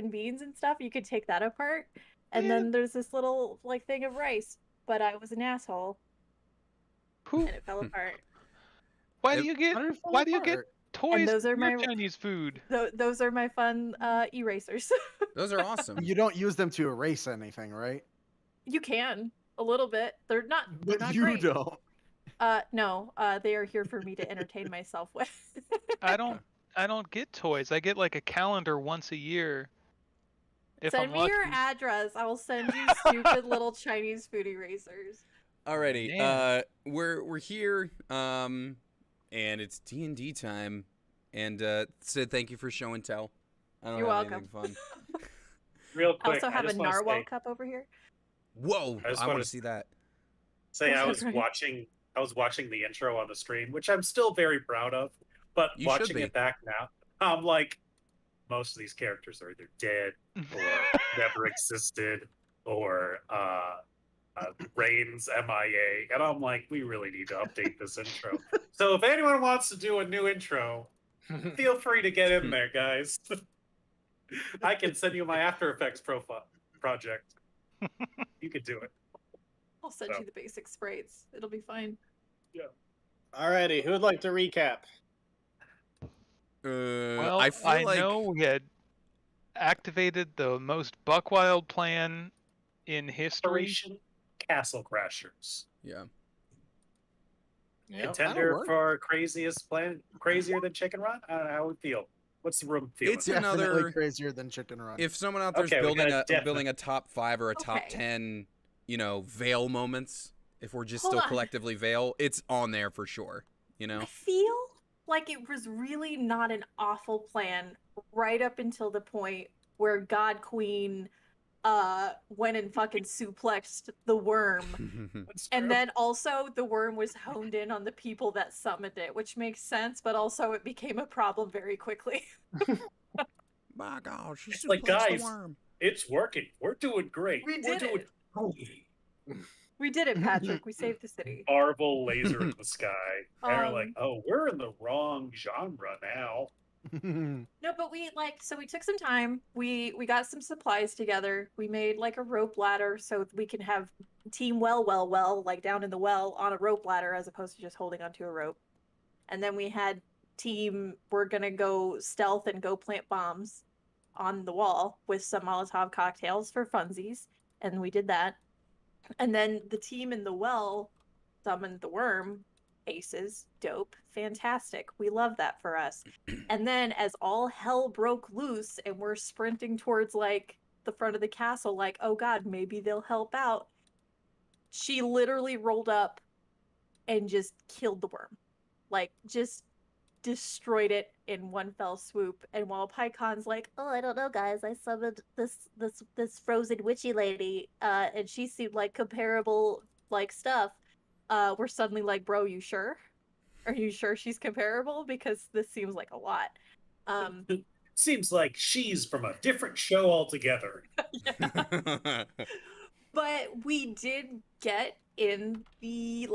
and beans and stuff. You could take that apart. And Yeah. then there's this little like thing of rice, but I was an asshole Who? and it fell apart. Why do you get And toys those for are your my Chinese food? those are my fun erasers. Those are awesome. You don't use them to erase anything, right? You can a little bit. They're not But you great. don't. No, they are here for me to entertain myself with. I don't get toys. I get like a calendar once a year. If Send I'm me lucky. your address. I will send you stupid little Chinese food erasers. Alrighty, Man. we're here, and it's D&D time, and Sid, thank you for show and tell. I don't You're have welcome. anything fun. Real I quick, also have a just wanna narwhal say- cup over here. Whoa, I just I wanna want to see that. Say I was Right. watching the intro on the stream, which I'm still very proud of, but You should watching be. it back now, I'm like, most of these characters are either dead or never existed or Rain's MIA, and I'm like, we really need to update this intro. So if anyone wants to do a new intro, feel free to get in there, guys. I can send you my After Effects profile project. You could do it. I'll send you the basic sprites. It'll be fine. Alrighty, who would like to recap? Well, I feel I like know we had activated the most buckwild plan in history. Operation Castle Crashers. yeah. Yep. Contender work. for craziest plan, crazier than Chicken Run? I don't know how we feel. What's the room feeling? It's Definitely another. crazier than Chicken Run. If someone out there's Okay, we building got a definite- building a top 5 or a top Okay. 10, Vale moments, if we're just Hold still on. collectively Vale, it's on there for sure. I feel like it was really not an awful plan right up until the point where God Queen went and fucking suplexed the worm. That's And true. then also the worm was honed in on the people that summoned it, which makes sense, but also it became a problem very quickly. My gosh, It's like, guys, the worm. it's working. We're doing great. We We're did doing it. great. We did it, Patrick. We saved the city. Marvel laser in the sky. And they're like, Um, oh, we're in the wrong genre now. No, but we took some time. We got some supplies together. We made like a rope ladder so we can have team well, like down in the well on a rope ladder as opposed to just holding onto a rope. And then we had team, we're gonna go stealth and go plant bombs on the wall with some Molotov cocktails for funsies. And we did that. And then the team in the well summoned the worm. Aces, dope, fantastic. We love that for us. And then as all hell broke loose and we're sprinting towards like the front of the castle, like, oh god, maybe they'll help out. She literally rolled up and just killed the worm. Like, just destroyed it in one fell swoop. And while PyCon's like, oh, I don't know, guys, I summoned this frozen witchy lady, and she seemed like comparable like stuff. We're suddenly like, bro, you sure? Are you sure she's comparable? Because this seems like a lot. Seems like she's from a different show altogether. But we did get in the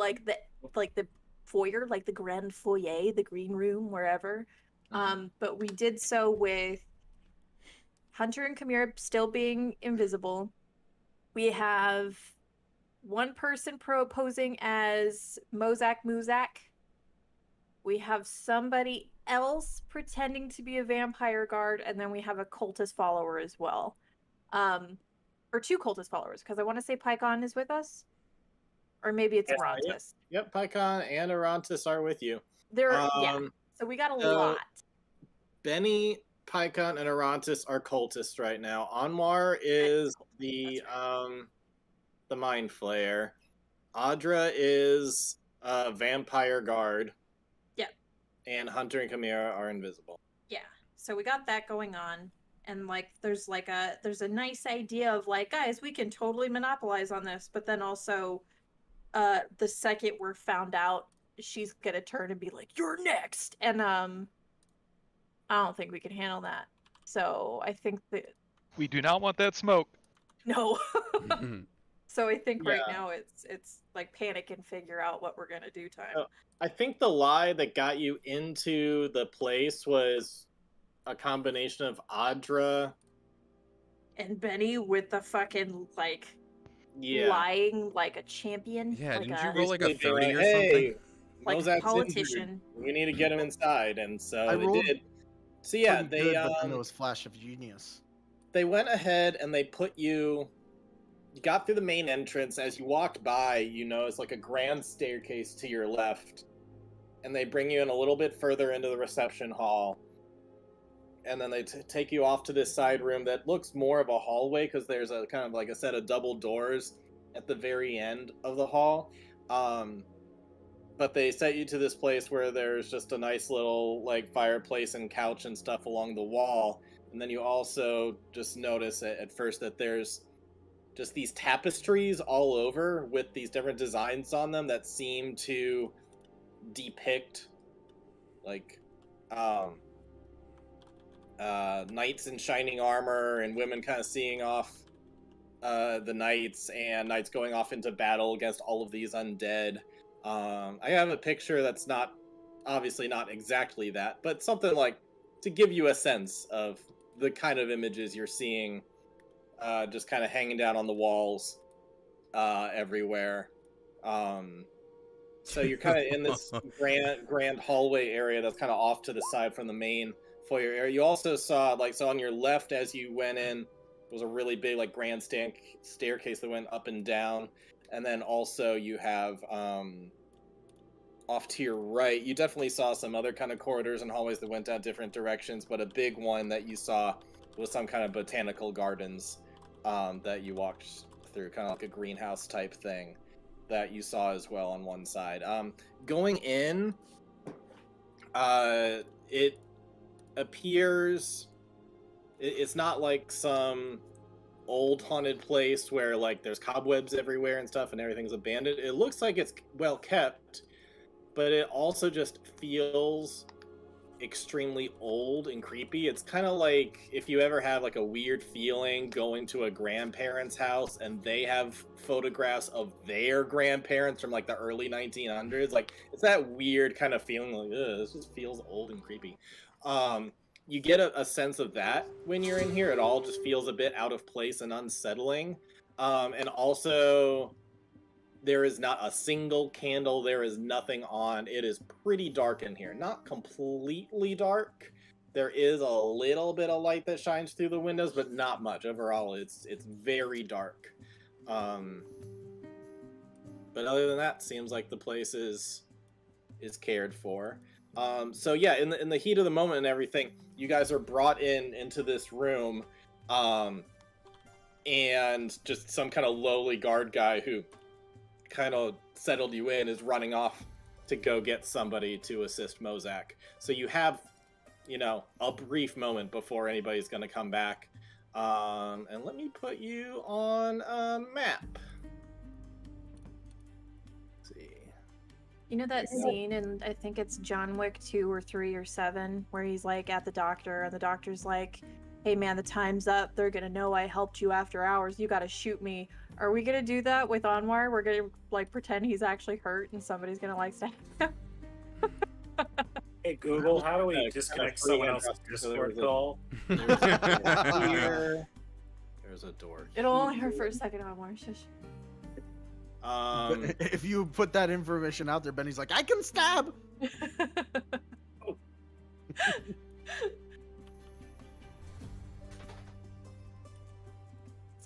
foyer, like the grand foyer, the green room, wherever. But we did so with Hunter and Chimera still being invisible. We have one person posing as Mozak Muzak. We have somebody else pretending to be a vampire guard, and then we have a cultist follower as well. Or two cultist followers, because I want to say PyCon is with us. Or maybe it's Arantis. Yep, PyCon and Arantis are with you. Yeah. So we got a lot. Benny, PyCon, and Arantis are cultists right now. Anwar is the Mind Flayer. Audra is a vampire guard. Yep. And Hunter and Chimera are invisible. Yeah. So we got that going on. And like there's a nice idea of like, guys, we can totally monopolize on this, but then also the second we're found out, she's gonna turn and be like, you're next. And I don't think we can handle that. So I think that We do not want that smoke. no. So I think right Yeah. now it's like panic and figure out what we're gonna do time. Oh. I think the lie that got you into the place was a combination of Audra and Benny with the fucking like Yeah. lying like a champion. Yeah, like didn't a, you roll like a Basically being 30 or hey, something? like a Mozak's injured. politician. We need to get him inside, and so I they rolled did. So yeah, Pretty they good, but then there was Flash of Genius. they went ahead and they put you. You got through the main entrance. As you walked by, you noticed like a grand staircase to your left, and they bring you in a little bit further into the reception hall. And then they take you off to this side room that looks more of a hallway because there's a kind of like a set of double doors at the very end of the hall. But they set you to this place where there's just a nice little like fireplace and couch and stuff along the wall. And then you also just notice at first that there's just these tapestries all over with these different designs on them that seem to depict like knights in shining armor and women kind of seeing off the knights and knights going off into battle against all of these undead. I have a picture that's not obviously not exactly that, but something like to give you a sense of the kind of images you're seeing just kind of hanging down on the walls everywhere. So you're kind of in this grand hallway area that's kind of off to the side from the main foyer area. You also saw, like, so on your left as you went in, was a really big, like, grand staircase that went up and down. And then also you have, off to your right, you definitely saw some other kind of corridors and hallways that went down different directions, but a big one that you saw was some kind of botanical gardens that you walked through, kind of like a greenhouse type thing that you saw as well on one side. Going in, it appears it's not like some old haunted place where like there's cobwebs everywhere and stuff and everything's abandoned. It looks like it's well kept, but it also just feels extremely old and creepy. It's kind of like if you ever have like a weird feeling going to a grandparent's house and they have photographs of their grandparents from like the early 1900s. Like it's that weird kind of feeling like, ugh, this just feels old and creepy. You get a sense of that when you're in here. It all just feels a bit out of place and unsettling. And also there is not a single candle. There is nothing on. It is pretty dark in here. Not completely dark. There is a little bit of light that shines through the windows, but not much. Overall, it's very dark. But other than that, seems like the place is cared for. So yeah, in the heat of the moment and everything, you guys are brought into this room, and just some kind of lowly guard guy who kind of settled you in is running off to go get somebody to assist Mozak. So you have, a brief moment before anybody's going to come back. And let me put you on a map. Let's see. You know that scene in, I think it's John Wick 2 or 3 or 7, where he's like at the doctor and the doctor's like, hey man, the time's up. They're gonna know I helped you after hours. You gotta shoot me. Are we gonna do that with Anwar? We're gonna like pretend he's actually hurt and somebody's gonna like stab him. Hey Google, how do we disconnect someone else's Discord call? There's a door. It'll only hurt for a second, Anwar. Shush. If you put that information out there, Benny's like, I can stab.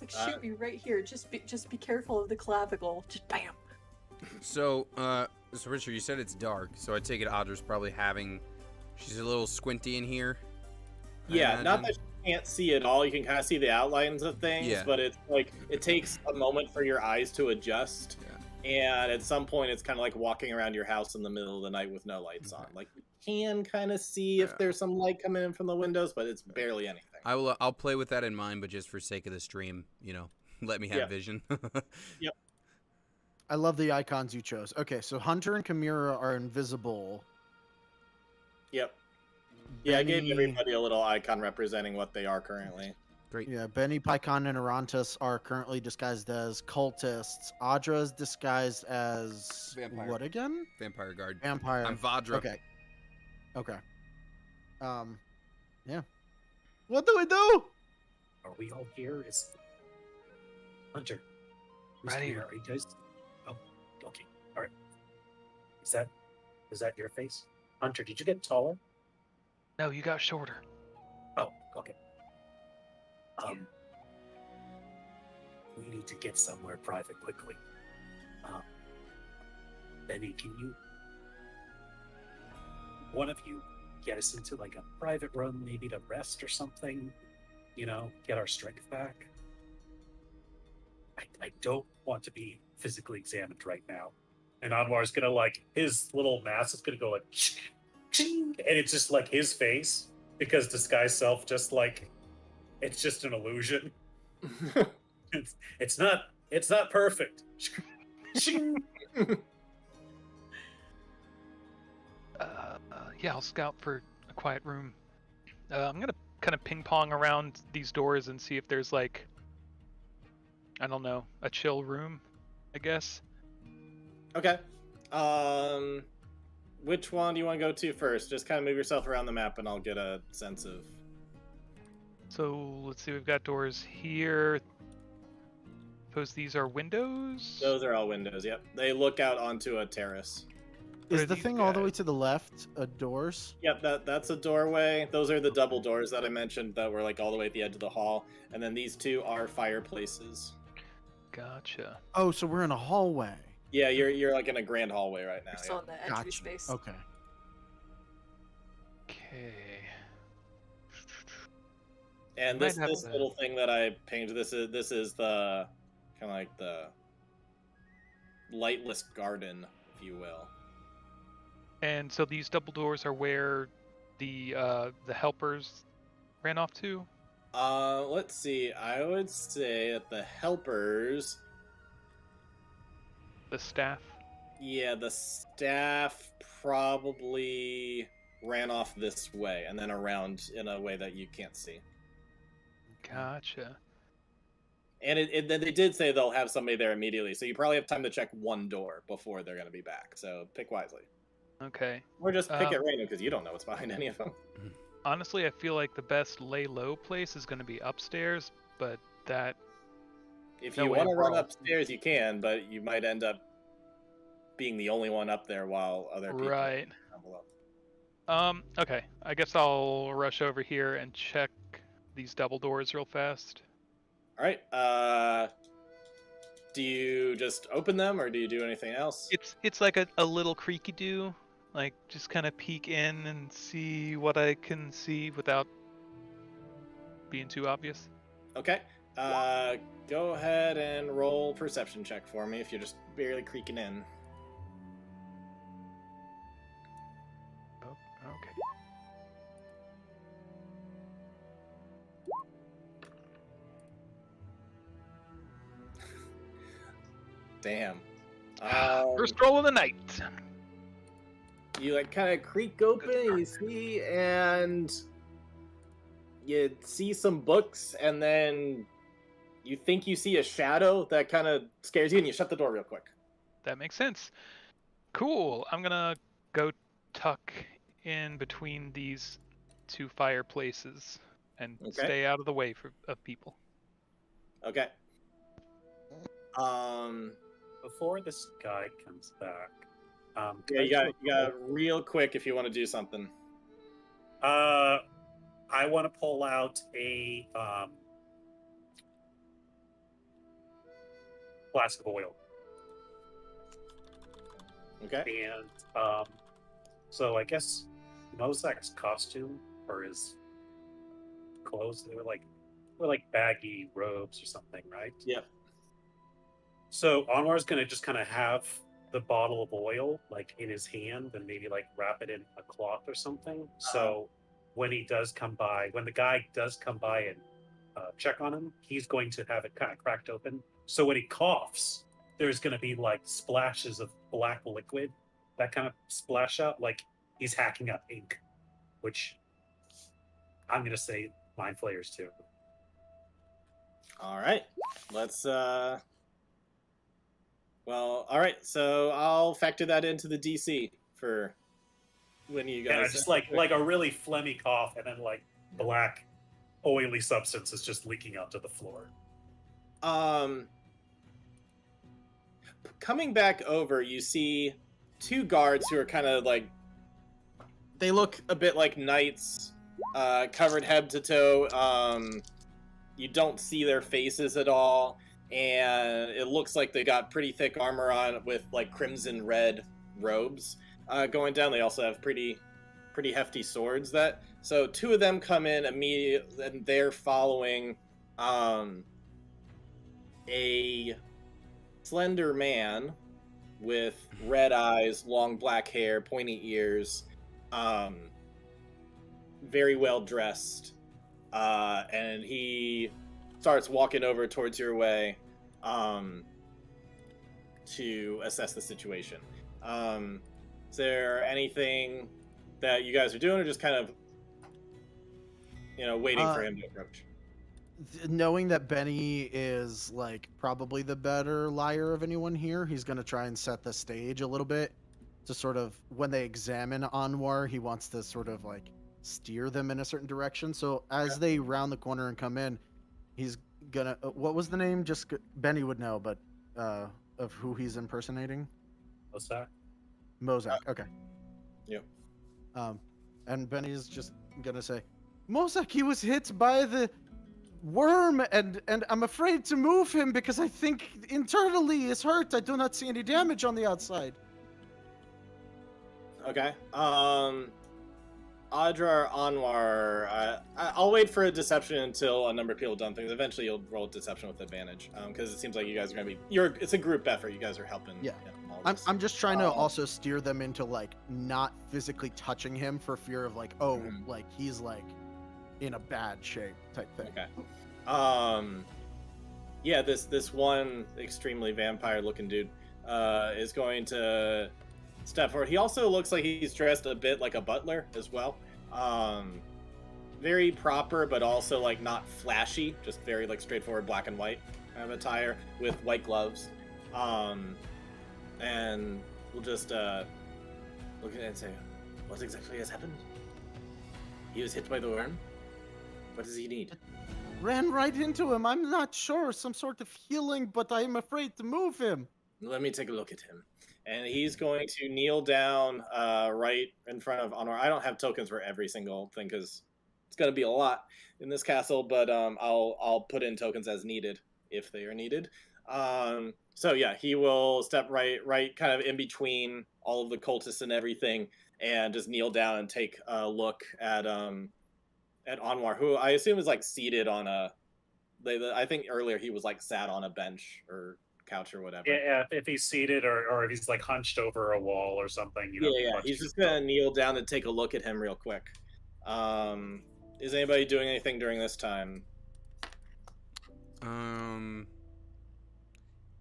It's like, shoot me right here. Just be careful of the clavicle. Just bam. So Richard, you said it's dark, so I take it Audra's probably she's a little squinty in here. Yeah, not that you can't see it all. You can kind of see the outlines of things, but it's like it takes a moment for your eyes to adjust. Yeah. And at some point, it's kind of like walking around your house in the middle of the night with no lights on. Like you can kind of see if there's some light coming in from the windows, but it's barely anything. I'll play with that in mind, but just for sake of the stream, let me have vision. Yep. I love the icons you chose. Okay, so Hunter and Chimera are invisible. Yep. Yeah, I gave Benny- everybody a little icon representing what they are currently. Great. Yeah, Benny, Pycon, and Arantus are currently disguised as cultists. Audra is disguised as Vampire. what again? Vampire guard. Vampire. I'm Vadra. Okay. Yeah. What do we do? Are we all here? Is Hunter? Who's Right here? here. Are you guys? Oh, okay. All right. Is that your face, Hunter? Did you get taller? No, you got shorter. Oh, okay. We need to get somewhere private quickly. Benny, can you, one of you, get us into like a private room, maybe to rest or something? You know, get our strength back. I don't want to be physically examined right now. And Anwar's gonna like his little mask is gonna go like, ching, and it's just like his face because disguise self just like it's just an illusion. It's not perfect. Yeah, I'll scout for a quiet room. I'm gonna kind of ping pong around these doors and see if there's like, I don't know, a chill room, I guess. Okay. Which one do you want to go to first? Just kind of move yourself around the map, and I'll get a sense of. So let's see, we've got doors here. Suppose these are windows? Those are all windows. Yep, they look out onto a terrace. What Is are the these thing all the way guys? to the left doors? Yep, that's a doorway. Those are the double doors that I mentioned that were like all the way at the edge of the hall, and then these two are fireplaces. Gotcha. Oh, so we're in a hallway. Yeah, you're like in a grand hallway right now. We're still in the entry Gotcha. space. Okay. Okay. And Might this have this to- little thing that I painted, this is the kind of like the lightless garden, if you will. And so these double doors are where the helpers ran off to? Let's see. I would say that the helpers, The staff? yeah, the staff probably ran off this way and then around in a way that you can't see. Gotcha. And then they did say they'll have somebody there immediately, so you probably have time to check one door before they're going to be back. So pick wisely, Okay. or just pick Um, at random because you don't know what's behind any of them. Honestly, I feel like the best lay low place is going to be upstairs, but that If No you way, want to run bro. upstairs, you can, but you might end up being the only one up there while other people right. stumble up. Okay. I guess I'll rush over here and check these double doors real fast. All right. Do you just open them, or do you do anything else? It's like a little creaky do, like just kind of peek in and see what I can see without being too obvious. Okay. Go ahead and roll perception check for me if you're just barely creaking in. Oh, okay. Damn. First roll of the night. You like kind of creak open, and you see, and you see some books, and then you think you see a shadow that kind of scares you, and you shut the door real quick. That makes sense. Cool. I'm gonna go tuck in between these two fireplaces and Okay. stay out of the way of people. Okay. Before this guy comes back, Yeah, you got real quick if you want to do something. I want to pull out a flask of oil, Okay. and so I guess Mozak's costume or his clothes, they were like baggy robes or something, right? Yep. So Anwar's gonna just kind of have the bottle of oil like in his hand and maybe like wrap it in a cloth or something. So when the guy does come by and check on him, he's going to have it kind of cracked open. So when he coughs, there's going to be like splashes of black liquid that kind of splash out like he's hacking up ink, which I'm going to say mind flayers too. All right. Let's well, all right. So I'll factor that into the DC for when you Yeah, guys just like a really phlegmy cough and then like black oily substance is just leaking onto the floor. Coming back over, you see two guards who are kind of like, they look a bit like knights, covered head to toe. You don't see their faces at all, and it looks like they got pretty thick armor on with like crimson red robes going down. They also have pretty hefty swords. So two of them come in immediately, and they're following a slender man with red eyes, long black hair, pointy ears, very well dressed, and he starts walking over towards your way to assess the situation. Is there anything that you guys are doing, or just kind of, waiting for him to approach? Knowing that Benny is like probably the better liar of anyone here, he's gonna try and set the stage a little bit to sort of, when they examine Anwar, he wants to sort of like steer them in a certain direction. So as they round the corner and come in, he's gonna what was the name? Just Benny would know, but of who he's impersonating. Mozak. Mozak. Okay. Yep. And Benny's just gonna say, Mozak, he was hit by the worm, and I'm afraid to move him because I think internally he's hurt. I do not see any damage on the outside. Okay. Audra or Anwar, I'll wait for a deception until a number of people have done things. Eventually you'll roll deception with advantage, because it seems like you guys are going to be... it's a group effort. You guys are helping. Yeah. This. I'm just trying to also steer them into, like, not physically touching him for fear of, like, like, he's, like, in a bad shape type thing. Okay. Yeah, this one extremely vampire-looking dude is going to step forward. He also looks like he's dressed a bit like a butler as well. Very proper, but also like not flashy, just very like straightforward black and white kind of attire with white gloves. And we'll just look at it and say, what exactly has happened? He was hit by the worm? What does he need? Ran right into him. I'm not sure. Some sort of healing, but I'm afraid to move him. Let me take a look at him. And he's going to kneel down right in front of Honor. I don't have tokens for every single thing because it's going to be a lot in this castle, but I'll put in tokens as needed if they are needed. So yeah, he will step right kind of in between all of the cultists and everything, and just kneel down and take a look at Anwar, who I assume is like seated on I think earlier he was like sat on a bench or couch or whatever. Yeah, if he's seated or if he's like hunched over a wall or something. Yeah. He's just gonna kneel down and take a look at him real quick. Is anybody doing anything during this time?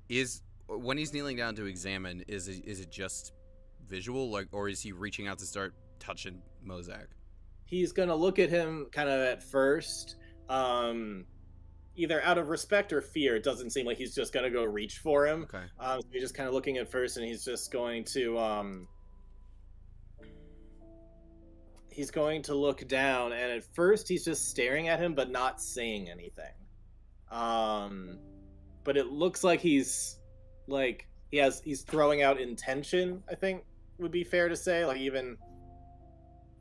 Is when he's kneeling down to examine, is it just visual, like, or is he reaching out to start touching Mozak? He's gonna look at him kind of at first, either out of respect or fear. It doesn't seem like he's just gonna go reach for him. Okay. So he's just kind of looking at first, and he's just going to look down, and at first he's just staring at him, but not saying anything. But it looks like he's throwing out intention, I think would be fair to say. Like, even,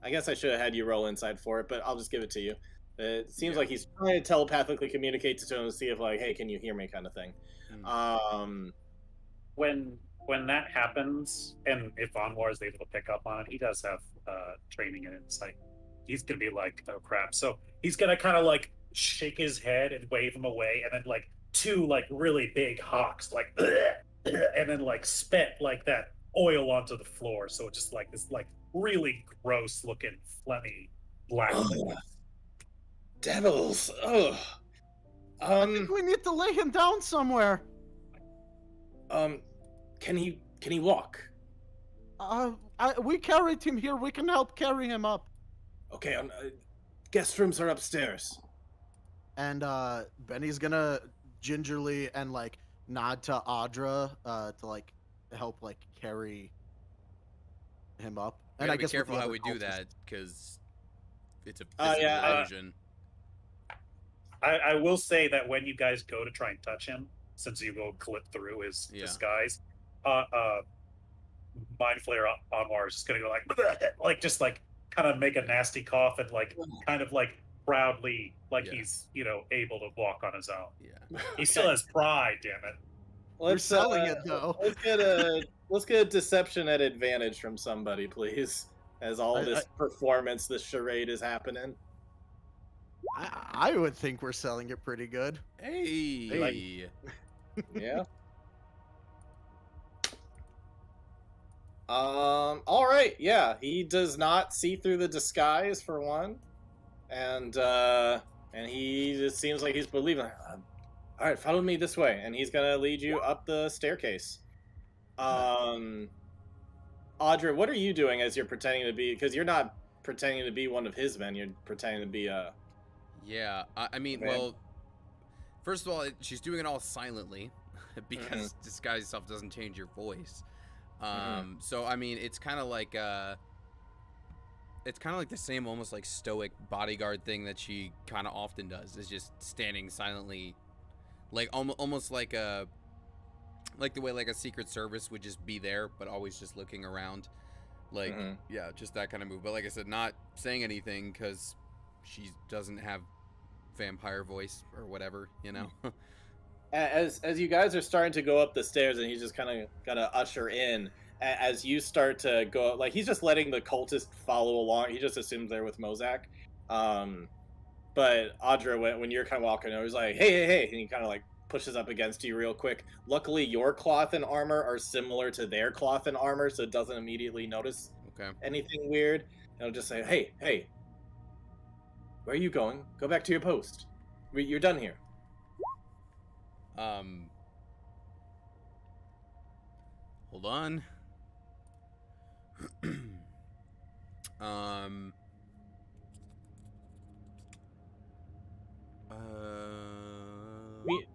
I guess I should have had you roll inside for it, but I'll just give it to you. It seems like he's trying to telepathically communicate to him to see if, like, hey, can you hear me, kind of thing. When that happens, and if Anwar is able to pick up on it, he does have training in insight. He's gonna be like, oh crap. So he's gonna kind of like shake his head and wave him away, and then like two like really big hawks like and then like spit like that oil onto the floor. So it's just like this like really gross looking phlegmy black. Devils. I think we need to lay him down somewhere. Can he walk? We carried him here. We can help carry him up. Okay, guest rooms are upstairs. And Benny's gonna gingerly and like nod to Audra to like help like carry him up. And I guess be careful how we do that, because it's a physical illusion. I will say that when you guys go to try and touch him, since you will clip through his Yeah. disguise, Mind Flayer Anwar is just gonna go like just like kind of make a nasty cough and like kind of like proudly like Yeah. he's able to walk on his own. Yeah. He still has pride, damn it. We're selling it though. Let's get a deception at advantage from somebody, please. As all this performance, this charade is happening. I would think we're selling it pretty good. Hey. Yeah. All right. Yeah, he does not see through the disguise for one, and he just seems like he's believing. All right, follow me this way, and he's gonna lead you up the staircase. Audra, what are you doing as you're pretending to be? Because you're not pretending to be one of his men. You're pretending to be a. Yeah, I mean, Man. well, first of all, she's doing it all silently because disguise stuff doesn't change your voice. So I mean, it's kind of like the same, almost like stoic bodyguard thing that she kind of often does. Is just standing silently, like almost like the way like a Secret Service would just be there, but always just looking around. Like, yeah, just that kind of move. But like I said, not saying anything because she doesn't have vampire voice or whatever, you know. As you guys are starting to go up the stairs, and he's just kind of gonna usher in. As you start to go, like he's just letting the cultist follow along. He just assumes they're with Mozak. But Audra, when you're kind of walking over, he's like, hey, and he kind of like pushes up against you real quick. Luckily, your cloth and armor are similar to their cloth and armor, so it doesn't immediately notice anything weird. It'll just say, hey, where are you going? Go back to your post. You're done here. Hold on.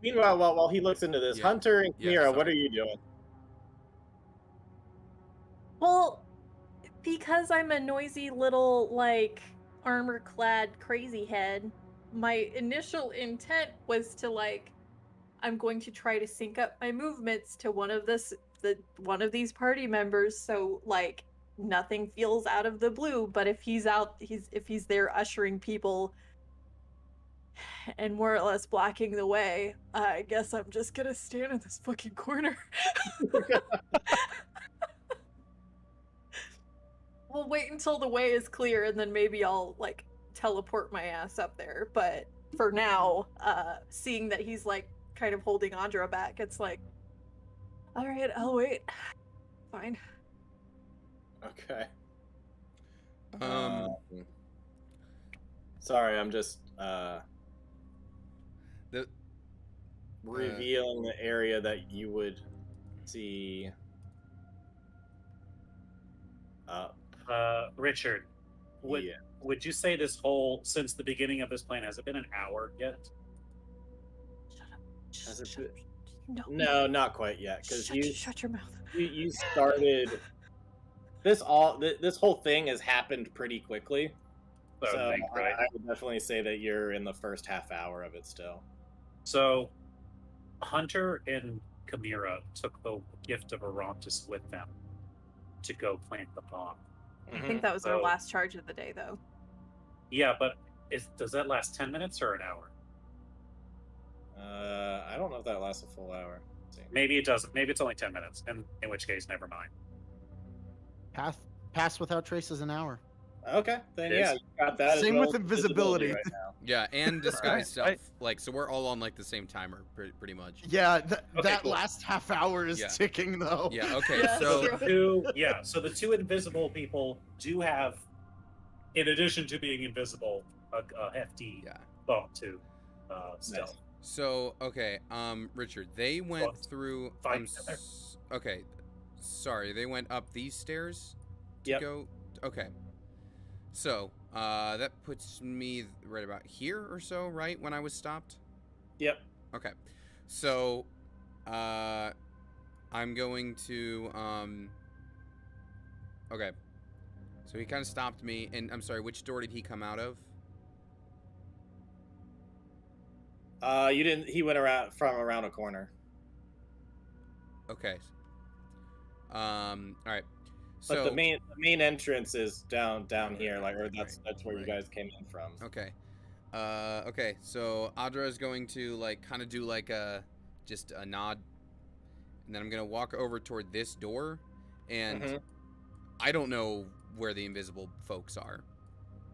Meanwhile, while he looks into this, Hunter and Kira, what are you doing? Well, because I'm a noisy little, like, armor-clad crazy head, my initial intent was to, like, I'm going to try to sync up my movements to one of these party members, so, like, nothing feels out of the blue. But if he's there ushering people and more or less blocking the way, I guess I'm just gonna stand in this fucking corner. We'll wait until the way is clear, and then maybe I'll, like, teleport my ass up there. But for now, seeing that he's, like, kind of holding Audra back, it's like, all right, I'll wait. Fine. Okay. Sorry, I'm just revealing the area that you would see up. Richard, would you say this whole, since the beginning of this plan, has it been an hour yet? Has it been... No, not quite yet. Because shut your mouth. You started this whole thing has happened pretty quickly. So I would definitely say that you're in the first half hour of it still. So Hunter and Chimera took the gift of Arantis with them to go plant the bomb. I think that was our last charge of the day, though. Yeah, but does that last 10 minutes or an hour? I don't know if that lasts a full hour. Maybe it doesn't. Maybe it's only 10 minutes, in which case, never mind. Pass without trace is an hour. Okay, then yeah, you got that. Same with invisibility. Right now. Yeah, and disguise stuff. Like, so we're all on like the same timer, pretty much. Yeah, that last half hour is ticking though. Yeah. Okay. Yeah, so the two invisible people do have, in addition to being invisible, a hefty bump to stealth. Nice. So okay, Richard, they went through. Okay, sorry, they went up these stairs to go. Okay. So, that puts me right about here or so, right, when I was stopped? Yep. Okay. So, I'm going to, okay. So he kind of stopped me, and I'm sorry, which door did he come out of? You didn't. He went around a corner. Okay. All right. But So the main entrance is down here, like, or that's where you right. guys came in from. Okay. Okay. So Audra is going to like kind of do like just a nod, and then I'm gonna walk over toward this door, and Mhm. I don't know where the invisible folks are.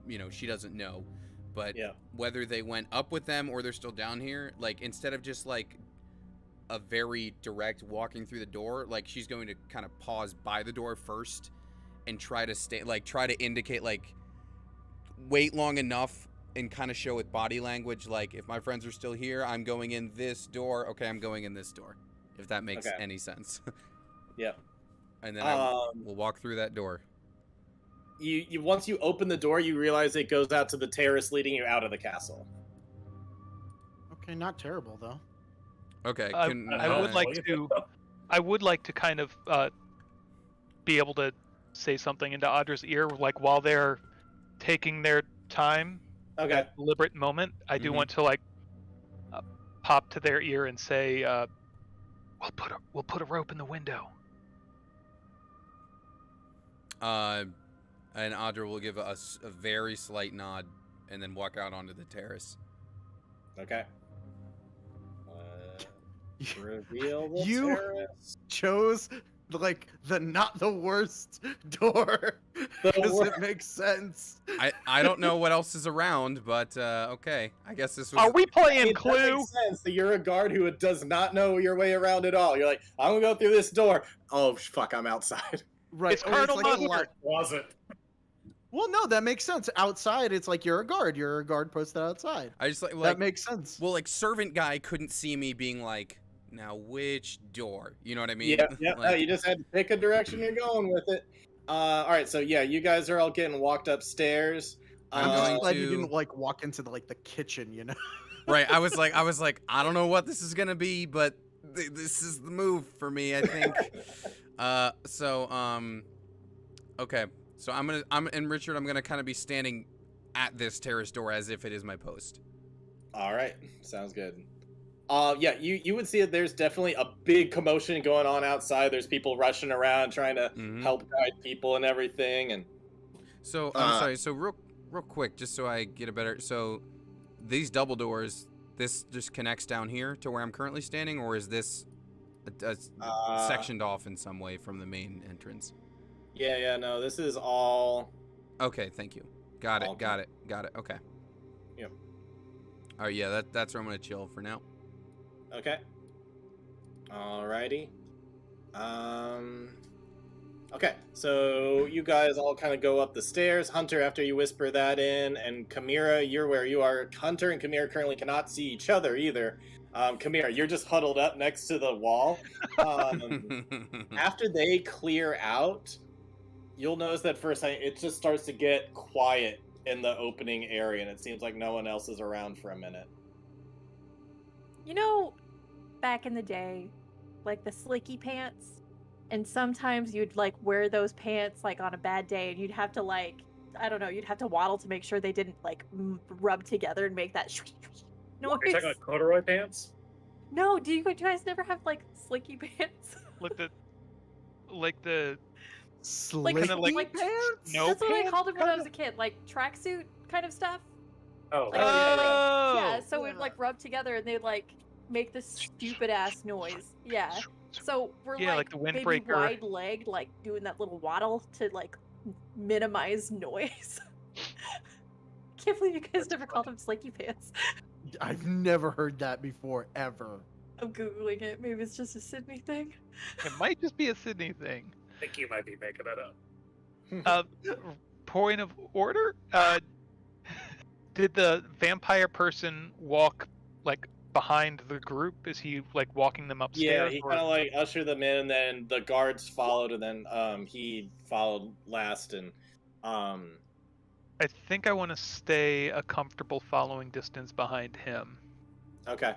You know, she doesn't know, but Yeah. whether they went up with them or they're still down here, like instead of just like a very direct walking through the door, like she's going to kind of pause by the door first and try to indicate, like, wait long enough and kind of show with body language, like, if my friends are still here, I'm going in this door. Okay, I'm going in this door, if that makes Okay. any sense. Yep. And then we'll walk through that door. You once you open the door, you realize it goes out to the terrace leading you out of the castle. Okay, not terrible though. Okay, I would like to kind of be able to say something into Audra's ear, like while they're taking their time, Okay. that deliberate moment. I do want to like pop to their ear and say, "We'll put a rope in the window." And Audra will give us a very slight nod and then walk out onto the terrace. Okay. Reveal the You terrace. chose like not the worst door because it makes sense. I don't know what else is around, but okay. I guess this was. Are we playing That Clue? makes sense. That you're a guard who does not know your way around at all. You're like, I'm gonna go through this door. Oh fuck, I'm outside. Right. It's or Colonel like a Mustard. lot- Closet. Well, no, that makes sense. Outside, it's like you're a guard. You're a guard posted outside. I just like That makes sense. Well, like servant guy couldn't see me being like, now which door? You know what I mean? Yeah, yeah. Like, You just had to pick a direction you're going with it. All right, so yeah, you guys are all getting walked upstairs. I'm I'm just going glad you to- didn't like walk into the kitchen, you know. right. I was like, I don't know what this is gonna be, but this is the move for me, I think. Okay. So and Richard, I'm gonna kind of be standing at this terrace door as if it is my post. All right, sounds good. Yeah, you would see that there's definitely a big commotion going on outside. There's people rushing around trying to help guide people and everything. And so I'm sorry. So real quick, just so I get a better. So these double doors, this just connects down here to where I'm currently standing, or is this sectioned off in some way from the main entrance? Yeah, no, this is all. Okay, thank you. Got it. Okay. Yep. All right, yeah, that's where I'm gonna chill for now. Okay. Alrighty. Okay, so you guys all kind of go up the stairs. Hunter, after you whisper that in, and Kamira, you're where you are. Hunter and Kamira currently cannot see each other either. Kamira, you're just huddled up next to the wall. After they clear out, you'll notice that for a second it just starts to get quiet in the opening area, and it seems like no one else is around for a minute. You know, back in the day, like the slicky pants, and sometimes you'd like wear those pants like on a bad day, and you'd have to like, I don't know, you'd have to waddle to make sure they didn't like rub together and make that noise. Are you talking about corduroy pants? No, do you guys never have like slicky pants? like the Slicky like pants? no That's what I pants, called it when I was kinda? a kid, like tracksuit kind of stuff. Oh, Like, Oh! yeah, so we'd like rub together and they'd like make this stupid ass noise. Yeah. So we're like the maybe windbreaker. wide legged, like doing that little waddle to like minimize noise. Can't believe you guys never called them slicky pants. I've never heard that before, ever. I'm googling it. Maybe it's just a Sydney thing. It might just be a Sydney thing. I think you might be making that up. Point of order. Did the vampire person walk like behind the group? Is he like walking them Yeah, upstairs? he or- kind of like ushered them in, and then the guards followed, and then he followed last, and I think I want to stay a comfortable following distance behind him. okay.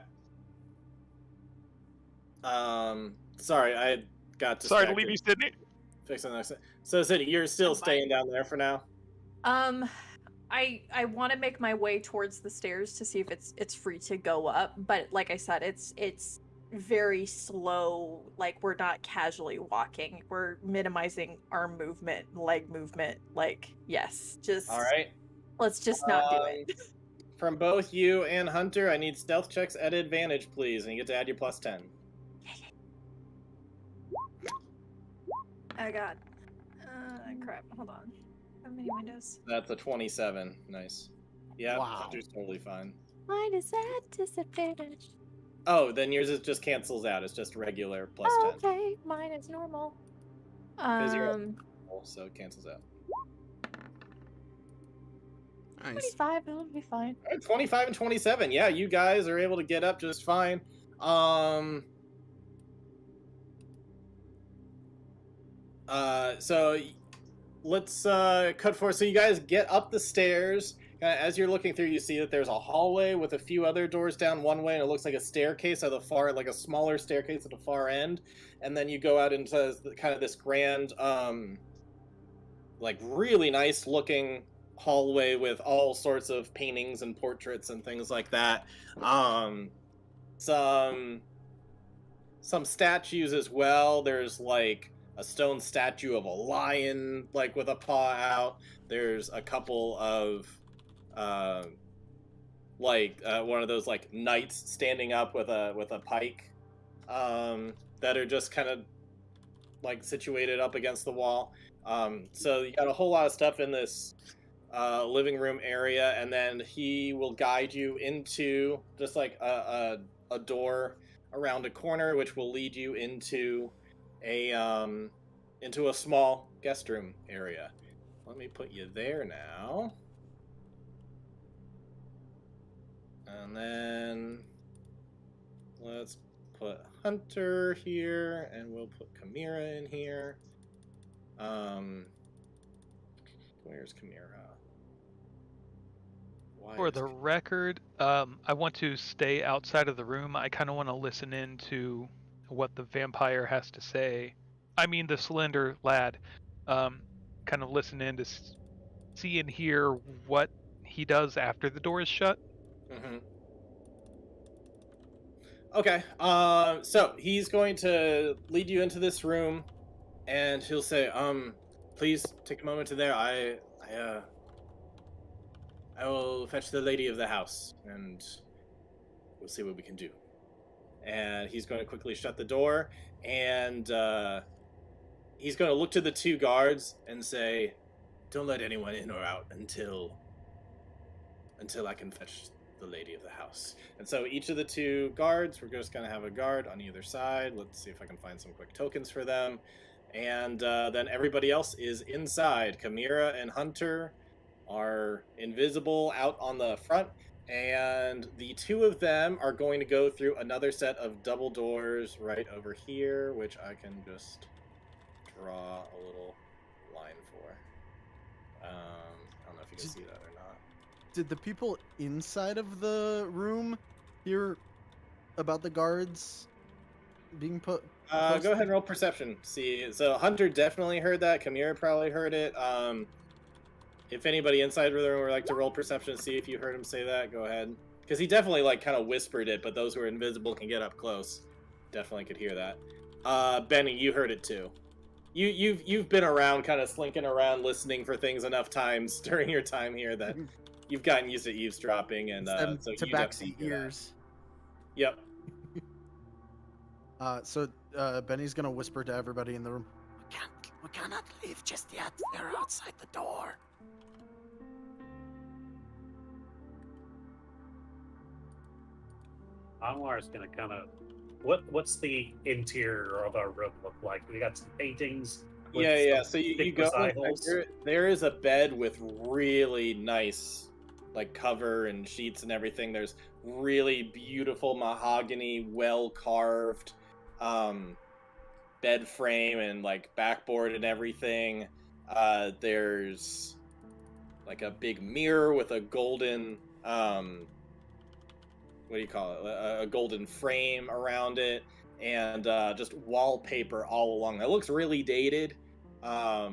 Sorry, I got Sorry distracted. to leave you, Sydney. Fix the next. So, City, you're still I'm fine. staying down there for now. I want to make my way towards the stairs to see if it's free to go up, but like I said, it's very slow. Like we're not casually walking. We're minimizing arm movement, leg movement. Like yes, just All right. let's just not do it. From both you and Hunter, I need stealth checks at advantage, please, and you get to add your +10. Oh god. Crap. Hold on. How many windows? That's a 27. Nice. Yeah, Wow. Hunter's totally fine. Mine is at disadvantage. Oh, then yours is just cancels out. It's just regular +10. Oh, okay. Mine is normal. 'Cause you're so it cancels out. Nice. 25. It'll be fine. All right, 25 and 27. Yeah, you guys are able to get up just fine. So let's cut forward. So you guys get up the stairs. As you're looking through, you see that there's a hallway with a few other doors down one way, and it looks like a staircase at the far, like a smaller staircase at the far end. And then you go out into kind of this grand, like really nice looking hallway with all sorts of paintings and portraits and things like that. Some statues as well. There's like a stone statue of a lion, like with a paw out. There's a couple of one of those like knights standing up with a pike, that are just kind of like situated up against the wall. So you got a whole lot of stuff in this living room area, and then he will guide you into just like a door around a corner, which will lead you into a small guest room area. Let me put you there now. And then let's put Hunter here, and we'll put Chimera in here. Where's Chimera? For the record, I want to stay outside of the room. I kind of want to listen in to what the vampire has to say. I mean, the slender lad. Kind of listen in to see and hear what he does after the door is shut. Mm-hmm. Okay. So he's going to lead you into this room, and he'll say, please take a moment to there. I will fetch the lady of the house, and we'll see what we can do. And he's going to quickly shut the door, and he's going to look to the two guards and say, don't let anyone in or out until I can fetch the lady of the house. And so each of the two guards, we're just going to have a guard on either side. Let's see if I can find some quick tokens for them. And then everybody else is inside. Chimera and Hunter are invisible out on the front, and the two of them are going to go through another set of double doors right over here, which I can just draw a little line for. I don't know if you can see that or not. Did the people inside of the room hear about the guards being put? Go ahead and roll perception. See, so Hunter definitely heard that. Chimera probably heard it. If anybody inside the room would like to roll perception to see if you heard him say that, go ahead. Because he definitely like kind of whispered it, but those who are invisible can get up close. Definitely could hear that. Benny, you heard it too. You've been around, kind of slinking around, listening for things enough times during your time here that you've gotten used to eavesdropping, and so you backseat ears. Yep. So Benny's gonna whisper to everybody in the room. We cannot leave just yet. They're outside the door. Anwar's gonna kind of. What's the interior of our room look like? We got some paintings. with Yeah. some So you thick go. recitals. There is a bed with really nice, like cover and sheets and everything. There's really beautiful mahogany, well carved, bed frame and like backboard and everything. There's like a big mirror with a golden what do you call it? A golden frame around it, and just wallpaper all along. It looks really dated, but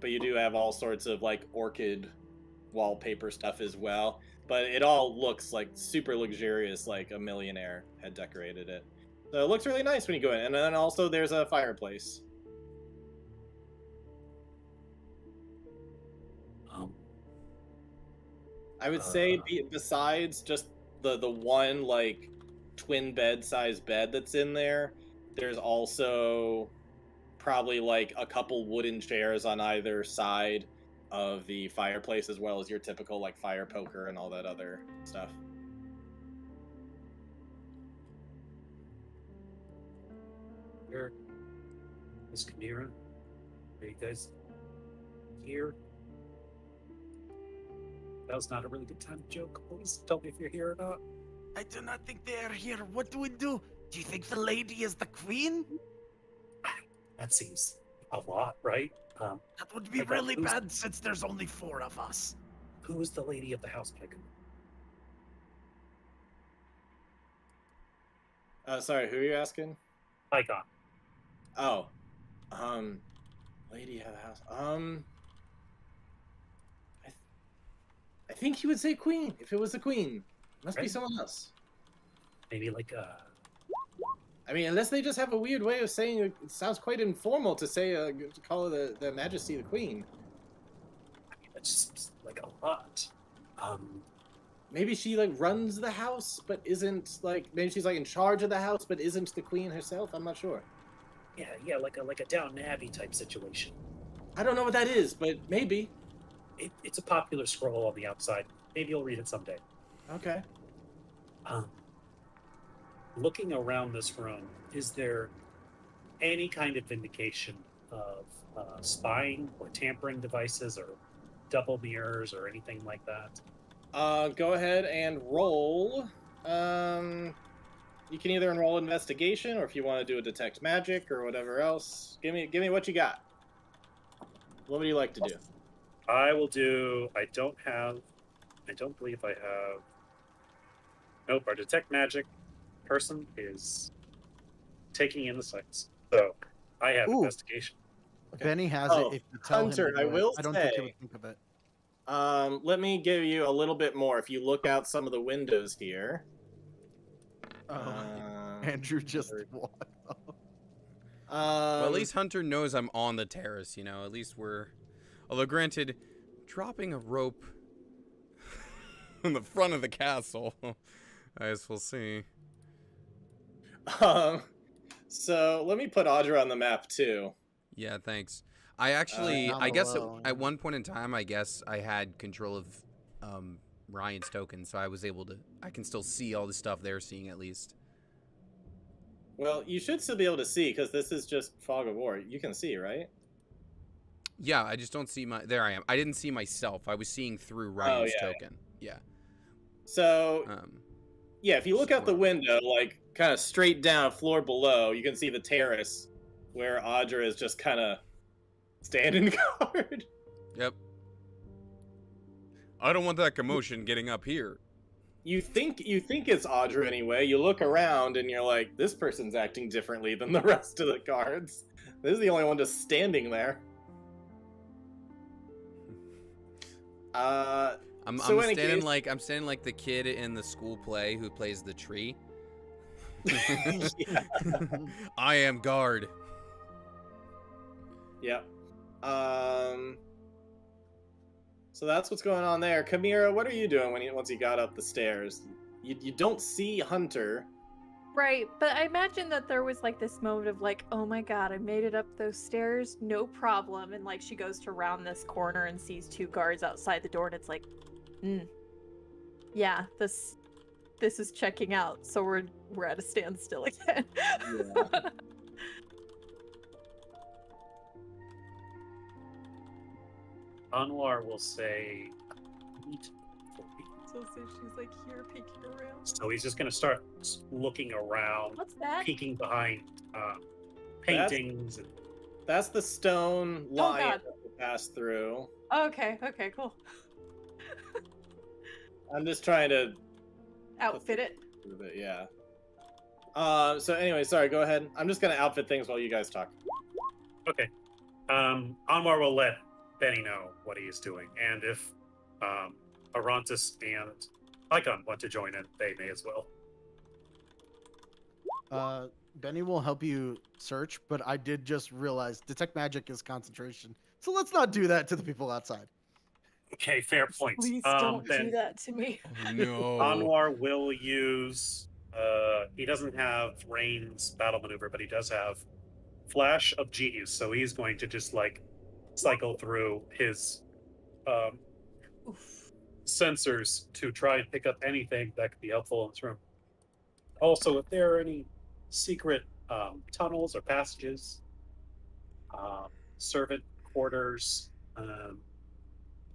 you do have all sorts of like orchid wallpaper stuff as well. But it all looks like super luxurious, like a millionaire had decorated it. So it looks really nice when you go in. And then also there's a fireplace. I would say besides just the one like twin bed size bed that's in there, there's also probably like a couple wooden chairs on either side of the fireplace, as well as your typical like fire poker and all that other stuff. Here, Miss Kamira, are you guys here? That was not a really good time to joke. Please tell me if you're here or not. I do not think they are here. What do we do? Do you think the lady is the queen? That seems a lot, right? That would be Like, really who's- bad since there's only 4 of us. Who is the lady of the house, Peg? Sorry, who are you asking? Icon. Oh, lady of the house. I think he would say queen if it was the queen. Must be Right. someone else. Maybe like I mean, unless they just have a weird way of saying it. It sounds quite informal to say to call her the Majesty the Queen. I mean, that just seems like a lot. Maybe she like runs the house, but isn't like maybe she's like in charge of the house, but isn't the queen herself. I'm not sure. Yeah, like a Downton Abbey type situation. I don't know what that is, but maybe. It's a popular scroll on the outside. Maybe you'll read it someday. Okay. Looking around this room, is there any kind of indication of spying or tampering devices or double mirrors or anything like that? Go ahead and roll. You can either roll investigation, or if you want to do a detect magic or whatever else, give me what you got. What would you like to do? I will do. I don't believe I have. Nope. Our detect magic person is taking in the sights, so I have Ooh. investigation. Benny has Oh, it. If you tell Hunter, him to I do it. will I don't think he say- would think of it. Let me give you a little bit more. If you look out some of the windows here. Andrew just third. walked off. Well, at least Hunter knows I'm on the terrace, you know. At least we're... Although, granted, dropping a rope in the front of the castle, I guess we'll see. So let me put Audra on the map too. Yeah, thanks. I actually, down I guess below, at yeah. one point in time, I guess I had control of Ryan's token, so I was able to, I can still see all the stuff they're seeing at least. Well, you should still be able to see because this is just fog of war. You can see, right? Yeah, I just don't see my, there I am. I didn't see myself. I was seeing through Ryan's yeah, token. Yeah. So, Um, yeah, if you look out the Sure. window, like kind of straight down, floor below, you can see the terrace where Audra is just kind of standing guard. yep. I don't want that commotion getting up here. You think it's Audra anyway. You look around and you're like, this person's acting differently than the rest of the guards. This is the only one just standing there. I'm So in a standing case- like, I'm standing like the kid in the school play who plays the tree. Yeah. I am guard. Yep. So that's what's going on there. Kamira, what are you doing once you got up the stairs? You don't see Hunter. Right, but I imagine that there was like this moment of like, oh my god, I made it up those stairs, no problem. And like she goes to round this corner and sees 2 guards outside the door, and it's like, yeah, this is checking out. So we're at a standstill again. Yeah. Anwar will say, "Eat for me." So she's like here peeking around. So he's just going to start looking around, What's that? peeking behind paintings. And That's the stone lion God. that we passed through. Okay, cool. I'm just trying to Outfit it. move it, yeah. So anyway, sorry, go ahead. I'm just gonna outfit things while you guys talk. Okay. Anwar will let Benny know what he is doing, and if Arantis and Icon want to join in, they may as well. Benny will help you search, but I did just realize detect magic is concentration. So let's not do that to the people outside. Okay, fair point. Please don't do Then that to me. Oh no. Anwar will use. He doesn't have Rain's battle maneuver, but he does have Flash of Genius. So he's going to just like cycle through his Oof. sensors to try and pick up anything that could be helpful in this room. Also, if there are any secret tunnels or passages, servant quarters,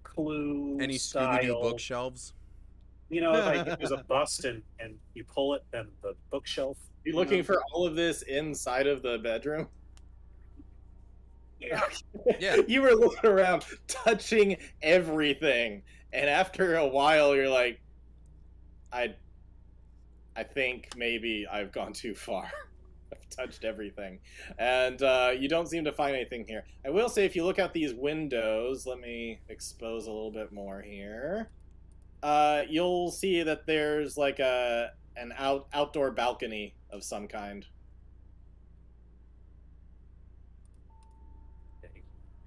clue Any style. Scooby-Doo bookshelves? You know, if there's a bust and you pull it, then the bookshelf. You looking for all of this inside of the bedroom? Yeah. Yeah. You were looking around, touching everything, and after a while, you're like, I think maybe I've gone too far. I've touched everything, and you don't seem to find anything here. I will say, if you look out these windows, let me expose a little bit more here. You'll see that there's like an outdoor balcony of some kind.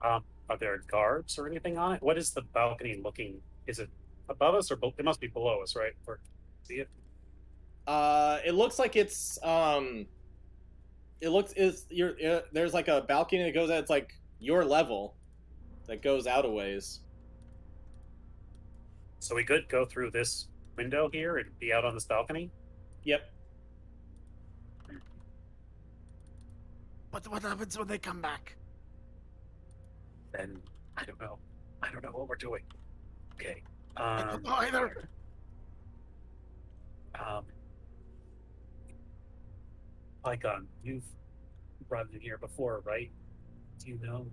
Are there guards or anything on it? What is the balcony looking? Is it above us or it must be below us, right? Or see it? It looks like it's there's like a balcony that goes out. It's like your level that goes out a ways. So we could go through this window here and be out on this balcony. Yep. But what happens when they come back? Then I don't know. I don't know what we're doing. Okay. I don't know either. Icon, you've run in here before, right? Do you know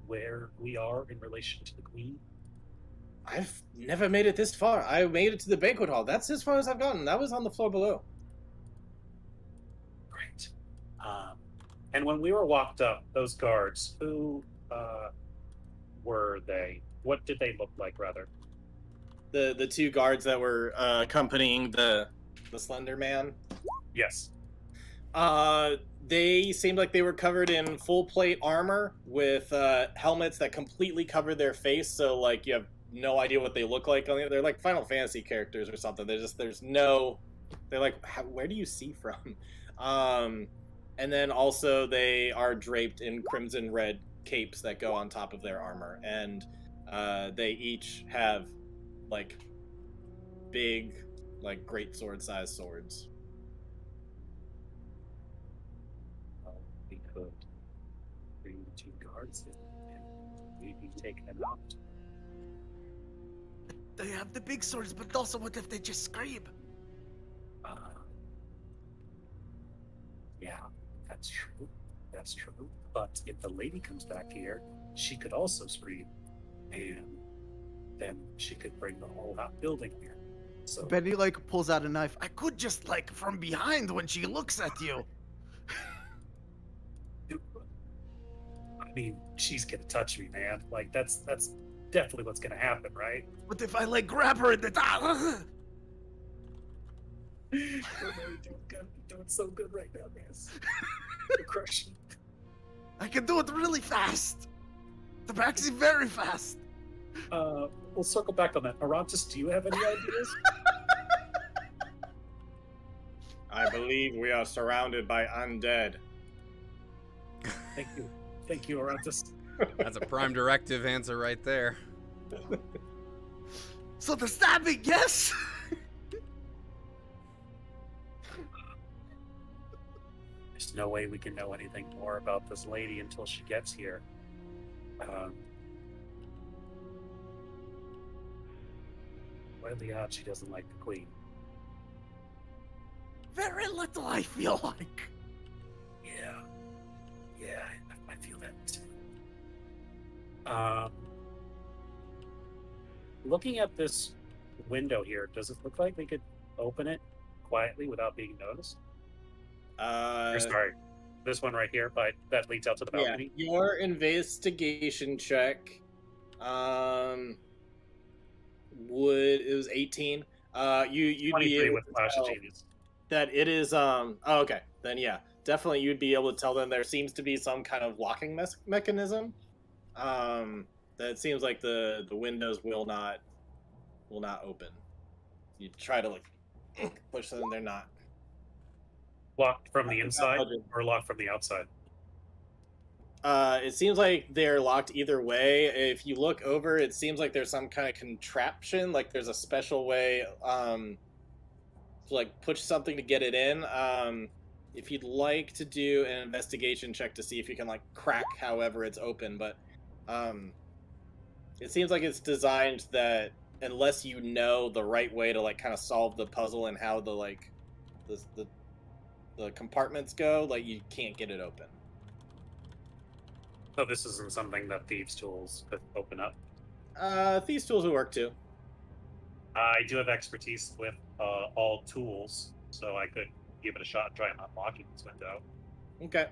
where we are in relation to the Queen? I've never made it this far. I made it to the banquet hall. That's as far as I've gotten. That was on the floor below. Great. And when we were walked up, those guards, who were they? What did they look like, rather? The two guards that were accompanying the Slender Man. Yes. They seemed like they were covered in full plate armor with helmets that completely covered their face, so like you have no idea what they look like. They're like Final Fantasy characters or something. They're like, where do you see from? And then also they are draped in crimson red capes that go on top of their armor, and they each have like big, like great sword sized swords. Well, we could bring the two guards in and maybe take them out. They have the big swords, but also what if they just scream? Yeah, that's true. That's true. But if the lady comes back here, she could also scream, and then she could bring the whole building here. So Benny like pulls out a knife. I could just like from behind when she looks at you. I mean, she's gonna touch me, man. Like that's definitely what's gonna happen, right? What if I like grab her in the You're doing so good right now, man. You're crushing. I can do it really fast. The back's very fast. We'll circle back on that. Arantis, do you have any ideas? I believe we are surrounded by undead. Thank you, Arantis. That's a prime directive answer right there. So the stabbing, yes. There's no way we can know anything more about this lady until she gets here. What are the odds she doesn't like the Queen? Very little, I feel like. Yeah, I feel that too. Looking at this window here, does it look like we could open it quietly without being noticed? Or sorry, this one right here, but that leads out to the balcony. Yeah, your investigation check. 18. You'd be 23 able with to Flash of tell Genius. that it is oh, okay. Then yeah, definitely you'd be able to tell them there seems to be some kind of locking mechanism. That it seems like the windows will not open. You try to like push them, they're not. Locked from the Not inside budging. or locked from the outside? It seems like they're locked either way. If you look over, it seems like there's some kind of contraption, like there's a special way to like push something to get it in. If you'd like to do an investigation check to see if you can like crack however it's open, but it seems like it's designed that unless you know the right way to like kind of solve the puzzle and how the like the compartments go, like you can't get it open. So this isn't something that thieves' tools could open up. These tools will work too. I do have expertise with all tools, so I could give it a shot and try and unlocking this window. Okay.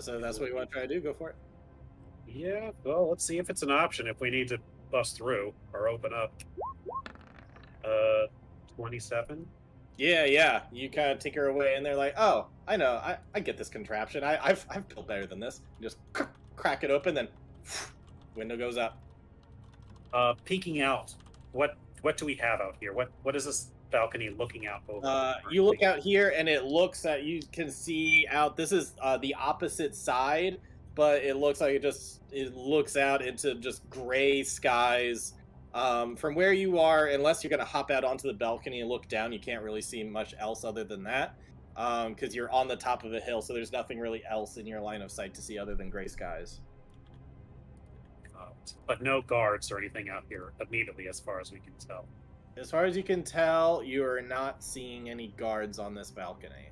So that's what you want to try to do. Go for it. Yeah, well, let's see if it's an option if we need to bust through or open up. 27. Yeah. You kind of tinker away, and they're like, "Oh, I know. I get this contraption. I've built better than this." You just crack it open, then window goes up. Peeking out. What do we have out here? What is this balcony looking out over? You look out here, and it looks at you can see out. This is the opposite side, but it looks like it looks out into just gray skies. From where you are, unless you're gonna hop out onto the balcony and look down, you can't really see much else other than that. Because you're on the top of a hill, so there's nothing really else in your line of sight to see other than gray skies. But no guards or anything out here immediately, as far as we can tell. As far as you can tell, you are not seeing any guards on this balcony.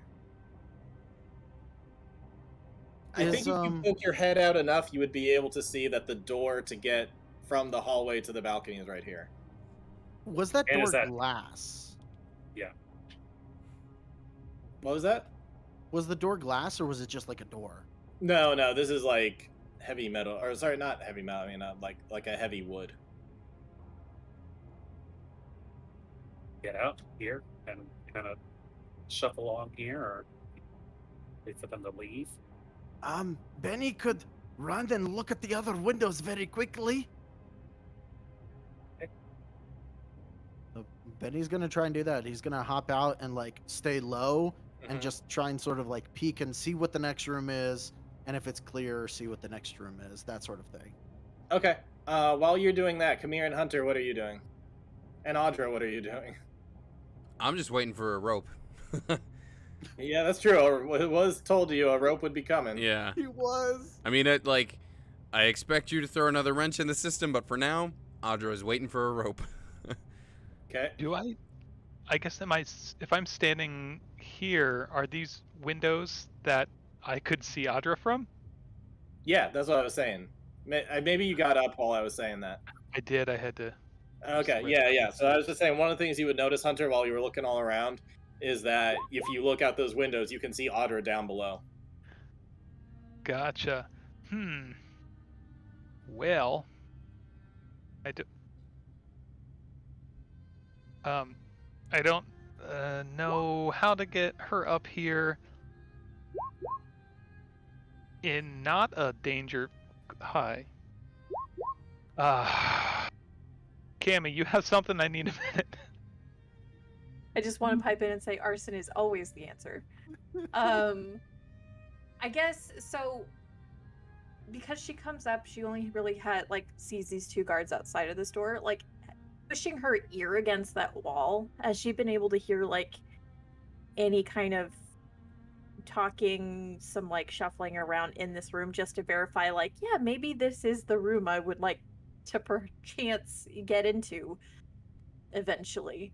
I think if you poke your head out enough, you would be able to see that the door to get from the hallway to the balcony is right here. Was that And door is that- glass? Yeah. What was that? Was the door glass or was it just like a door? No, this is like heavy metal, or sorry, not heavy metal. I mean, like a heavy wood. Get out here and kind of shuffle along here, or wait for them to leave. Benny could run and look at the other windows very quickly. So Benny's gonna try and do that. He's gonna hop out and like stay low and just try and sort of like peek and see what the next room is, and if it's clear, see what the next room is, that sort of thing. Okay. While you're doing that, Kamir and Hunter, what are you doing? And Audra, what are you doing? I'm just waiting for a rope. Yeah, that's true. It was told to you a rope would be coming. Yeah. He was. I mean, I expect you to throw another wrench in the system, but for now, Audra is waiting for a rope. Okay. Do I guess if I'm standing here, are these windows that I could see Audra from? Yeah, that's what I was saying. Maybe you got up while I was saying that. I did. I had to. Okay, yeah. So I was just saying, one of the things you would notice, Hunter, while you were looking all around, is that if you look out those windows, you can see Audra down below. Gotcha. Well, I do. I don't know how to get her up here in not a danger. Hi. Cammy, you have something I need a minute. I just want to pipe in and say arson is always the answer. I guess so. Because she comes up, she only really sees these two guards outside of this door. Like, pushing her ear against that wall, has she been able to hear like any kind of talking, some like shuffling around in this room, just to verify, like, yeah, maybe this is the room I would like to perchance get into eventually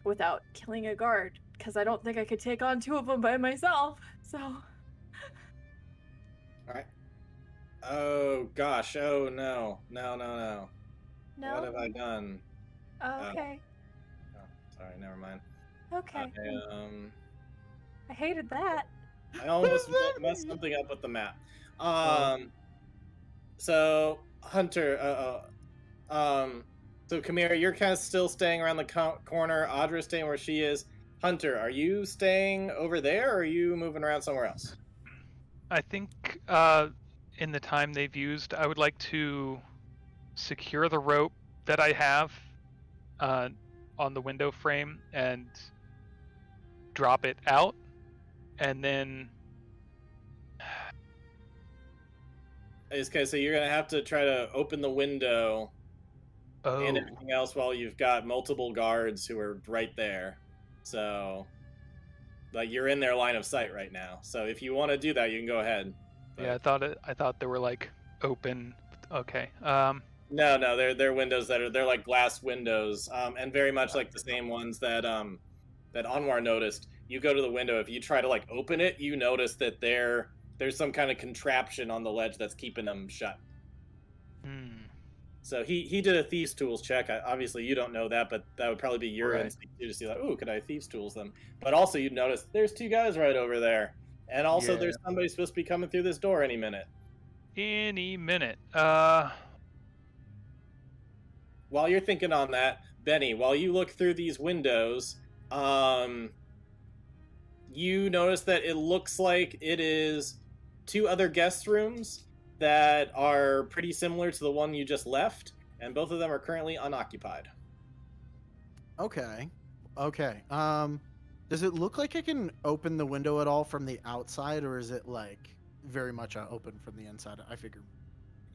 without killing a guard, because I don't think I could take on two of them by myself. So All right. Oh gosh. Oh no. No. no. What have I done? Oh, okay. Oh, sorry. Never mind. Okay. I, I hated that. I almost does that messed mean? something up with the map. Oh. So Hunter, so Kamira, you're kind of still staying around the corner. Audra's staying where she is. Hunter, are you staying over there, or are you moving around somewhere else? I think in the time they've used, I would like to secure the rope that I have on the window frame and drop it out, and then Okay, so you're gonna have to try to open the window and oh everything else while you've got multiple guards who are right there. So, like, you're in their line of sight right now. So if you want to do that, you can go ahead. yeah, I thought they were like open. Okay. No, they're windows they're like glass windows, and very much like the same ones that that Anwar noticed. You go to the window, if you try to like open it, you notice that there's some kind of contraption on the ledge that's keeping them shut. So he did a thieves tools check. Obviously you don't know that, but that would probably be your Right. instinct too, to see like, oh, could I thieves tools them? But also you'd notice there's two guys right over there, and also Yeah. there's somebody supposed to be coming through this door any minute. Any minute. While you're thinking on that, Benny, while you look through these windows, you notice that it looks like it is two other guest rooms that are pretty similar to the one you just left, and both of them are currently unoccupied. Okay. Okay. Does it look like I can open the window at all from the outside, or is it like very much open from the inside? I figure.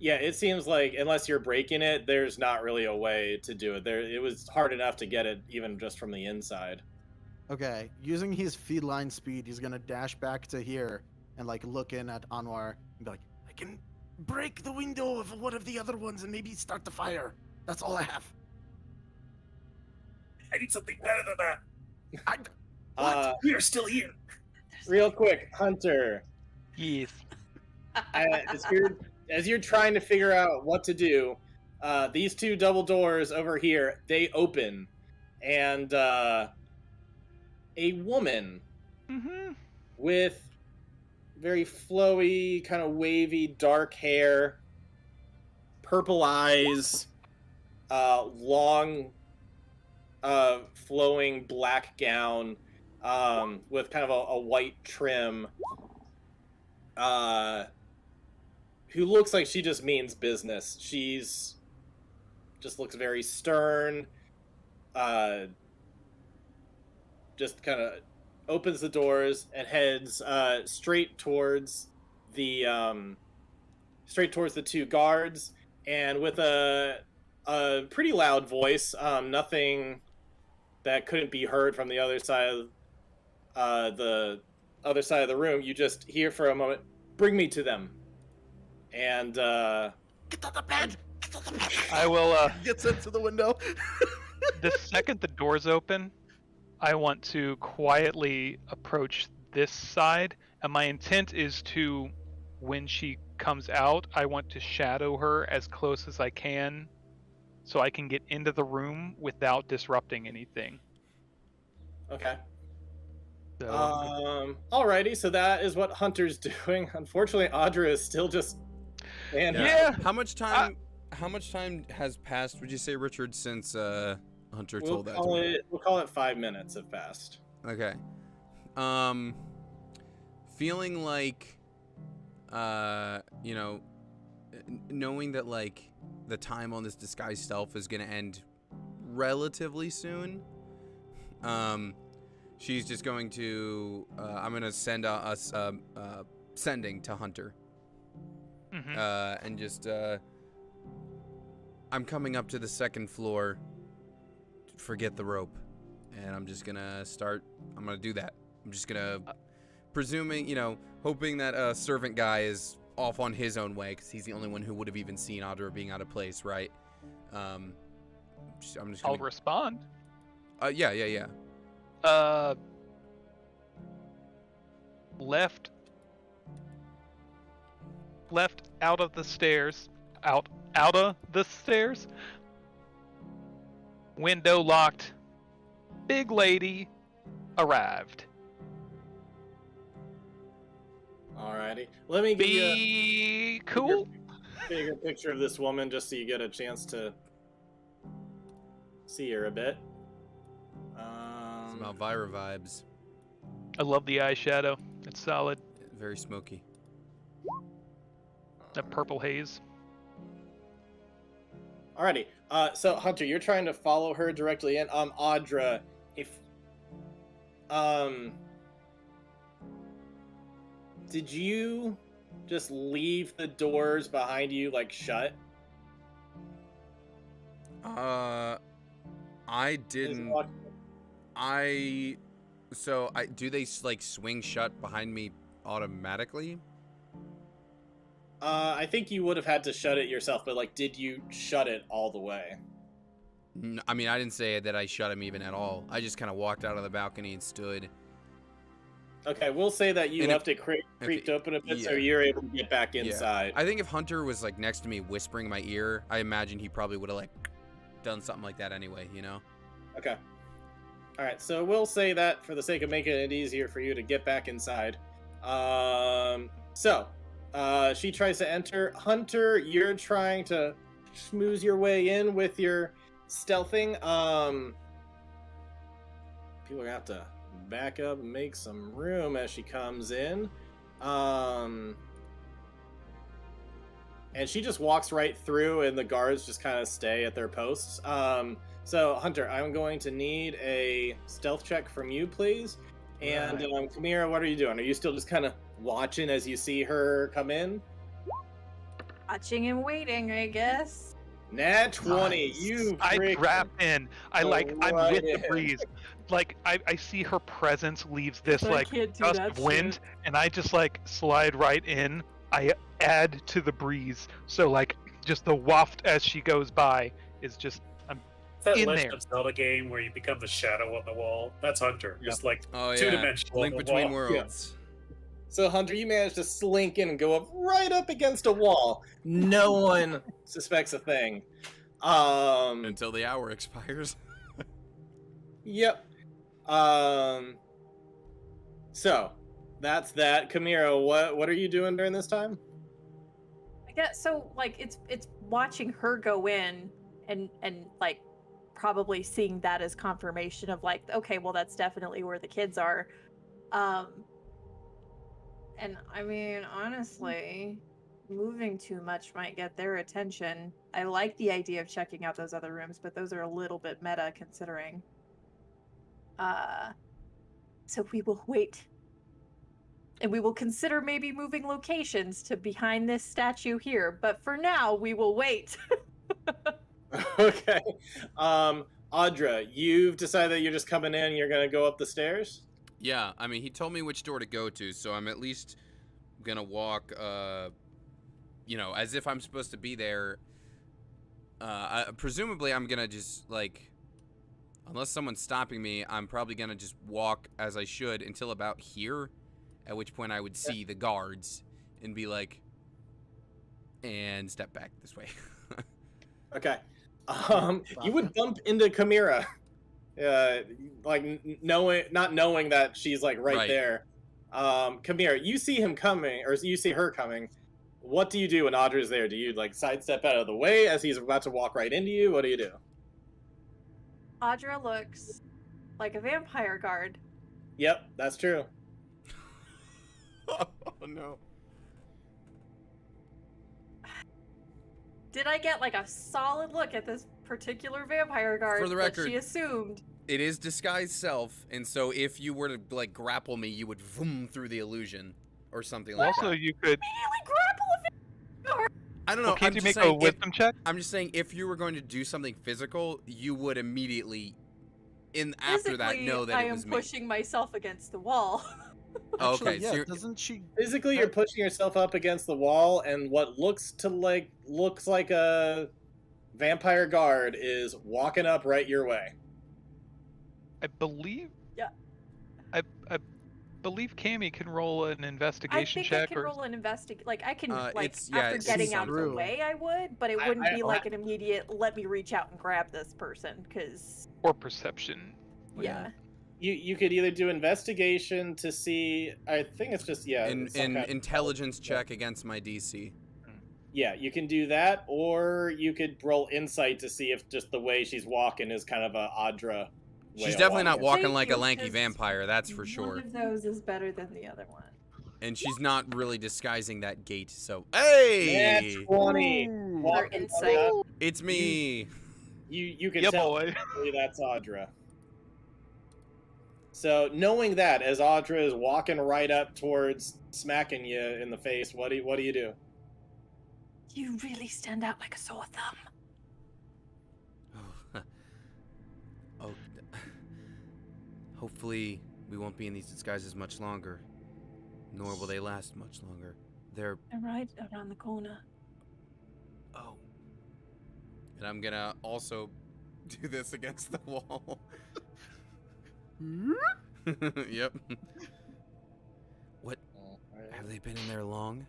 Yeah, it seems like unless you're breaking it, there's not really a way to do it. It was hard enough to get it even just from the inside. Okay. Using his feline speed, he's gonna dash back to here and like look in at Anwar and be like, I can break the window of one of the other ones and maybe start the fire. That's all I have. I need something better than that. Uh, We are still here. real quick, Hunter, yes. as you're trying to figure out what to do, these two double doors over here, they open, and a woman with very flowy, kind of wavy, dark hair, purple eyes, long, flowing black gown, with kind of a white trim, who looks like she just means business. She's just looks very stern, just kind of opens the doors and heads straight towards the two guards, and with a pretty loud voice, nothing that couldn't be heard from the other side of the room. You just hear for a moment, "Bring me to them." And Get on the bed! Get on the bed! I will gets into the window. the second the doors open, I want to quietly approach this side, and my intent is to, when she comes out, I want to shadow her as close as I can so I can get into the room without disrupting anything. okay. So, Alrighty, so that is what Hunter's doing. Unfortunately, Audra is still just standing. Yeah. How much time? How much time has passed? Would you say, Richard, since Hunter told that to me? We'll call it 5 minutes have passed. Okay. Feeling like, knowing that like the time on this disguised self is gonna end relatively soon. She's just going to. I'm gonna send us sending to Hunter. And just. I'm coming up to the second floor. Forget the rope, and I'm just gonna start. I'm gonna do that. I'm just gonna, presuming, hoping that servant guy is off on his own way, because he's the only one who would have even seen Audra being out of place, right? I'm just gonna. I'll respond. Yeah. Left out of the stairs. Out of the stairs. Window locked. Big lady arrived. Alrighty. Let me give you a Be cool. bigger picture of this woman just so you get a chance to see her a bit. Some Elvira vibes. I love the eyeshadow. It's solid. Very smoky. That purple haze. Alrighty. So Hunter, you're trying to follow her directly in. Audra, if did you just leave the doors behind you like shut? I didn't. Do they like swing shut behind me automatically? I think you would have had to shut it yourself, but like, did you shut it all the way? I mean, I didn't say that I shut him even at all. I just kind of walked out of the balcony and stood. Okay, we'll say that you And left it creeped open a bit, so you're able to get back inside. I think if Hunter was like next to me whispering in my ear, I imagine he probably would have like done something like that anyway, you know? Okay. Alright, so we'll say that for the sake of making it easier for you to get back inside. She tries to enter. Hunter, you're trying to schmooze your way in with your stealthing. People are gonna have to back up and make some room as she comes in. And she just walks right through, and the guards just kind of stay at their posts. So, Hunter, I'm going to need a stealth check from you, please. And Kamira, what are you doing? Are you still just kind of watching as you see her come in? Watching and waiting, I guess. Nat 20, Nice. you I freaking drap in. I'm right with the in. breeze. Like I see her presence leaves this I like can't do gust that of wind, shit. and I just like slide right in. I add to the breeze, so like just the waft as she goes by is just It's that in Legend there. of Zelda game where you become the shadow on the wall. That's Hunter. Yep. Just like Oh yeah. two-dimensional. Link on the between wall. worlds. So, Hunter, you managed to slink in and go up right up against a wall. No one suspects a thing. Until the hour expires. Yep. So, that's that. Kamira, what are you doing during this time? I guess so. Like it's watching her go in and like probably seeing that as confirmation of like, okay, well that's definitely where the kids are. And I mean, honestly, moving too much might get their attention. I like the idea of checking out those other rooms, but those are a little bit meta considering. So we will wait. And we will consider maybe moving locations to behind this statue here, but for now, we will wait. Okay. Audra, you've decided that you're just coming in and you're gonna go up the stairs? Yeah, I mean, he told me which door to go to, so I'm at least gonna walk, as if I'm supposed to be there. Presumably, I'm gonna just, like, unless someone's stopping me, I'm probably gonna just walk as I should until about here, at which point I would see the guards and be like, and step back this way. Okay. You would bump into Kamira. Not knowing that she's like right there. Kamira, you see him coming, or you see her coming. What do you do when Audra's there? Do you like sidestep out of the way as he's about to walk right into you? What do you do? Audra looks like a vampire guard. Yep, that's true. Oh no. Did I get like a solid look at this particular vampire guard For the record, that she assumed? It is disguised self, and so if you were to like grapple me, you would vroom through the illusion or something like Also, that. you could. Immediately grapple a vampire guard. I don't know. Well, can't I'm you just make a saying, wisdom check? I'm just saying, if you were going to do something physical, you would immediately, after that, Physically, know that I it am was me. pushing myself against the wall. Oh, Actually, okay, yeah, so you're, doesn't she? Physically, you're pushing yourself up against the wall, and what looks like a vampire guard is walking up right your way. I believe. Yeah. I believe Cammy can roll an I investigation think check I can roll an investigate. Like I can, it's getting out of the through. way, I would, but it I- wouldn't I- be like an immediate. Let me reach out and grab this person, because or perception. yeah. You could either do investigation to see. I think it's just An some kind of intelligence check against my DC. Yeah, you can do that, or you could roll insight to see if just the way she's walking is kind of a Audra. She's definitely not walking Thank like a you, lanky 'cause vampire, that's for sure. One of those is better than the other one. And she's not really disguising that gait, so hey! Nat 20. Ooh. Or Walking insight. up, It's me. you can Yeah, tell boy. immediately that's Audra. So knowing that, as Audra is walking right up towards smacking you in the face, what do you do? You really stand out like a sore thumb. Oh, hopefully we won't be in these disguises much longer, nor will they last much longer. They're Right around the corner. oh, and I'm gonna also do this against the wall. Yep. What? Have they been in there long?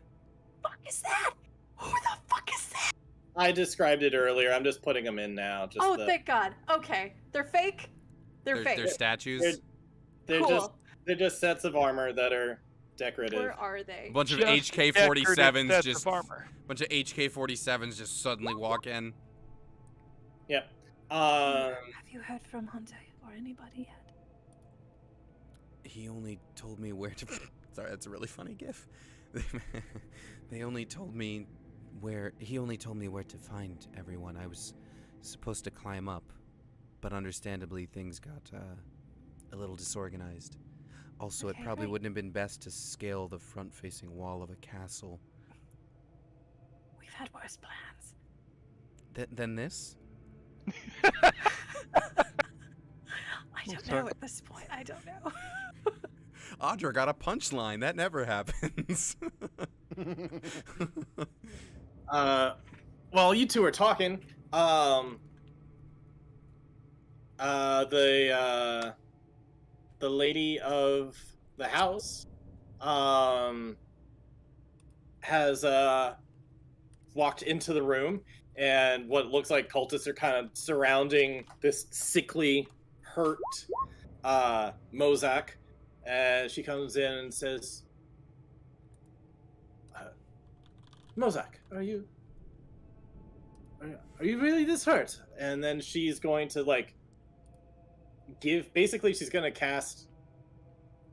Fuck is that? Who the fuck is that? I described it earlier. I'm just putting them in now. Just Oh, thank God. Okay, they're fake. They're fake. They're statues. they're Cool. just sets of armor that are decorative. Where are they? A bunch of Just HK-47s decorative sets just of armor. bunch of HK-47s just suddenly walk in. Yep. Have you heard from Hunter or anybody yet? He only told me where to. Sorry, that's a really funny gif. They only told me where. He only told me where to find everyone. I was supposed to climb up, but understandably things got a little disorganized. Also, Okay, it probably right. wouldn't have been best to scale the front-facing wall of a castle. We've had worse plans. Than this? I don't sorry. know at this point. I don't know. Audra got a punchline. That never happens. While you two are talking, the lady of the house, has walked into the room, and what looks like cultists are kind of surrounding this sickly, hurt, Mozak, and she comes in and says, Mozak, are you really this hurt? And then she's going to she's going to cast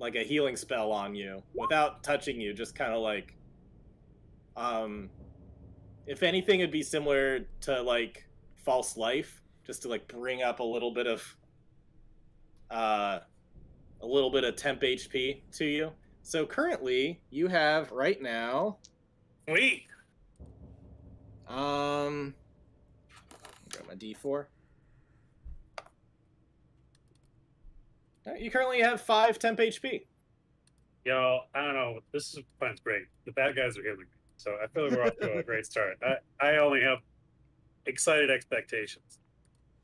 like a healing spell on you without touching you, just kind of if anything it'd be similar to false life, just to bring up a little bit of temp HP to you. So currently you have right now Sweet. grab my D4. You currently have 5 temp HP. Yo, I don't know. This plan's great. The bad guys are healing me, so I feel like we're off to a great start. I only have excited expectations.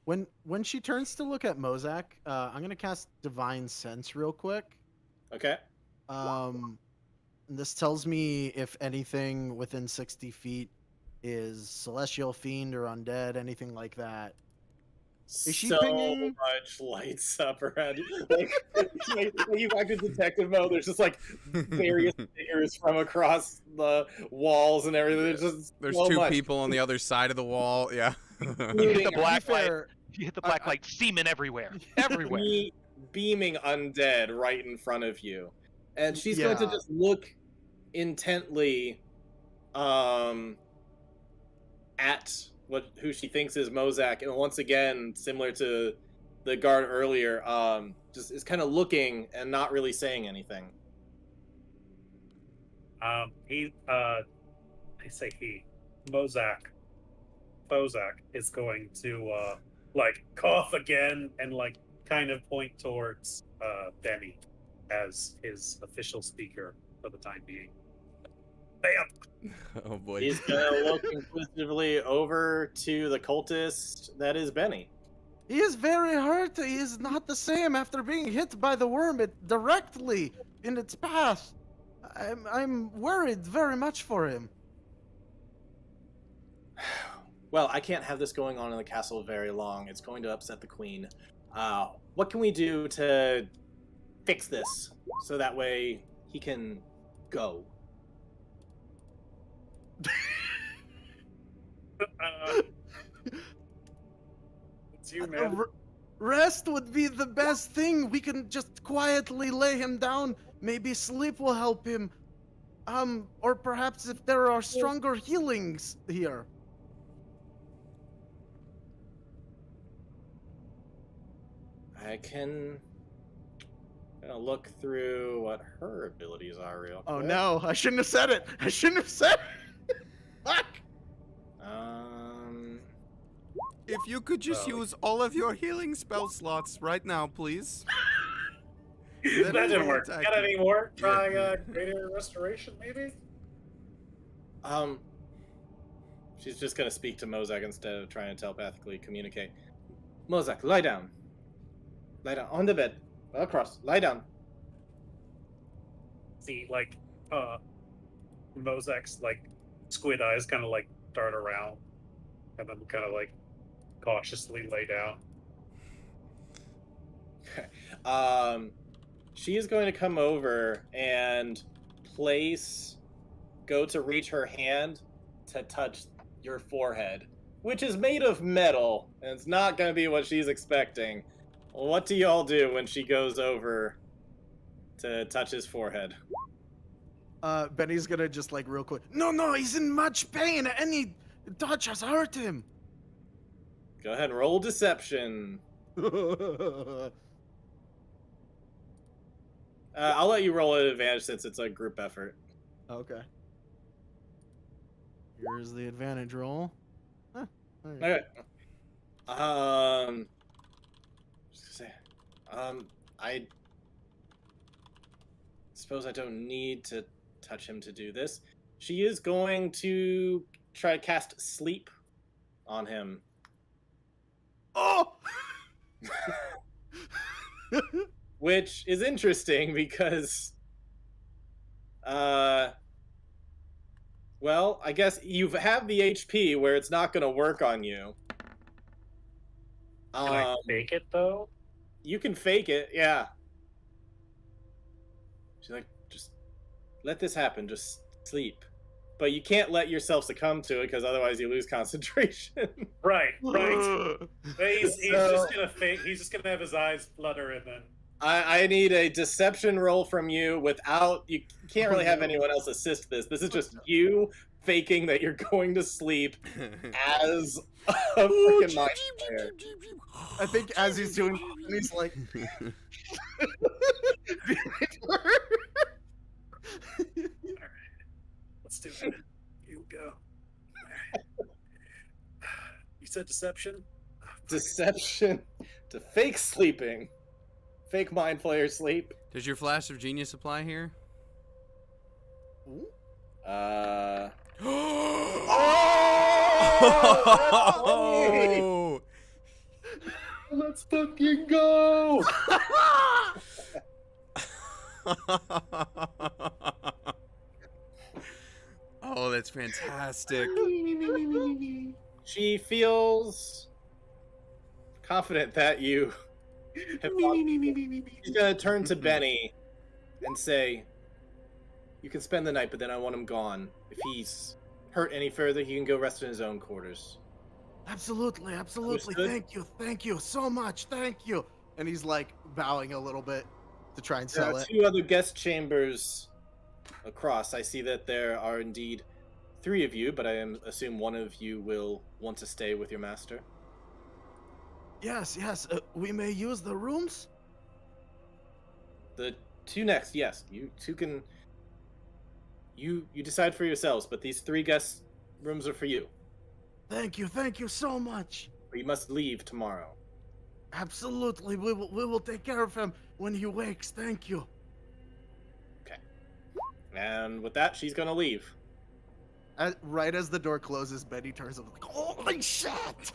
When she turns to look at Mozak, I'm gonna cast Divine Sense real quick. Okay. This tells me if anything within 60 feet is celestial, fiend, or undead, anything like that. Is she so pinging? much lights up around you. Like you back to detective mode. There's just various figures from across the walls and everything. There's so two much. people on the other side of the wall. Yeah. You hit the Including- To be black light. fair, You hit the black light. Semen everywhere. Everywhere. Beaming undead right in front of you, and she's going to Yeah. just look intently at who she thinks is Mozak, and once again, similar to the guard earlier, just is kind of looking and not really saying anything. I say he, Bozak is going to cough again and kind of point towards Benny as his official speaker for the time being. Bam! Oh boy. He's gonna look inquisitively over to the cultist that is Benny. he is very hurt. He is not the same after being hit by the worm directly in its path. I'm worried very much for him. Well, I can't have this going on in the castle very long. It's going to upset the queen. What can we do to fix this so that way he can go. It's you, man. Rest would be the best thing. We can just quietly lay him down. Maybe sleep will help him. Or perhaps if there are stronger healings here. I can look through what her abilities are real quick. Oh no, I shouldn't have said it. I shouldn't have said it. Fuck. If you could just use all of your healing spell slots right now, please. That didn't work. attack Got you. any more? Try greater restoration, maybe? She's just gonna speak to Mozak instead of trying to telepathically communicate. Mozak, lie down. Lie down on the bed. Across. Lie down. See, like, Mozak's, like, squid eyes kind of, like, dart around. And then kind of, like, cautiously lay down. She is going to come over and go to reach her hand to touch your forehead, which is made of metal, and it's not going to be what she's expecting. What do y'all do when she goes over to touch his forehead? Benny's gonna just like real quick. No, he's in much pain. Any touch has hurt him. Go ahead and roll deception. I'll let you roll at advantage since it's a group effort. Okay. Here's the advantage roll. Huh. Okay. Just gonna say, I suppose I don't need to touch him to do this. She is going to try to cast sleep on him. Oh! Which is interesting because, well, I guess you have the HP where it's not going to work on you. Can I fake it, though? You can fake it, yeah. She's like, just let this happen, just sleep. But you can't let yourself succumb to it because otherwise you lose concentration. Right. He's just gonna fake. He's just gonna have his eyes flutter and then. I need a deception roll from you without... You can't really have anyone else assist this. This is just you faking that you're going to sleep as a freaking mind player. I think as he's doing it, he's like... Alright. Let's do it. Here we go. You said deception? Deception to fake sleeping. Fake mind player sleep. Does your flash of genius apply here? Oh! Let's fucking go! Oh, that's fantastic. She feels confident that you have She's gonna turn to Benny and say, you can spend the night, but then I want him gone. If he's hurt any further, he can go rest in his own quarters. Absolutely. Understood? Thank you so much. Thank you. And he's like bowing a little bit to try and There sell are it. 2 other guest chambers across. I see that there are indeed 3 of you, but I assume one of you will want to stay with your master. Yes. We may use the rooms. The 2 next, yes. You 2 can... You decide for yourselves, but these 3 guest rooms are for you. Thank you so much. But you must leave tomorrow. Absolutely. We will take care of him when he wakes. Thank you. Okay. And with that, she's gonna leave. Right as the door closes, Betty turns over like, holy shit!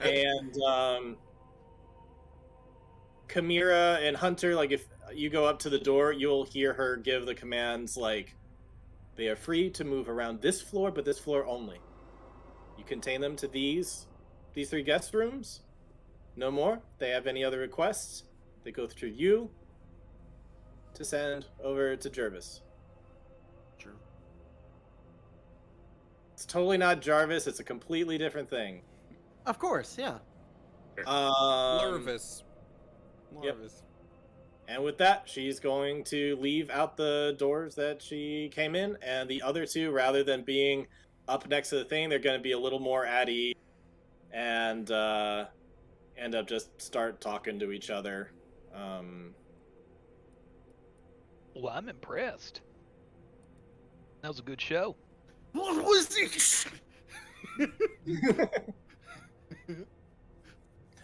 And Chimera and Hunter, like if you go up to the door, you'll hear her give the commands like, they are free to move around this floor, but this floor only. You contain them to these 3 guest rooms. No more. If they have any other requests, they go through you to send over to Jervis. Sure. It's totally not Jarvis. It's a completely different thing. Of course, yeah. Lurvis. Yep. Lurvis. And with that, she's going to leave out the doors that she came in, and the other two, rather than being up next to the thing, they're going to be a little more at ease and end up just start talking to each other. Well, I'm impressed. That was a good show. What was this?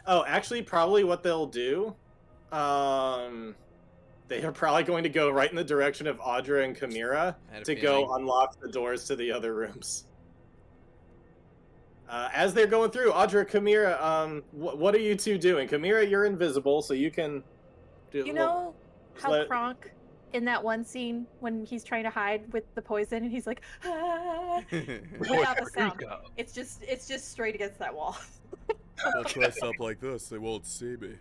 Oh, actually, probably what they'll do, they are probably going to go right in the direction of Audra and Chimera I had a to feeling. go unlock the doors to the other rooms. As they're going through, Audra, Chimera, what are you two doing? Chimera, you're invisible, so you can do. You know how let- Kronk in that one scene when he's trying to hide with the poison and he's like, ah, without the sound. It's just straight against that wall. I'll dress up like this, they won't see me.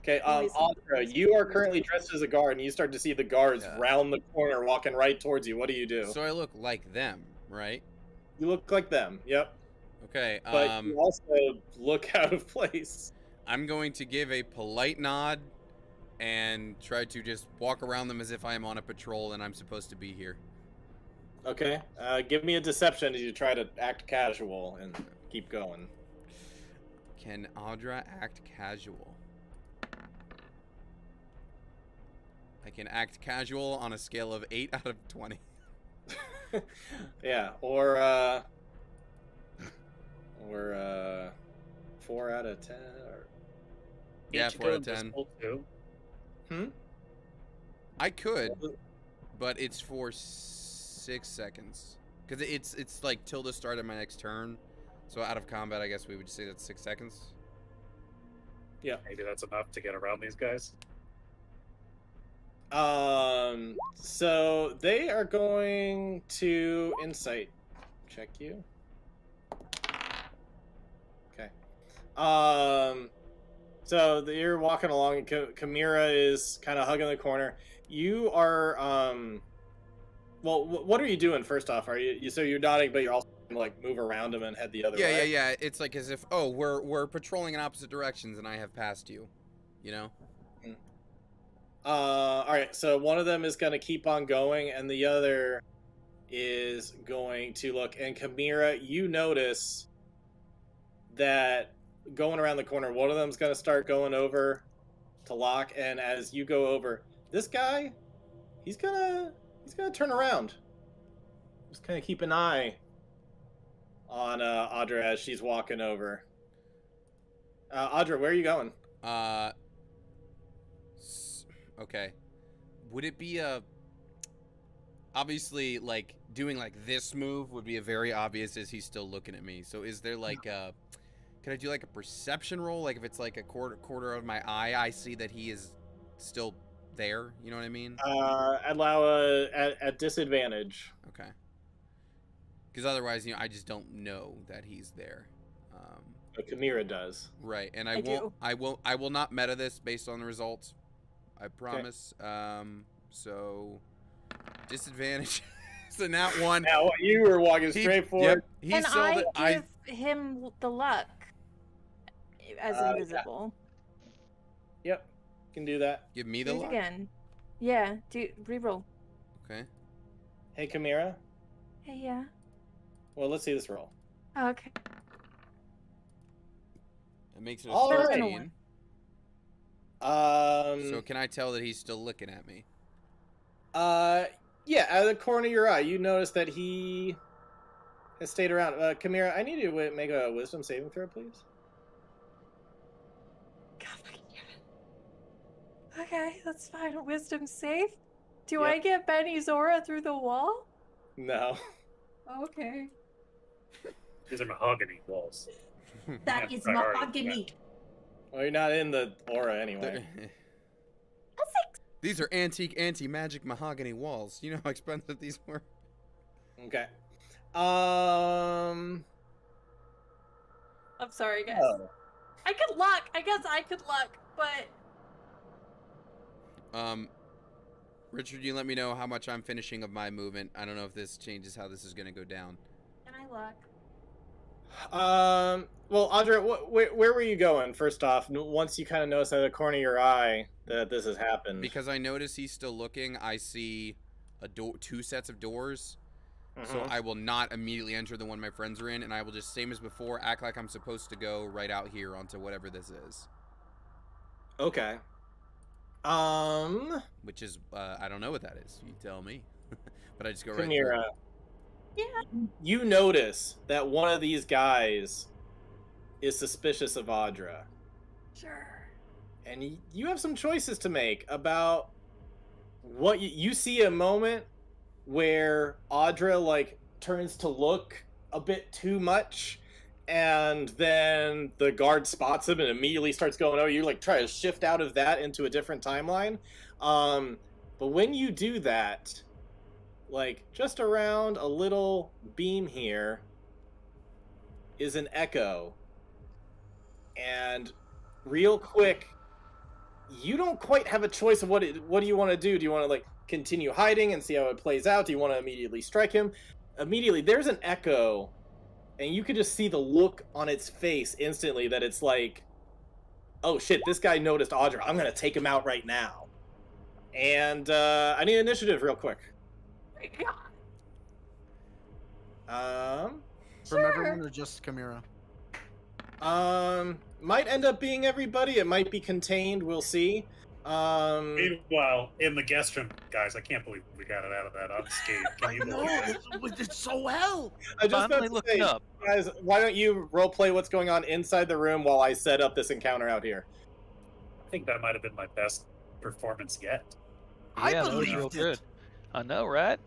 Okay, Poison. Audra, you are currently dressed as a guard, and you start to see the guards Yeah. round the corner, walking right towards you. What do you do? So I look like them, right? You look like them. Yep. Okay, But you also look out of place. I'm going to give a polite nod and try to just walk around them as if I am on a patrol and I'm supposed to be here. Okay. Give me a deception as you try to act casual and keep going. Can Audra act casual? I can act casual on a scale of 8 out of 20. Yeah, or 4 out of 10. Or... Yeah, Can't you 4 go out of 10. invisible, too? I could, but it's for 6 seconds. Because it's like till the start of my next turn. So out of combat, I guess we would say that's 6 seconds. Yeah. Maybe that's enough to get around these guys. So they are going to insight check you. Okay. So you're walking along, and Chimera is kind of hugging the corner. You are, well, what are you doing first off? Are you, so you're nodding, but you're also gonna, like, move around him and head the other way? Yeah. It's like as if, oh, we're patrolling in opposite directions and I have passed you. You know? Alright, so one of them is going to keep on going, and the other is going to look. And Chimera, you notice that going around the corner, one of them's going to start going over to Locke, and as you go over, this guy, he's gonna turn around. Just kind of keep an eye on Audra as she's walking over. Audra, where are you going? Okay. Would it be obviously, like, doing, like, this move would be a very obvious as he's still looking at me. So is there, like, can I do, like, a perception roll? Like, if it's, like, a quarter of my eye, I see that he is still there. You know what I mean? Allow a disadvantage. Okay. Because otherwise, you know, I just don't know that he's there. But Chimera does. Right, and I do. I will not meta this based on the results. I promise. So disadvantage. So now one. Now you were walking straight forward. Yep, he Can saw I that give him the luck as invisible? Yep, can do that. give me the Do it luck. again. Yeah, do reroll. Okay. Hey, Chimera. Hey, yeah. Well, let's see this roll. Okay. It makes it a All right. 13. So So can I tell that he's still looking at me? yeah, out of the corner of your eye, you notice that he has stayed around. Chimera, I need you to make a wisdom saving throw, please. God, fucking damn it. Okay, that's fine. Wisdom safe. Do Yep. I get Benny's aura through the wall? No. Okay. These are mahogany walls. That Yeah, is priority, mahogany. Well, you're not in the aura anyway. These are antique anti-magic mahogany walls. You know how expensive these were? Okay. I'm sorry, guys. Oh. I could luck. I guess I could luck, but Richard, you let me know how much I'm finishing of my movement. I don't know if this changes how this is going to go down. Can I look? Well, Audra, where were you going? First off, once you kind of notice out of the corner of your eye that this has happened. Because I notice he's still looking, I see a door, 2 sets of doors. So I will not immediately enter the one my friends are in, and I will just, same as before, act like I'm supposed to go right out here onto whatever this is. Okay. Which is, I don't know what that is. You tell me. But I just go right through. Chimera, Yeah. you notice that one of these guys is suspicious of Audra. Sure. And you have some choices to make about what you see a moment where Audra like turns to look a bit too much, and then the guard spots him and immediately starts going, oh, you like try to shift out of that into a different timeline. But when you do that, like just around a little beam here is an echo. And real quick, you don't quite have a choice of what do you want to do? Do you want to like continue hiding and see how it plays out? Do you want to immediately strike him? Immediately, there's an echo, and you could just see the look on its face instantly that it's like, oh shit, this guy noticed Audra. I'm gonna take him out right now. And I need initiative real quick. From everyone or just Chimera? Might end up being everybody. It might be contained. We'll see. Meanwhile, in the guest room, guys, I can't believe we got it out of that unscathed. Can I you know, believe it? we did so well. I just Finally about to looking say, up. guys, why don't you roleplay what's going on inside the room while I set up this encounter out here? I think that might have been my best performance yet. I Yeah, that was believed real it. good. I know, right?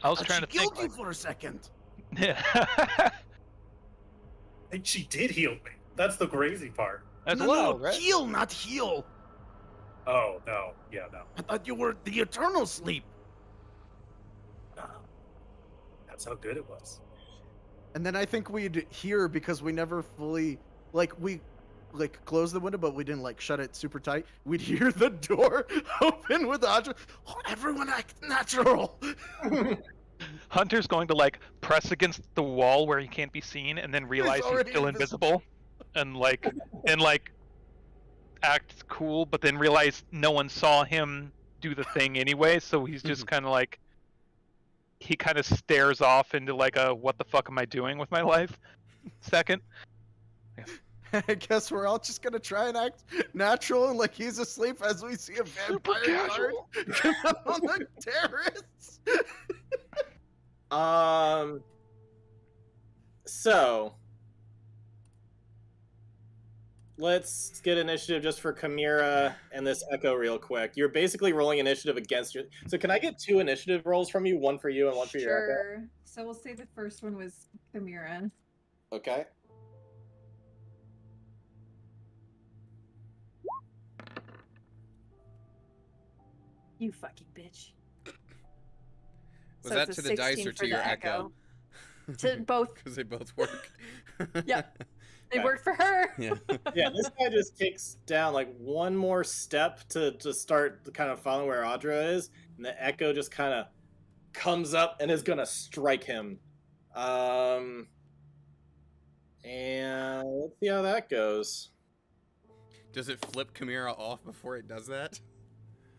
I was And trying she to think. killed you for a second. Yeah. And she did heal me. That's the crazy part. As No, well, no, right? heal, not heal. Oh, no. Yeah, no. I thought you were the eternal sleep. That's how good it was. And then I think we'd hear, because we never fully, we closed the window, but we didn't shut it super tight. We'd hear the door open with Audra. Oh, everyone act natural. Hunter's going to press against the wall where he can't be seen, and then realize he's already still invisible, and act cool, but then realize no one saw him do the thing anyway. So he's just kind of he kind of stares off into a what the fuck am I doing with my life second. I guess we're all just gonna try and act natural and he's asleep as we see a vampire guard come out on the terrace. So let's get initiative just for Chimera and this echo real quick. You're basically rolling initiative against your. So can I get 2 initiative rolls from you? One for you and one for your echo. Sure. So we'll say the first one was Chimera. Okay. You fucking bitch. Was So that it's to a the dice 16 or for to your the echo? To both. Because they both work. Yep. They Okay. worked for her. Yeah. Yeah, this guy just takes down one more step to start kind of following where Audra is, and the echo just kind of comes up and is gonna strike him. And let's see how that goes. Does it flip Chimera off before it does that?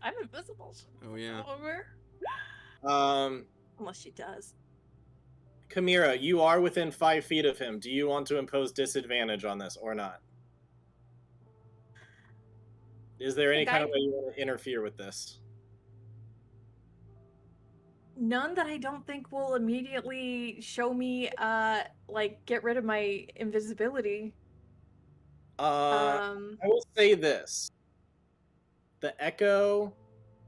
I'm invisible. Oh, yeah. Unless she does. Chimera, you are within 5 feet of him. Do you want to impose disadvantage on this or not? Is there any kind of way you want to interfere with this? None that I don't think will immediately show me get rid of my invisibility. I will say this. The echo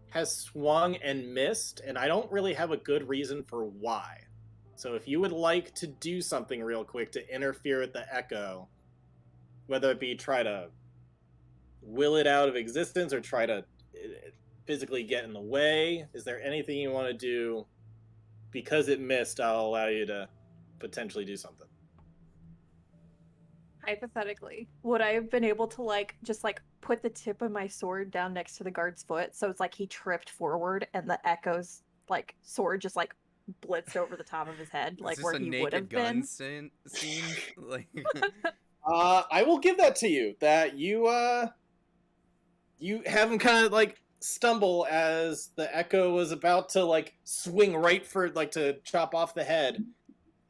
has swung and missed, and I don't really have a good reason for why. So if you would like to do something real quick to interfere with the echo, whether it be try to will it out of existence or try to physically get in the way, is there anything you want to do? Because it missed, I'll allow you to potentially do something. Hypothetically, would I have been able to just put the tip of my sword down next to the guard's foot, so it's like he tripped forward and the echo's like sword just like blitzed over the top of his head, Is like this where a he would naked have gun been. scene? Like, I will give that to you. That you have him kind of like stumble as the echo was about to like swing right for like to chop off the head,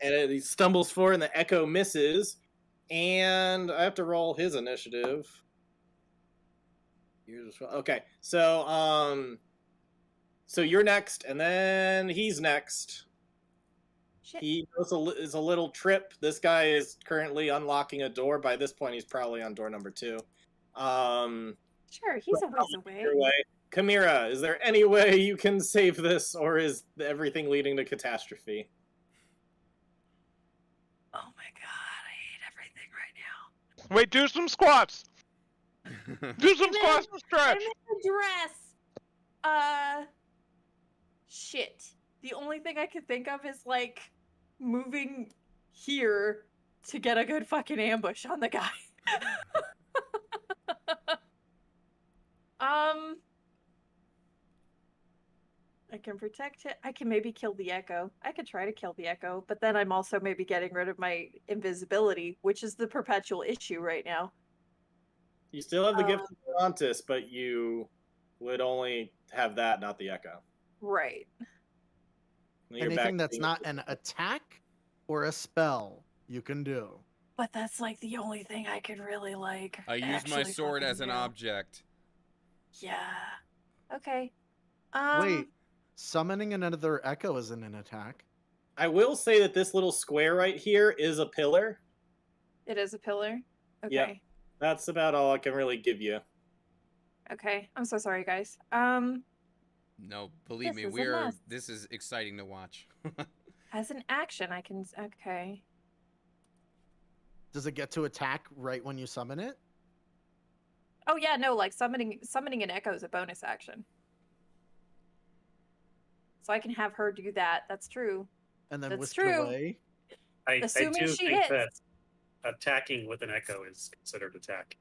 and he stumbles forward, and the echo misses. And I have to roll his initiative. Okay, so you're next, and then he's next. Shit. He is a little trip. This guy is currently unlocking a door. By this point, he's probably on door number 2. Sure, he's a ways away. Your way. Chimera, is there any way you can save this, or is everything leading to catastrophe? Oh my god, I hate everything right now. Wait, do some squats. Do some I'm squats and I'm stretch. in a dress. Shit. The only thing I could think of is like moving here to get a good fucking ambush on the guy. I can protect it. I can maybe kill the echo. I could try to kill the echo, but then I'm also maybe getting rid of my invisibility, which is the perpetual issue right now. You still have the gift of Atlantis, but you would only have that, not the echo. Right. You're Anything back that's not an attack or a spell you can do. But that's like the only thing I could really like. I use my actually sword fucking as an do. object. Yeah. Okay. Wait, summoning another echo isn't an attack. I will say that this little square right here is a pillar. It is a pillar. Okay. Yep. That's about all I can really give you. Okay. I'm so sorry, guys. No, believe This me, is a mess. this is exciting to watch. As an action, I can. Okay. Does it get to attack right when you summon it? Oh yeah, no, like summoning an echo is a bonus action. So I can have her do that. That's true. And then That's whisk true. it away? I Assuming do she think hits. that attacking with an echo is considered attack,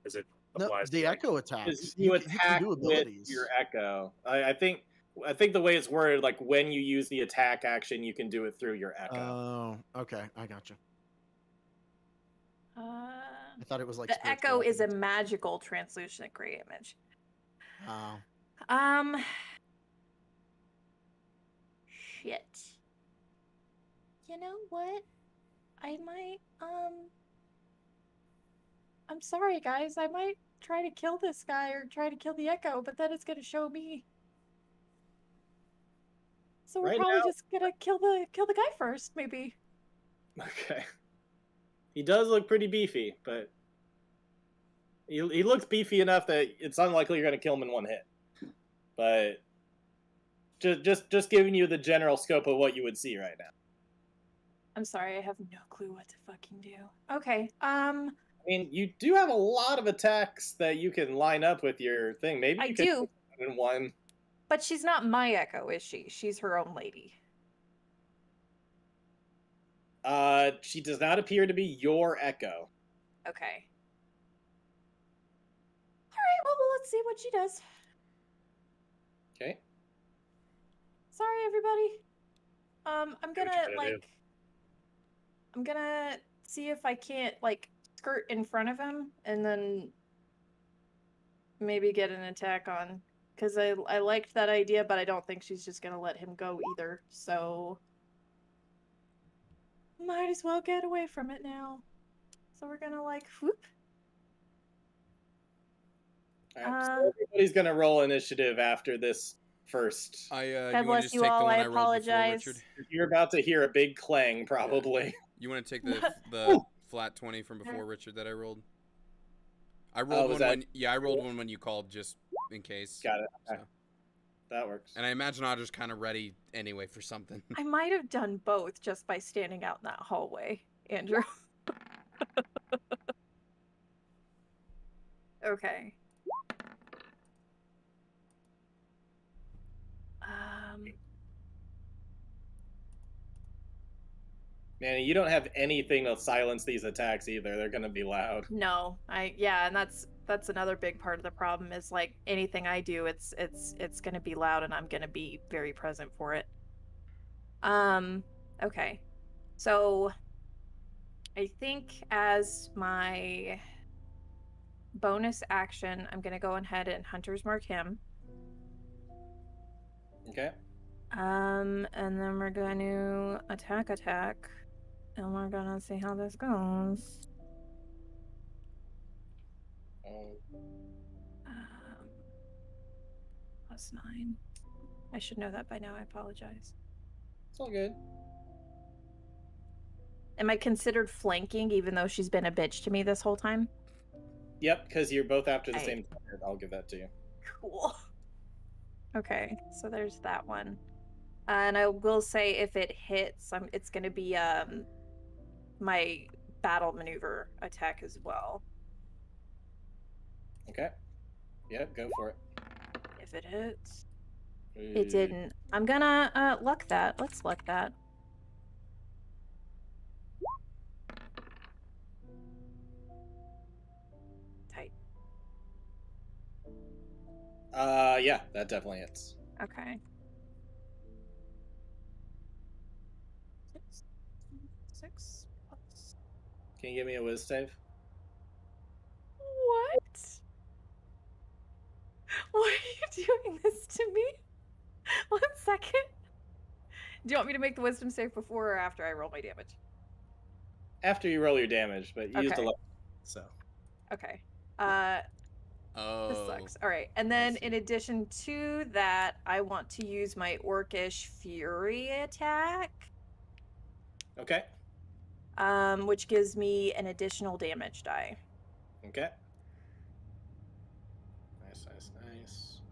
as it No, applies the to echo attacks. Is you can attack do with abilities. your echo. I think the way it's worded, like when you use the attack action, you can do it through your echo. Oh, okay, I gotcha. I thought it was like The spiritual echo is a weapons. magical translucent gray image. Oh, Shit. You know what? I might, I'm sorry, guys. I might try to kill this guy or try to kill the echo, but then it's gonna show me. So we're Right probably now- just gonna kill the guy first, maybe. Okay. He does look pretty beefy, but he looks beefy enough that it's unlikely you're going to kill him in one hit. But just giving you the general scope of what you would see right now. I'm sorry, I have no clue what to fucking do. Okay, I mean, you do have a lot of attacks that you can line up with your thing. Maybe I you could do. in one. But she's not my echo, is she? She's her own lady. She does not appear to be your echo. Okay. Alright, well, let's see what she does. Okay. Sorry, everybody. I'm what gonna, you gotta do. like... I'm gonna see if I can't, like, skirt in front of him, and then maybe get an attack on. Because I liked that idea, but I don't think she's just gonna let him go either, so... Might as well get away from it now. So we're gonna, like, whoop. All right, so everybody's gonna roll initiative after this first. I God you want bless to just you take the all, one I I rolled before, apologize. Richard? You're about to hear a big clang, probably. You want to take the flat 20 from before, Richard, that I rolled? I rolled was one that- when I rolled one when you called, just in case. Got it. Okay. So. That works. And I imagine Otter's kind of ready anyway for something. I might have done both just by standing out in that hallway, Andrew. Okay. Man, you don't have anything to silence these attacks either. They're gonna be loud. No, and that's that's another big part of the problem is like anything I do, it's gonna be loud and I'm gonna be very present for it. Okay. So I think as my bonus action, I'm gonna go ahead and Hunter's Mark him. Okay. And then we're going to attack, and we're gonna see how this goes. Um, +9. I should know that by now. I apologize. It's all good. Am I considered flanking even though she's been a bitch to me this whole time? Yep, because you're both after the Hey. same target. I'll give that to you. Cool. Okay, so there's that one. And I will say if it hits, it's gonna be my battle maneuver attack as well. Okay. Yep, go for it. If it hits. It didn't. I'm gonna luck that. Let's luck that. Tight. Yeah, that definitely hits. Okay. 6 plus. Can you give me a whiz save? What? Why are you doing this to me? 1 second. Do you want me to make the wisdom save before or after I roll my damage? After you roll your damage, but you used Okay. a lot, so. Okay. Oh. This sucks. All right. And then in addition to that, I want to use my Orcish Fury attack. Okay. Which gives me an additional damage die. Okay. Nice.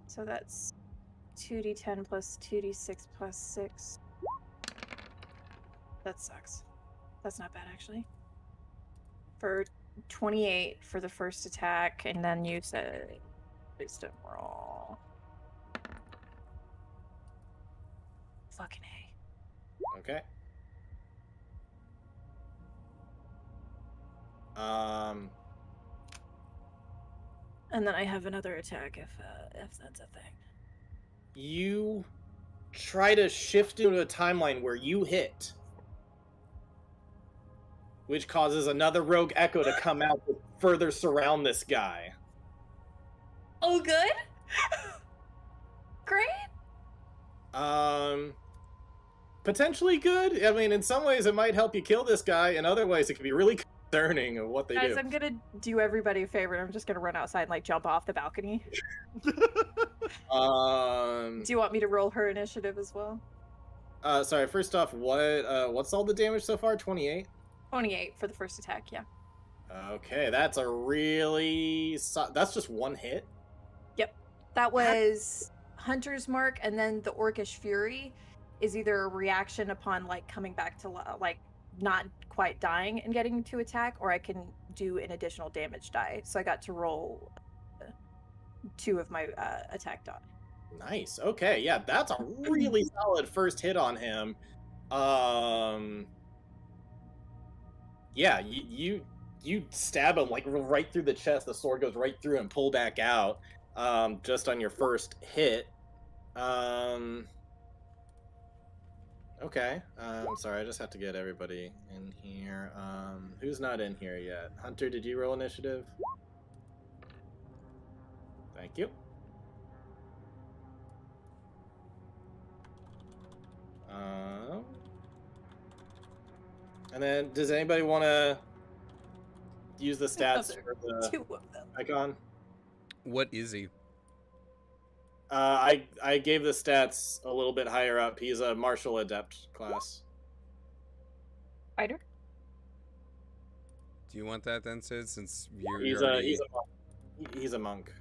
So that's 2d10 plus 2d6 plus 6. That sucks. That's not bad, actually. For 28 for the first attack, and then you said wisdom roll. Fucking A. Okay. And then I have another attack if that's a thing. You try to shift into a timeline where you hit, which causes another rogue echo to come out to further surround this guy. Oh, good. Great. Potentially good. I mean, in some ways it might help you kill this guy. In other ways, it can be really concerning of what they Guys, do. I'm gonna do everybody a favor. I'm just gonna run outside and like jump off the balcony. Do you want me to roll her initiative as well? Sorry. First off, what's all the damage so far? 28. 28 for the first attack. Yeah. Okay, that's a really. That's just one hit. Yep. That was Hunter's Mark, and then the Orcish Fury is either a reaction upon like coming back to like not quite dying and getting to attack, or I can do an additional damage die. So I got to roll 2 of my attack die. Nice. Okay, yeah, that's a really solid first hit on him. Yeah, you stab him like right through the chest. The sword goes right through and pull back out. Just on your first hit. Okay. Sorry, I just have to get everybody in here. Who's not in here yet? Hunter, did you roll initiative? Thank you. And then, does anybody want to use the stats for the 2 of them. icon? What is he? I gave the stats a little bit higher up. He's a martial adept class. Fighter. Do you want that then, Sid? Since you're He's already... he's a monk.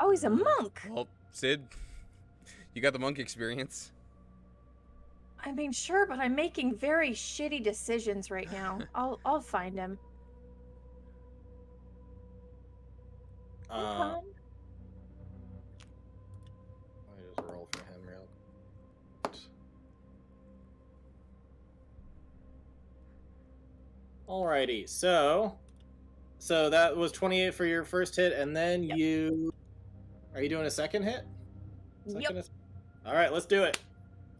Oh, he's a monk. Well, Sid, you got the monk experience. I mean, sure, but I'm making very shitty decisions right now. I'll find him. Let me just roll for him real. Alrighty, so So that was 28 for your first hit, and then Yep. Are you doing a second hit? Yep. All right, let's do it.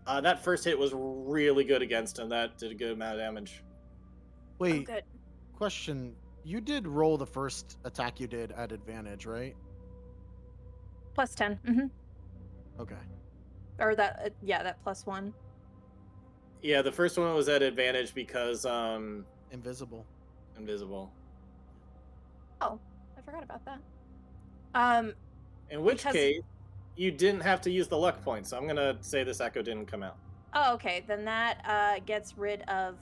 That first hit was really good against him. That did a good amount of damage. Oh, Wait, good. question. You did roll the first attack you did at advantage, right? Plus 10. Mm-hmm. Okay. Or that, yeah, that +1. Yeah, the first one was at advantage because Invisible. invisible. Oh, I forgot about that. In which Because- case, you didn't have to use the luck point, so I'm gonna say this echo didn't come out. Oh, okay. Then that gets rid of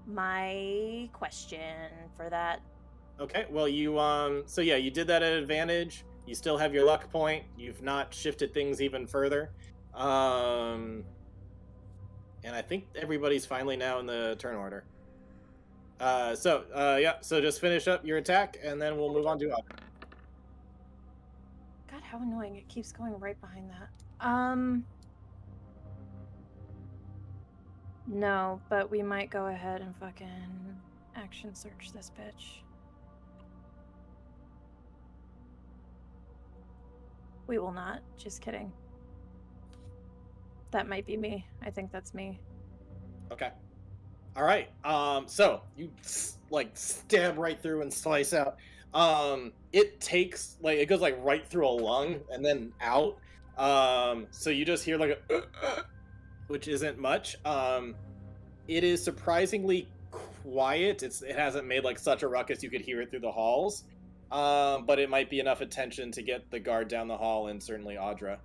my question for that. Okay, well you so yeah, you did that at advantage. You still have your luck point. You've not shifted things even further. And I think everybody's finally now in the turn order. Yeah, so just finish up your attack and then we'll move on to Audrey. God, how annoying. It keeps going right behind that. No, but we might go ahead and fucking action search this bitch. We will not. Just kidding. That might be me. I think that's me. Okay. All right. So you like stab right through and slice out. It takes it goes like right through a lung and then out. So you just hear like a which isn't much. It is surprisingly quiet. It hasn't made like such a ruckus you could hear it through the halls. But it might be enough attention to get the guard down the hall and certainly Audra.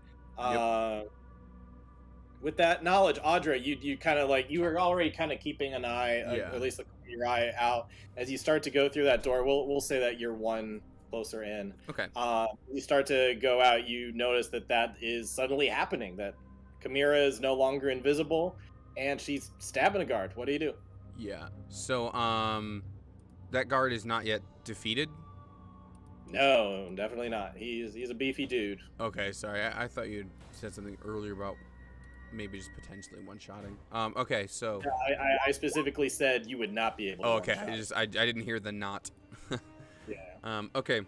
With that knowledge, Audra, you kind of you were already kind of keeping an eye, or at least your eye out as you start to go through that door. We'll say that you're one closer in. Okay. You start to go out. You notice that is suddenly happening. That Chimera is no longer invisible, and she's stabbing a guard. What do you do? Yeah. So that guard is not yet defeated. No, definitely not. He's a beefy dude. Okay, sorry. I thought you said something earlier about maybe just potentially one-shotting. Okay, so I specifically said you would not be able to. oh, okay. I didn't hear the not. Yeah. Okay.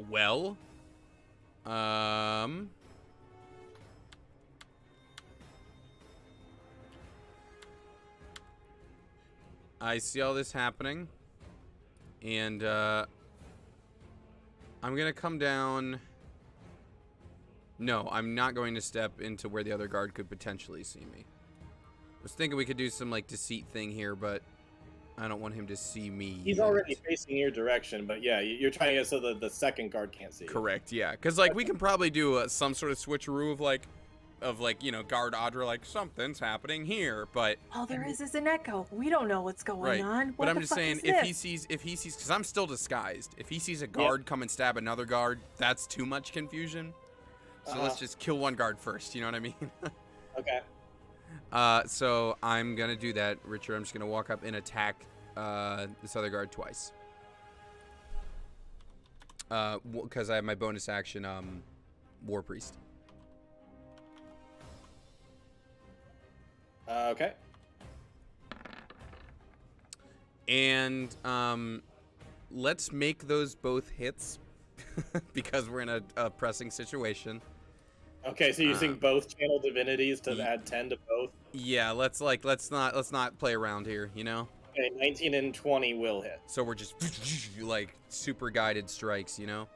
Well. I see all this happening, and I'm gonna come down. No, I'm not going to step into where the other guard could potentially see me. I was thinking we could do some deceit thing here, but I don't want him to see me. He's already facing your direction, but yeah, you're trying to get so the second guard can't see you. Correct, yeah, because we can probably do some sort of switcheroo of guard Audra, something's happening here, but all there is an echo. We don't know what's going on. But I'm just saying, if he sees, because I'm still disguised, if he sees a guard come and stab another guard, that's too much confusion. So let's just kill one guard first, you know what I mean? Okay. So I'm gonna do that, Richard. I'm just gonna walk up and attack this other guard twice. Because I have my bonus action, War Priest. Okay. And let's make those both hits because we're in a pressing situation. Okay, so you're using both channel divinities to add 10 to both? Yeah, let's not play around here, you know? Okay, 19 and 20 will hit. So we're just super guided strikes, you know?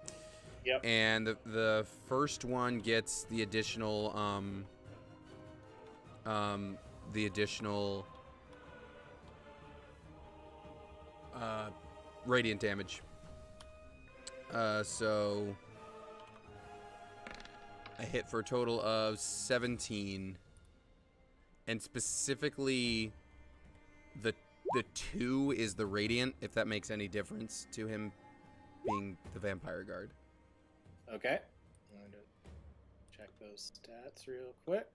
Yep. And the first one gets the additional radiant damage. So I hit for a total of 17, and specifically the 2 is the radiant, if that makes any difference to him being the vampire guard. Okay. I'm going to check those stats real quick.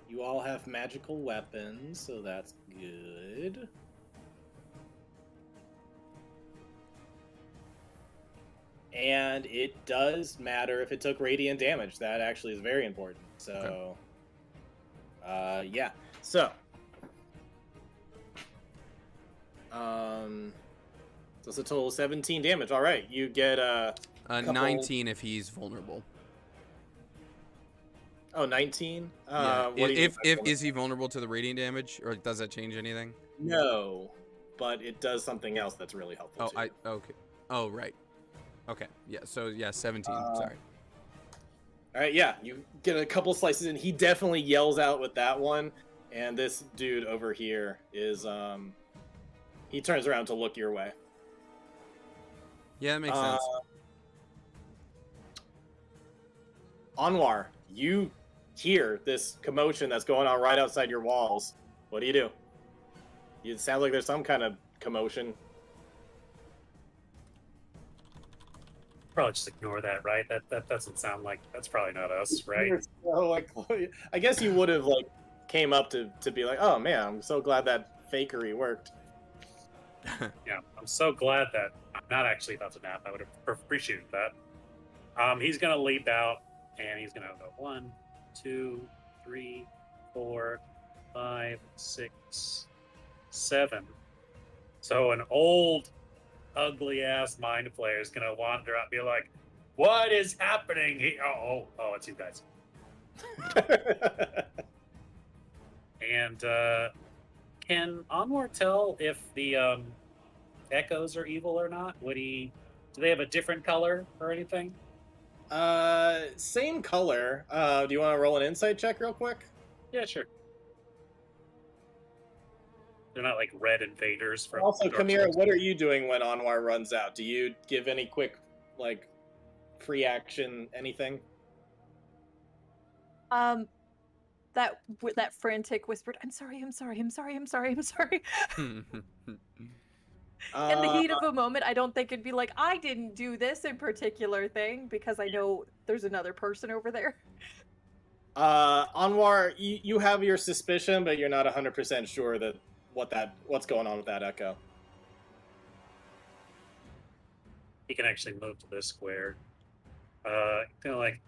You all have magical weapons, so that's good. And it does matter if it took radiant damage. That actually is very important. So, Yeah. So, so it's a total of 17 damage. All right, you get couple- 19 if he's vulnerable. Oh, 19. Yeah. What do you If mean by is he vulnerable to the radiant damage, or does that change anything? No, but it does something else that's really helpful. Oh, to you. okay. Oh, right. Okay. Yeah. So yeah, 17. Sorry. All right, yeah, you get a couple slices, and he definitely yells out with that one. And this dude over here is he turns around to look your way. Yeah, that makes sense. Anwar, you hear this commotion that's going on right outside your walls. What do you do? It sounds like there's some kind of commotion. Probably just ignore that, right? That doesn't sound like that's probably not us, right? So, like, I guess you would have like came up to be like, oh man, I'm so glad that fakery worked. Yeah, I'm so glad that I'm not actually about to nap. I would have appreciated that. He's gonna leap out and he's gonna go 1, 2, 3, 4, 5, 6, 7. So an old, ugly ass mind flayer is gonna wander out and be like, "What is happening here?" Oh, it's you guys. And can Anwar tell if the echoes are evil or not? Do they have a different color or anything? Same color. Do you want to roll an insight check real quick? Yeah, sure. They're not like red invaders from. Also, Dark Kamira, Souls. what are you doing when Anwar runs out? Do you give any quick, like, free action, anything? That frantic whispered, "I'm sorry, I'm sorry, I'm sorry, I'm sorry, I'm sorry." In the heat of a moment, I don't think it'd be like, I didn't do this in particular thing, because I know there's another person over there. Anwar, you have your suspicion, but you're not 100% sure that what's going on with that echo. He can actually move to this square. Kind of like,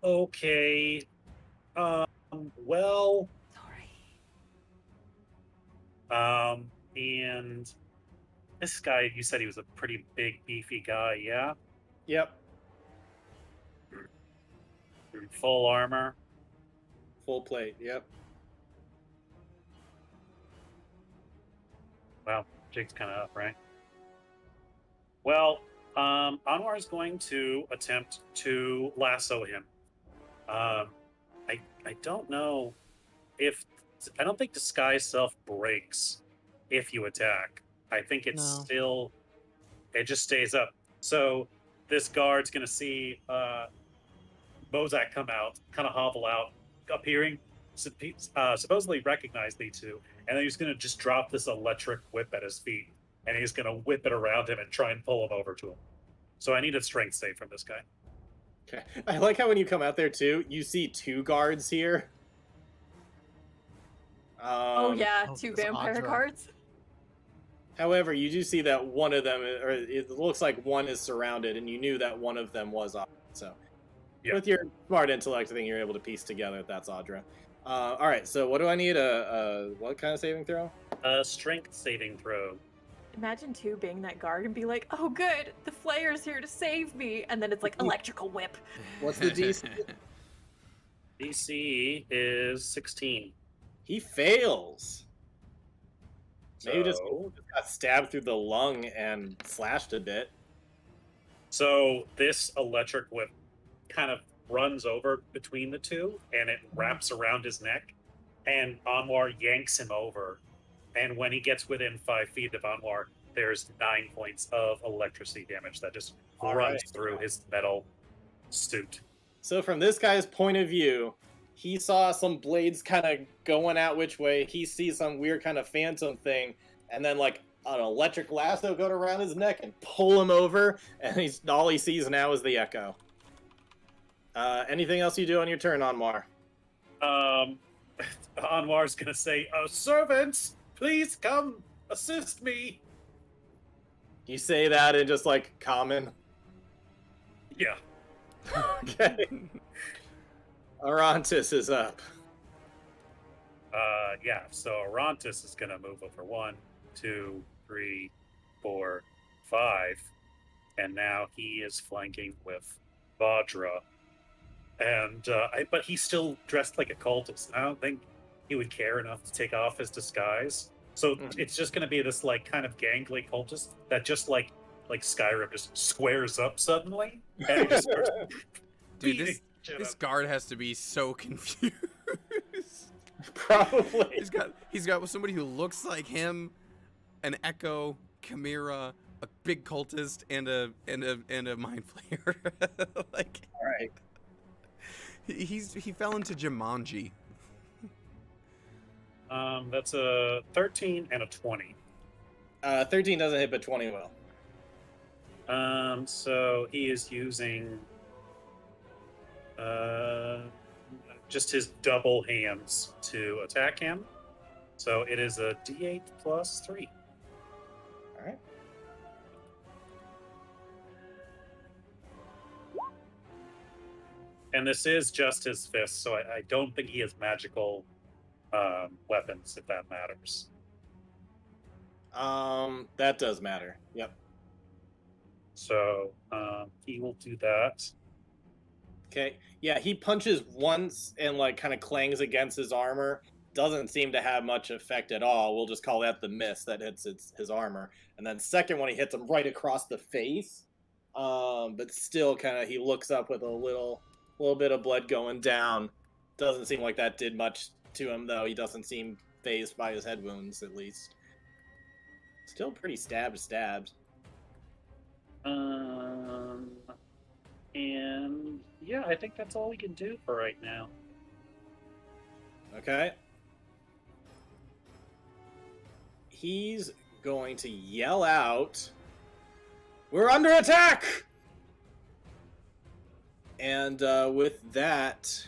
okay. Well, Sorry. and this guy, you said he was a pretty big, beefy guy, yeah? Yep. In full armor. Full plate, yep. Wow, Jake's kind of up, right? Well, Anwar is going to attempt to lasso him. I don't know if I don't think disguise self breaks if you attack. I think it's still it just stays up. So this guard's gonna see Bozak come out, kind of hobble out, appearing, supposedly recognize the two, and then he's gonna just drop this electric whip at his feet, and he's gonna whip it around him and try and pull him over to him. So I need a strength save from this guy. Okay. I like how when you come out there too, you see two guards here. Oh yeah, oh, 2 this vampire Audra. cards. However, you do see that one of them, or it looks like one is surrounded, and you knew that one of them was Audra. So, Yeah. with your smart intellect, I think you're able to piece together that that's Audra. All right. So, what do I need? What kind of saving throw? Strength saving throw. Imagine 2 being that guard and be like, "Oh good, the flayer's here to save me," and then it's like electrical whip. What's the DC? DC is 16. He fails. Maybe just So- got stabbed through the lung and slashed a bit. So this electric whip kind of runs over between the two, and it wraps around his neck, and Anwar yanks him over. And when he gets within 5 feet of Anwar, there's 9 points of electricity damage that just All runs right. through his metal suit. So from this guy's point of view, he saw some blades kind of going out which way. He sees some weird kind of phantom thing, and then like an electric lasso go around his neck and pull him over. And all he sees now is the echo. Anything else you do on your turn, Anwar? Anwar's gonna say, servants, please come assist me. You say that in just like common. Yeah. Okay. Arantis is up. Yeah, so Arantis is gonna move over 1, 2, 3, 4, 5, and now he is flanking with Vajra. And but he's still dressed like a cultist. I don't think he would care enough to take off his disguise. So it's just gonna be this like kind of gangly cultist that just like Skyrim just squares up suddenly and he just starts Dude, beating shit this up. guard has to be so confused. Probably. He's got somebody who looks like him, an echo, chimera, a big cultist, and a mind flayer. Like, All right. he fell into Jumanji. That's a 13 and a 20. 13 doesn't hit, but 20 will. So he is using just his double hands to attack him. So it is a D8 plus 3. All right. And this is just his fist, so I don't think he has magical weapons, if that matters. That does matter. Yep. So he will do that. Okay. Yeah, he punches once and like kind of clangs against his armor. Doesn't seem to have much effect at all. We'll just call that the miss that hits his armor. And then second one, he hits him right across the face. But still, kind of, he looks up with a little bit of blood going down. Doesn't seem like that did much to him, though. He doesn't seem phased by his head wounds, at least. Still pretty stabbed. And yeah, I think that's all we can do for right now. Okay. He's going to yell out, "We're under attack!" And with that,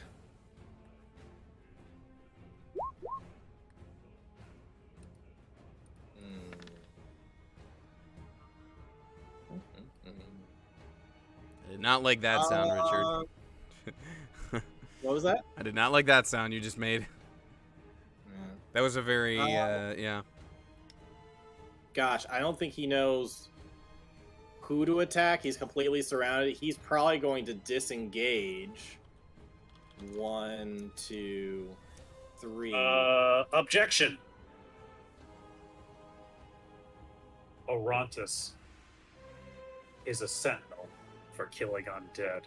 I did not like that sound, Richard. What was that? I did not like that sound you just made. That was a very, yeah. Gosh, I don't think he knows who to attack. He's completely surrounded. He's probably going to disengage. 1, 2, 3. Objection. Orontis is a sentinel for killing undead.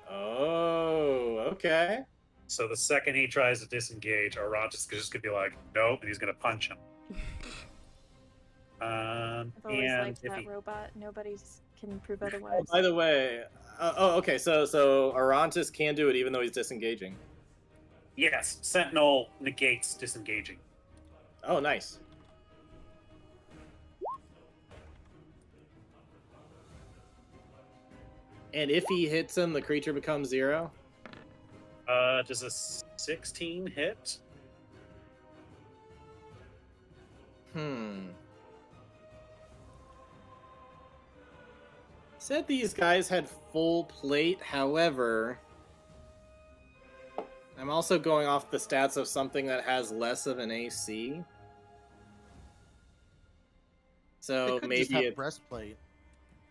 Oh, okay. So the second he tries to disengage, Orontis is just gonna be like, nope, and he's gonna punch him. I've always And liked if that he, robot. Nobody's can prove Oh, otherwise. by the way, okay. So Arantis can do it even though he's disengaging. yes, sentinel negates disengaging. Oh, nice. And if he hits him, the creature becomes 0. Does a 16 hit? Said these guys had full plate, however, I'm also going off the stats of something that has less of an AC. So They could maybe just have it's breastplate.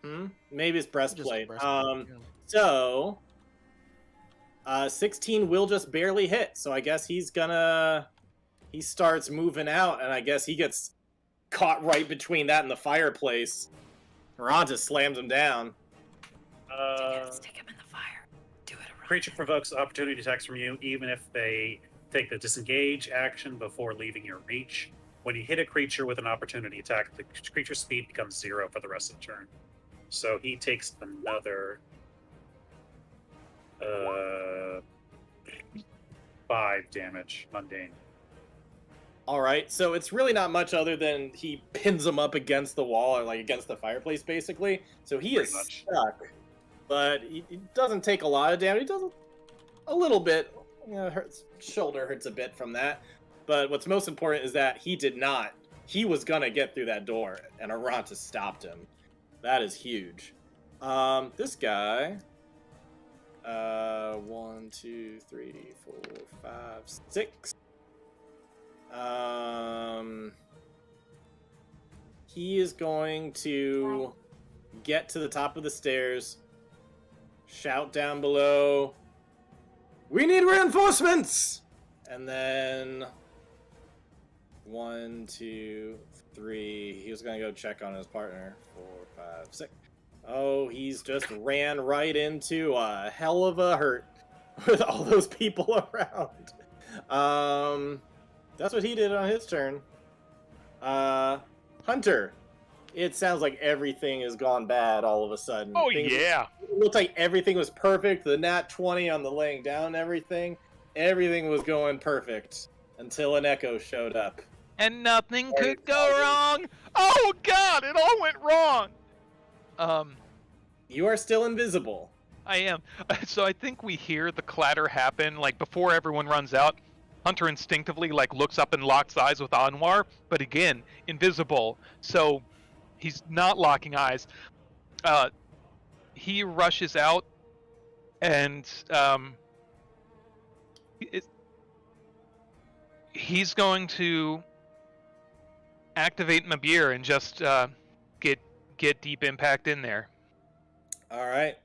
maybe it's Just have breastplate. breastplate, yeah. So 16 will just barely hit. So I guess he starts moving out, and I guess he gets caught right between that and the fireplace. Ron just slams him down. Stick him in the fire. Do it around. Creature provokes opportunity attacks from you, even if they take the disengage action before leaving your reach. When you hit a creature with an opportunity attack, the creature's speed becomes 0 for the rest of the turn. So he takes another 5 damage, mundane. All right, so it's really not much other than he pins him up against the wall or like against the fireplace, basically. So he Pretty is much. stuck, but he doesn't take a lot of damage. He does a little bit. Hurts shoulder hurts a bit from that. But what's most important is that he did not. He was gonna get through that door, and Arantis stopped him. That is huge. This guy. 1, 2, 3, 4, 5, 6. He is going to get to the top of the stairs, shout down below, "We need reinforcements!" And then 1, 2, 3. He was gonna go check on his partner. 4, 5, 6. Oh, he's just ran right into a hell of a hurt with all those people around. That's what he did on his turn. Hunter. It sounds like everything has gone bad all of a sudden. Oh, yeah. It looked like everything was perfect. The nat 20 on the laying down and everything. Everything was going perfect until an echo showed up. And nothing could go wrong. Oh, God, it all went wrong. You are still invisible. I am. So I think we hear the clatter happen, like, before everyone runs out. Hunter instinctively, like, looks up and locks eyes with Anwar, but again, invisible. So he's not locking eyes. He rushes out, and he's going to activate Mabir and just get deep impact in there. All right.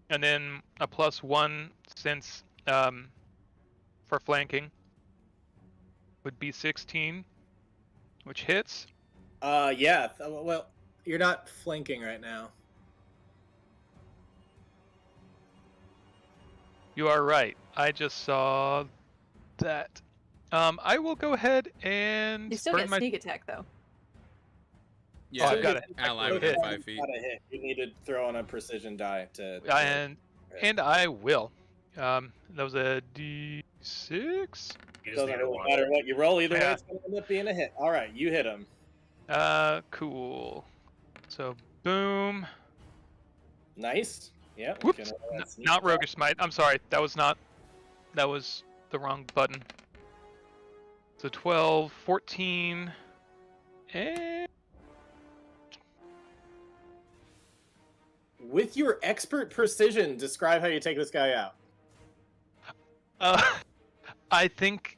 And then a +1 since for flanking would be 16, which hits. Yeah. Well, you're not flanking right now. You are right. I just saw that. I will go ahead and You still burn get my. sneak attack though. Yeah, I've got it. ally Hit. within 5 feet. Got a hit. You need to throw on a precision die to. And I will. That was a D6. You just Doesn't need a really one. matter what you roll. Either way, Yeah. it's going to end up being a hit. All right, you hit him. Cool. So boom. Nice. Yep. Whoops. Gonna roll that sneak Not attack. Roguish Smite. I'm sorry. That was the wrong button. So 12, 14, and With your expert precision, describe how you take this guy out. I think,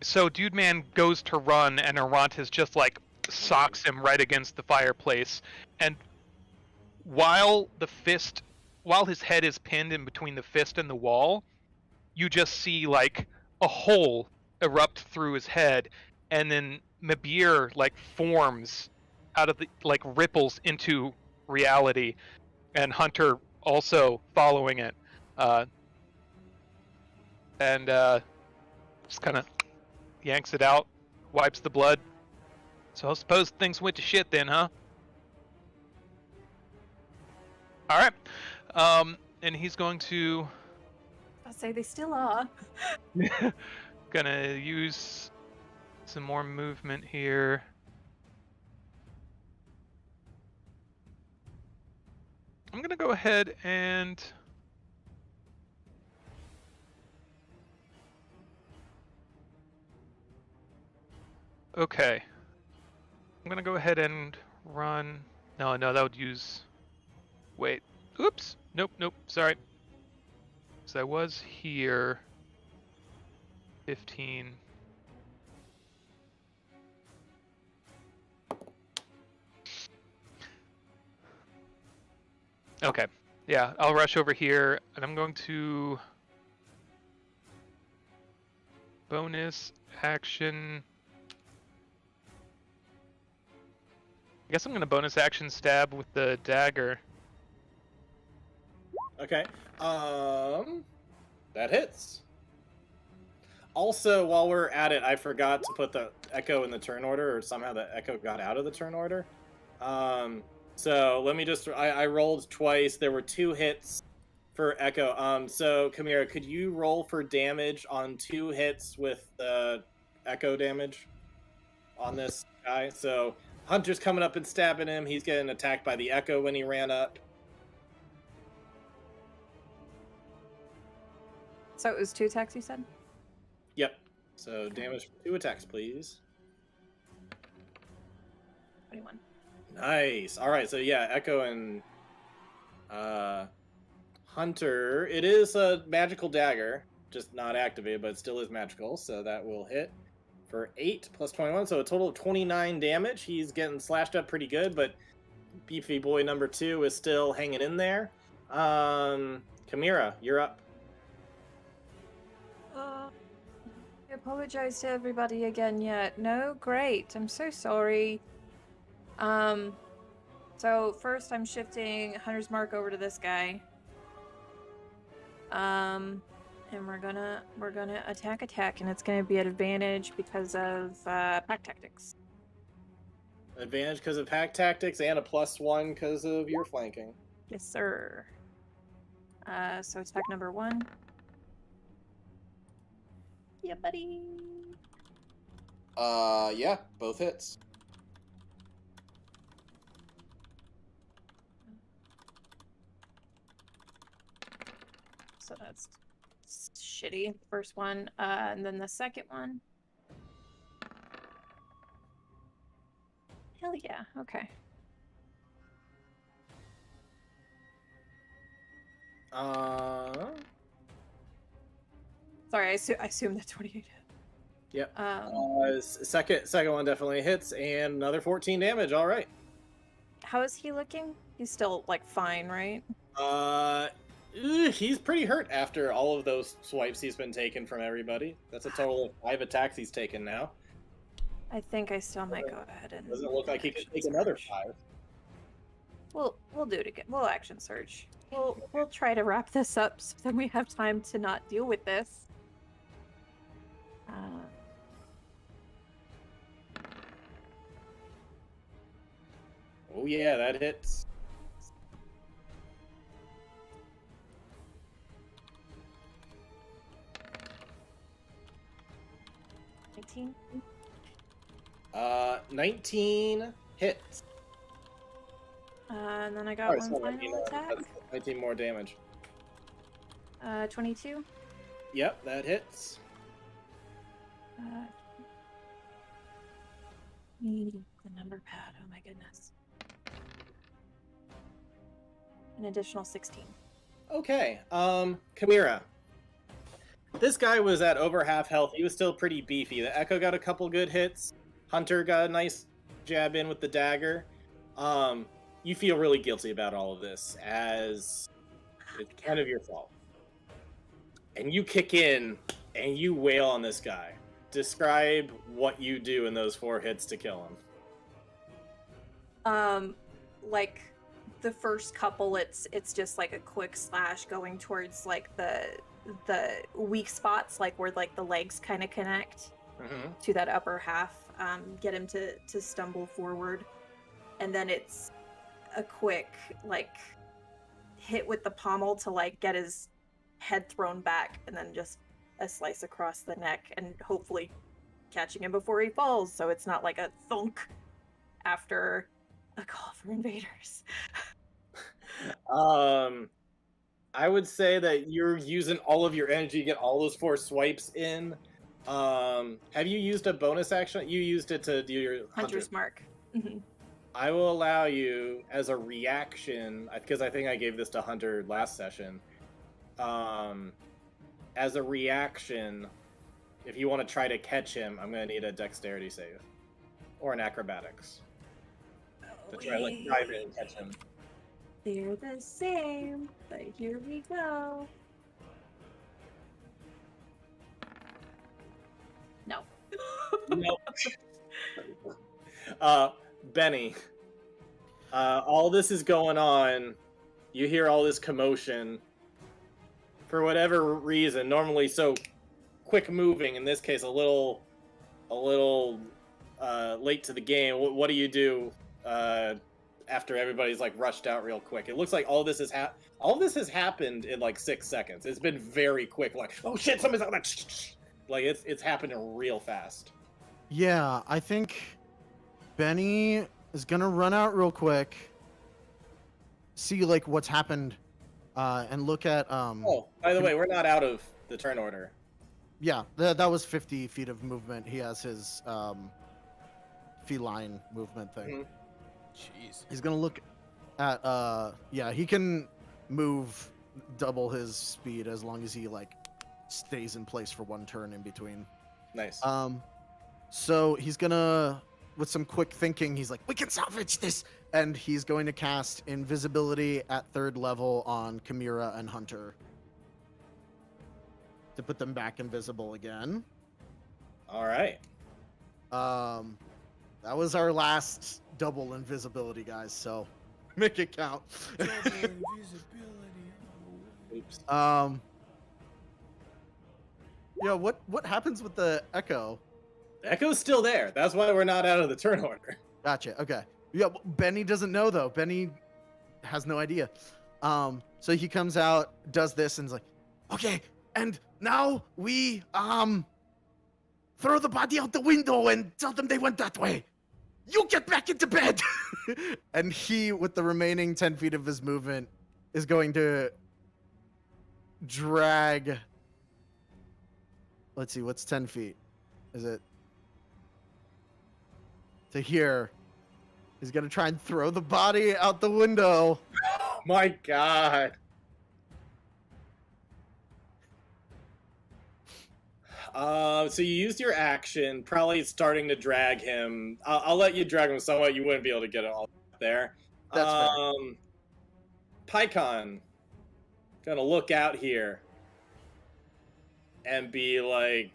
so Dude Man goes to run, and Arantis just, like, socks him right against the fireplace, and while his head is pinned in between the fist and the wall, you just see, like, a hole erupt through his head, and then Mabir, like, forms out of the, like, ripples into reality, and Hunter also following it. And just kind of yanks it out, wipes the blood. So I suppose things went to shit then, huh? Alright. And he's going to... I say they still are. gonna use some more movement here. I'm gonna go ahead and... Okay. I'm gonna go ahead and run... No, that would use... Wait. Oops! Nope, sorry. So I was here... 15... Okay. Yeah, I'll rush over here, and I'm going to... Bonus action... I guess I'm going to bonus action stab with the dagger. Okay. That hits. Also, while we're at it, I forgot to put the echo in the turn order, or somehow the echo got out of the turn order. So let me just, I rolled twice. There were 2 hits for echo. So Chimera, could you roll for damage on 2 hits with echo damage on this guy? So Hunter's coming up and stabbing him. He's getting attacked by the echo when he ran up. So it was 2 attacks, you said? Yep. So damage for 2 attacks, please. 21. Nice. All right. So yeah, Echo and Hunter, it is a magical dagger, just not activated, but it still is magical, so that will hit for 8 plus 21, so a total of 29 damage. He's getting slashed up pretty good, but beefy boy number 2 is still hanging in there. Chimera, you're up. I apologize to everybody again yet. No, great. I'm so sorry. So first I'm shifting Hunter's Mark over to this guy. And we're gonna attack, and it's gonna be at advantage because of pack tactics. Advantage because of pack tactics and a +1 because of your flanking. Yes, sir. So attack number 1. Yeah, buddy. Yeah, both hits. So that's shitty. First one, and then the second one. Hell yeah. Okay. Sorry, I assume that 28 hit. Yep. Second one definitely hits, and another 14 damage. All right. How is he looking? He's still like fine, right? He's pretty hurt after all of those swipes he's been taking from everybody. That's a total of 5 attacks he's taken now. I think I still might go ahead and. Doesn't look like he can take another 5. We'll do it again. We'll action surge. We'll try to wrap this up so then we have time to not deal with this. Oh yeah, that hits. $19. 19 hits. And then I got one Sorry, final attack. that's 19 more damage. 22. Yep, that hits. Need the number pad. Oh my goodness. An additional 16. Okay, Chimera. This guy was at over half health. He was still pretty beefy. The Echo got a couple good hits. Hunter got a nice jab in with the dagger. You feel really guilty about all of this, as it's kind of your fault. And you kick in, and you wail on this guy. Describe what you do in those 4 hits to kill him. Like the first couple, it's just like a quick slash going towards like the weak spots, like where like the legs kind of connect to that upper half. Get him to stumble forward, and then it's a quick like hit with the pommel to like get his head thrown back, and then just a slice across the neck, and hopefully catching him before he falls, so it's not like a thunk after a call for invaders. I would say that you're using all of your energy to get all those 4 swipes in. Have you used a bonus action? You used it to do your Hunter's Mark. Mm-hmm. I will allow you as a reaction, because I think I gave this to Hunter last session. As a reaction, if you want to try to catch him, I'm going to need a dexterity save. Or an acrobatics. To try to like drive in and catch him. They're the same, but here we go. No. Nope. Benny. All this is going on. You hear all this commotion. For whatever reason, normally so quick moving, in this case a little late to the game. What do you do after everybody's like rushed out real quick? It looks like all this has happened in like 6 seconds. It's been very quick. Like, oh shit, somebody's out. Like it's happening real fast. Yeah, I think Benny is gonna run out real quick, see like what's happened, and look at Oh, by the way, we're not out of the turn order. Yeah, that was 50 feet of movement. He has his feline movement thing. Jeez. He's gonna look at yeah, he can move double his speed as long as he like stays in place for one turn in between. Nice. So he's gonna, with some quick thinking, he's like, we can salvage this, and he's going to cast invisibility at 3rd level on Chimera and Hunter to put them back invisible again. All right. That was our last double invisibility, guys. So make it count. Oops. Yeah. What happens with the echo? Echo's still there. That's why we're not out of the turn order. Gotcha. Okay. Yeah. Benny doesn't know though. Benny has no idea. So he comes out, does this, and is like, okay. And now we throw the body out the window and tell them they went that way. You get back into bed. And he, with the remaining 10 feet of his movement, is going to drag. Let's see, what's 10 feet? Is it to here? He's going to try and throw the body out the window. Oh my god. So you used your action, probably starting to drag him. I'll let you drag him somewhat. You wouldn't be able to get it all there. That's fair. Pycon, gonna look out here and be like,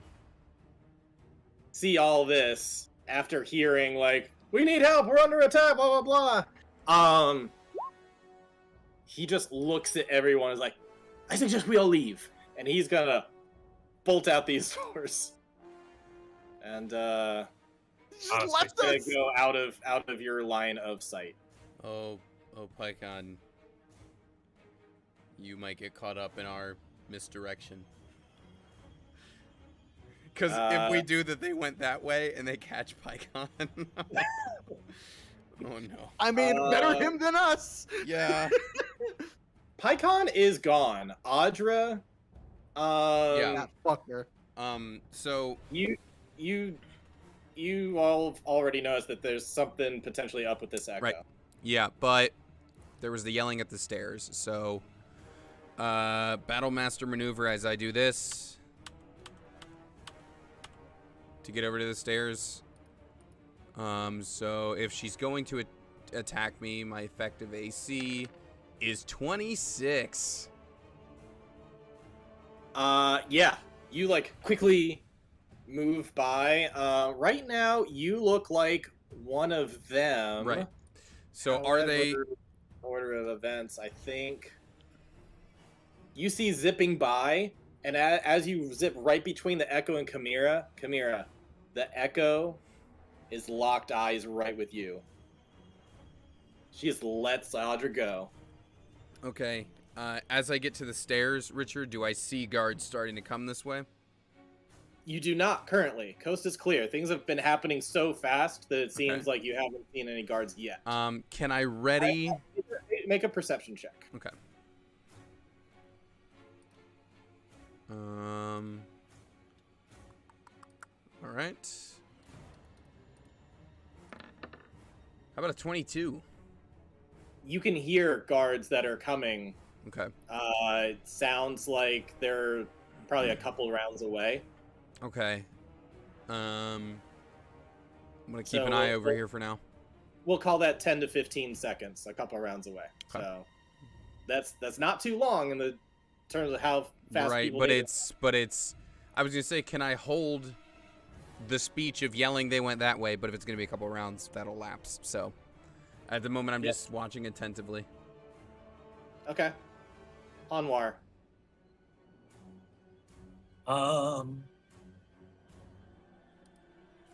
see all this after hearing like, we need help, we're under attack, blah blah blah. He just looks at everyone and is like, I suggest we all leave, and he's gonna bolt out these doors, and Just Honestly, left gonna us. go out of your line of sight. Oh, Pycon. You might get caught up in our misdirection. Because if we do that, they went that way and they catch Pycon. Oh no. I mean, better him than us. Yeah. Pycon is gone. Audra, Yeah. That fucker. So you all already noticed that there's something potentially up with this echo. Right. Yeah, but there was the yelling at the stairs. So, Battle Master maneuver as I do this to get over to the stairs. So if she's going to attack me, my effective AC is 26. Yeah. You like quickly move by. Right now, you look like one of them. Right. So are they? However, order of events? I think you see zipping by, and as you zip right between the Echo and Chimera, the Echo is locked eyes right with you. She just lets Audra go. Okay. As I get to the stairs, Richard, do I see guards starting to come this way? You do not currently. Coast is clear. Things have been happening so fast that it seems like you haven't seen any guards yet. Can I ready? Make a perception check. Okay. All right. How about a 22? You can hear guards that are coming. Okay. It sounds like they're probably a couple rounds away. Okay. I'm gonna keep So an eye over here for now. We'll call that 10 to 15 seconds, a couple rounds away. Okay. So that's not too long in the terms of how fast Right, people but do. it's. I was gonna say, can I hold the speech of yelling they went that way? But if it's gonna be a couple rounds, that'll lapse. So at the moment, I'm Yep. just watching attentively. Okay. Anwar.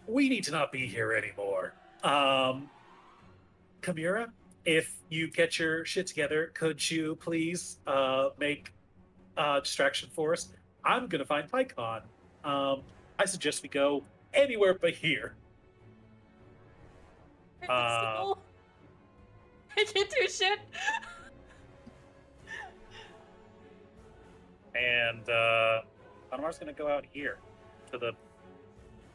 We need to not be here anymore. Chimera, if you get your shit together, could you please make distraction for us? I'm gonna find Pycon. I suggest we go anywhere but here. I can't do shit. And Anwar's gonna go out here to the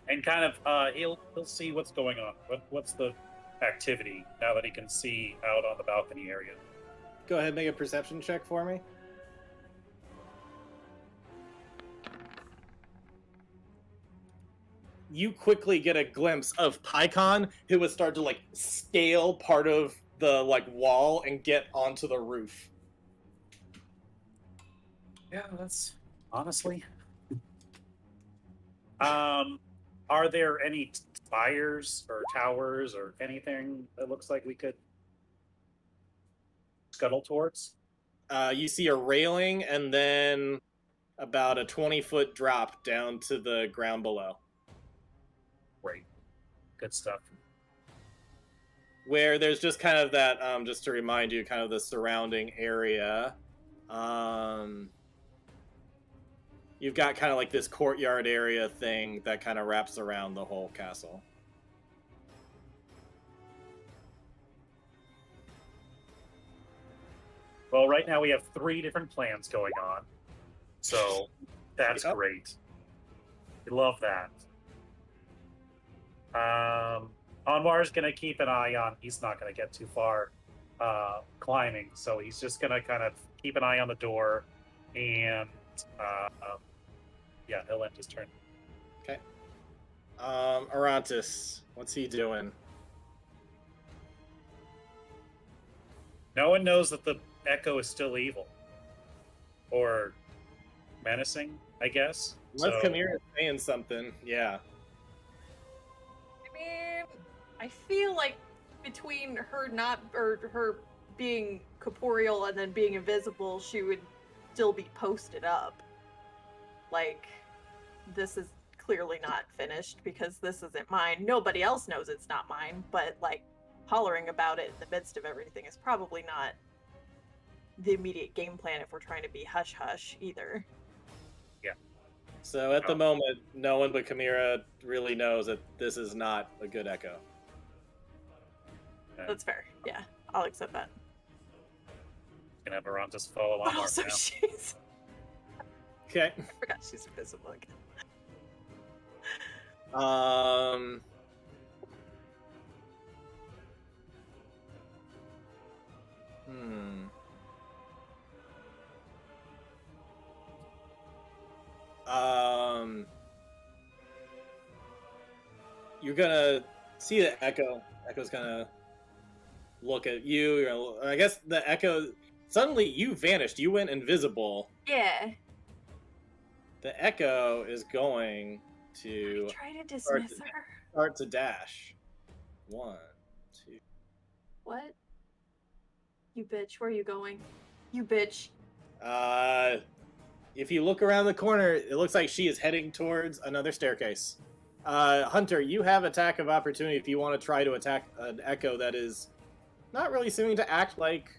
and kind of he'll see what's going on. What's the activity now that he can see out on the balcony area? Go ahead and make a perception check for me. you quickly get a glimpse of Pycon, who would start to like scale part of the like wall and get onto the roof. Yeah, that's honestly. Are there any spires or towers or anything that looks like we could scuttle towards? You see a railing and then about a 20-foot drop down to the ground below, Great, good stuff. where there's just kind of that, just to remind you, kind of the surrounding area. You've got kind of like this courtyard area thing that kind of wraps around the whole castle. Well, right now we have 3 different plans going on, so that's Yep. great. We love that. Anwar's gonna keep an eye on. He's not gonna get too far climbing, so he's just gonna kind of keep an eye on the door, and yeah, he'll end his turn. Okay. Arantis, what's he doing? No one knows that the Echo is still evil or menacing, I guess. Unless So- Chimera's saying something, yeah. I mean, I feel like between her not or her being corporeal and then being invisible, she would still be posted up. Like, this is clearly not finished because this isn't mine. Nobody else knows it's not mine, but like hollering about it in the midst of everything is probably not the immediate game plan if we're trying to be hush hush either. So at the moment, no one but Chimera really knows that this is not a good Echo. Okay. That's fair. Yeah, I'll accept that. Gonna have Aron just follow But Anwar also, now. she's. Okay. I forgot she's invisible again. Hmm. You're gonna see the Echo. Echo's gonna look at you. I guess the Echo. Suddenly, you vanished. You went invisible. Yeah. The Echo is going to Try to dismiss her. start to dash. 1, 2. What? You bitch, where are you going? You bitch. If you look around the corner, it looks like she is heading towards another staircase. Hunter, you have attack of opportunity if you want to try to attack an Echo that is not really seeming to act like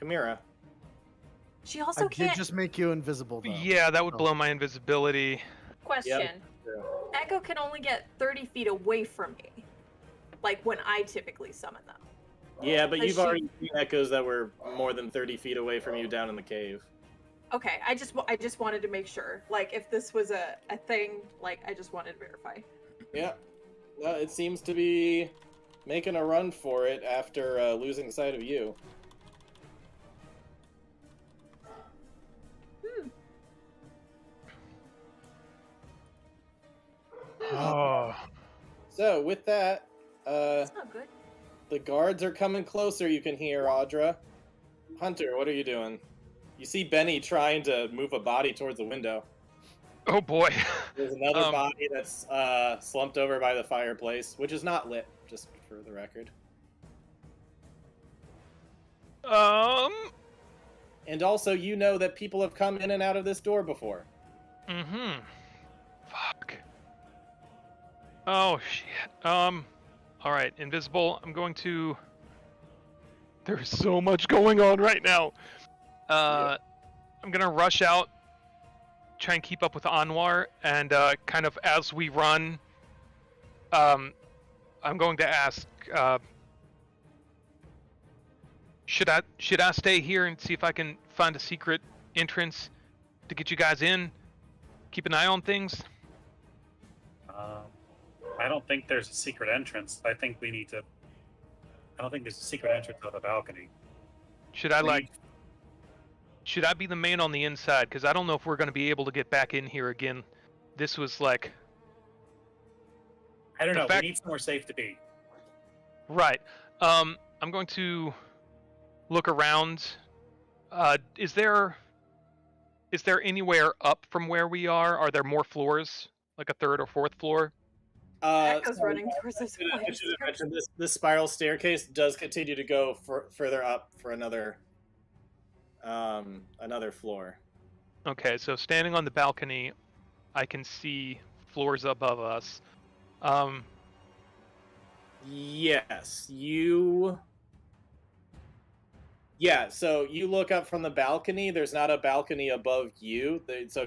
Chimera. She also I did can't. just make you invisible, though. Yeah, that would Oh. blow my invisibility. Question. True. Echo can only get 30 feet away from me. Like when I typically summon them. Yeah, but Does you've she- already seen Echoes that were more than 30 feet away from you down in the cave. Okay, I just wanted to make sure. Like if this was a thing, like I just wanted to verify. Yeah. No, it seems to be making a run for it after losing sight of you. Oh, So, with that, That's not good. the guards are coming closer, you can hear, Audra. Hunter, what are you doing? You see Benny trying to move a body towards the window. oh boy. There's another Um, body that's slumped over by the fireplace, which is not lit, just for the record. And also, you know that people have come in and out of this door before. Mm-hmm. Fuck. Oh shit. All right, invisible. I'm going to. There's so much going on right now. I'm gonna rush out, try and keep up with Anwar, and kind of as we run, I'm going to ask. Should I stay here and see if I can find a secret entrance to get you guys in? Keep an eye on things. I don't think there's a secret entrance. I think we need to. I don't think there's a secret entrance on the balcony. Should I We like? need- Should I be the man on the inside? Because I don't know if we're going to be able to get back in here again. This was like I don't The know. fact- We need somewhere safe to be. Right. I'm going to look around. Is there anywhere up from where we are? Are there more floors, like a third or fourth floor? Echo's So, running towards us. I should have mentioned this spiral staircase does continue to go further up for another floor. Okay, so standing on the balcony, I can see floors above us. Yes, you. Yeah, so you look up from the balcony. There's not a balcony above you. So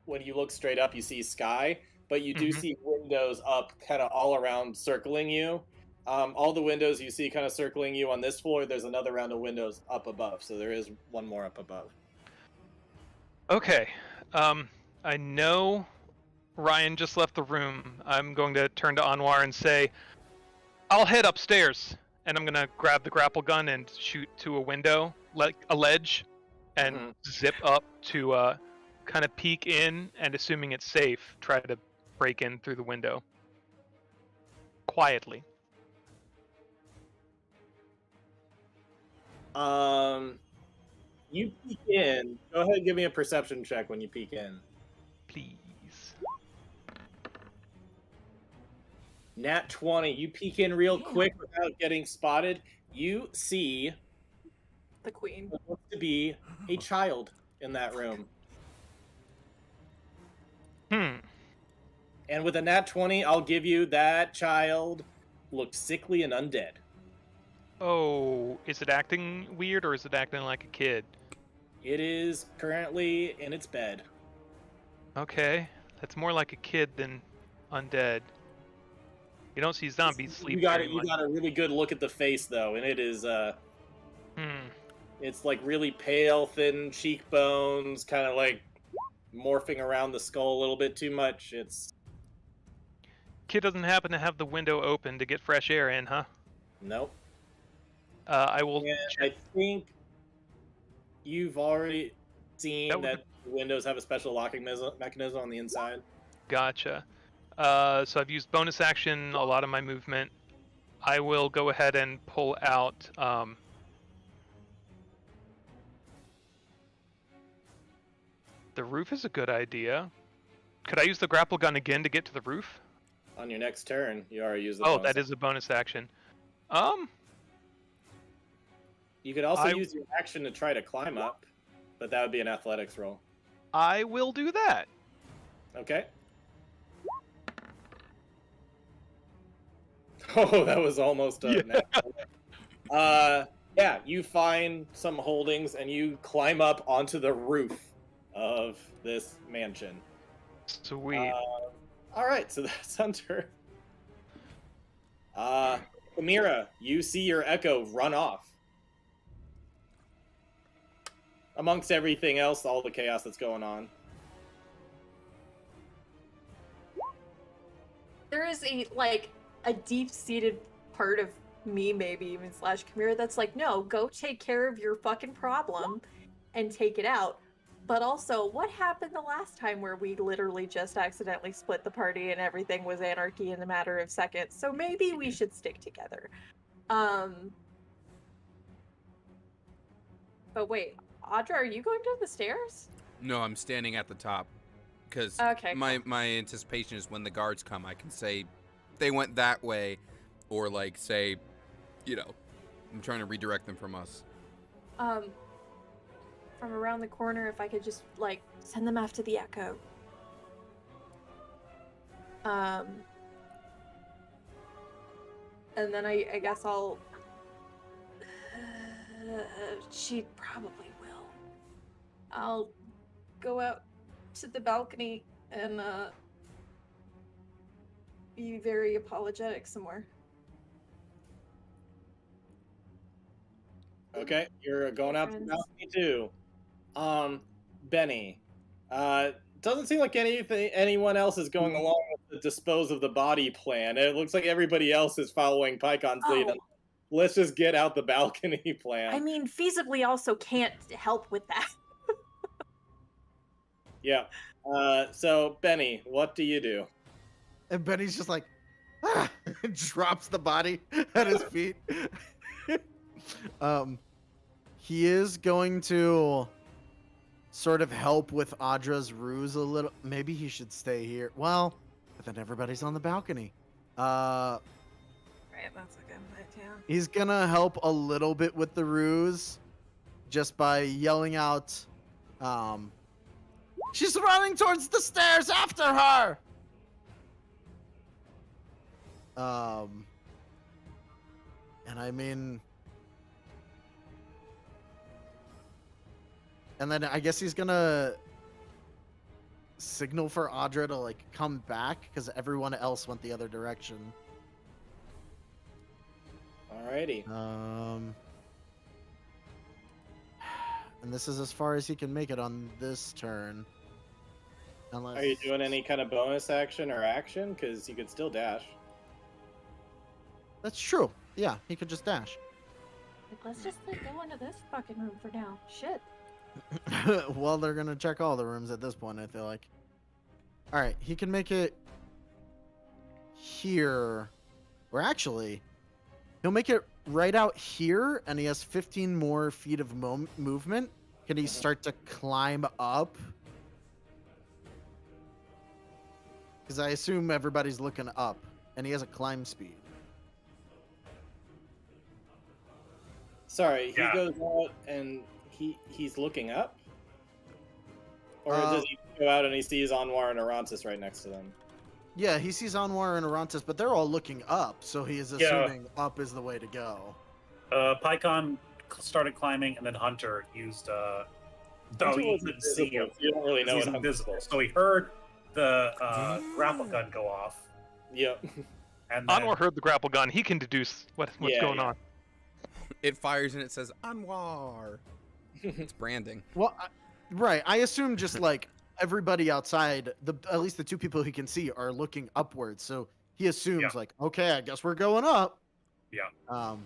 when you look straight up, you see sky, but you do Mhm. see windows up kind of all around circling you. All the windows you see kind of circling you on this floor, there's another round of windows up above. So there is one more up above. Okay. I know Ryan just left the room. I'm going to turn to Anwar and say, I'll head upstairs, and I'm going to grab the grapple gun and shoot to a window, like a ledge, and Mhm. zip up to kind of peek in, and assuming it's safe, try to break in through the window. Quietly. You peek in. Go ahead and give me a perception check when you peek in. Please. Nat 20. You peek in real Damn. quick without getting spotted. You see The queen. what looks to be a child in that room. And with a nat 20, I'll give you that child looks sickly and undead. Oh, is it acting weird or is it acting like a kid? It is currently in its bed. Okay, that's more like a kid than undead. You don't see zombies sleep You got very it. You much. got a really good look at the face though, and it is it's like really pale, thin cheekbones, kind of like morphing around the skull a little bit too much. It's Kid doesn't happen to have the window open to get fresh air in, huh? nope. I will. And I think you've already seen That was that windows have a special locking mechanism on the inside. Gotcha. So I've used bonus action, a lot of my movement. I will go ahead and pull out. The roof is a good idea. Could I use the grapple gun again to get to the roof? On your next turn, you already used the Oh, bonus that is a bonus action. You could also I- use your action to try to climb up, but that would be an athletics roll. I will do that. Okay. Oh, that was almost a yeah, you find some holdings and you climb up onto the roof of this mansion. Sweet. All right, so that's Hunter. Amira, you see your Echo run off. Amongst everything else, all the chaos that's going on. There is a deep-seated part of me, maybe even slash Chimera, that's like, no, go take care of your fucking problem and take it out. But also, what happened the last time where we literally just accidentally split the party and everything was anarchy in a matter of seconds? So maybe we should stick together. But wait, Audra, are you going down the stairs? No, I'm standing at the top. Because Okay, my anticipation is when the guards come, I can say they went that way, or like say, I'm trying to redirect them from us. From around the corner, if I could just send them after the Echo. And then I guess I'll. She probably will. I'll go out to the balcony and be very apologetic some more. Okay, you're going out to the balcony too. Benny, doesn't seem like anyone else is going along with the dispose of the body plan. It looks like everybody else is following Pycon's lead. Oh. Let's just get out the balcony plan. I mean, feasibly also can't help with that. Yeah. So Benny, what do you do? And Benny's just like, Drops the body at his feet. He is going to sort of help with Audra's ruse a little. Maybe he should stay here. Well, but then everybody's on the balcony. Right, that's a good idea. He's gonna help a little bit with the ruse, just by yelling out, "She's running towards the stairs! After her!" And I mean, and then I guess he's gonna signal for Audra to like come back because everyone else went the other direction. Alrighty. And this is as far as he can make it on this turn. Unless... Are you doing any kind of bonus action or action? Because you could still dash. That's true. Yeah, he could just dash. Like, let's just like go into this fucking room for now. Shit. Well, they're gonna check all the rooms at this point, I feel like. Alright, he can make it here. Or actually, he'll make it right out here, and he has 15 more feet of movement. Can he start to climb up? Because I assume everybody's looking up, and he has a climb speed. Sorry, he Yeah. goes out and he's looking up? Or does he go out and he sees Anwar and Arantis right next to them? Yeah, he sees Anwar and Arantis, but they're all looking up, so he is assuming up is the way to go. Pycon started climbing, and then Hunter used. Hunter he was couldn't see invisible, him. so you don't really know He's what Hunter's invisible. doing. So he heard the grapple gun go off, Yep. and then Anwar heard the grapple gun. He can deduce what's Yeah, going yeah. on. It fires and it says Anwar. It's branding. Well, right. I assume just like everybody outside, at least the two people he can see are looking upwards. So he assumes Yeah. like, okay, I guess we're going up. Yeah.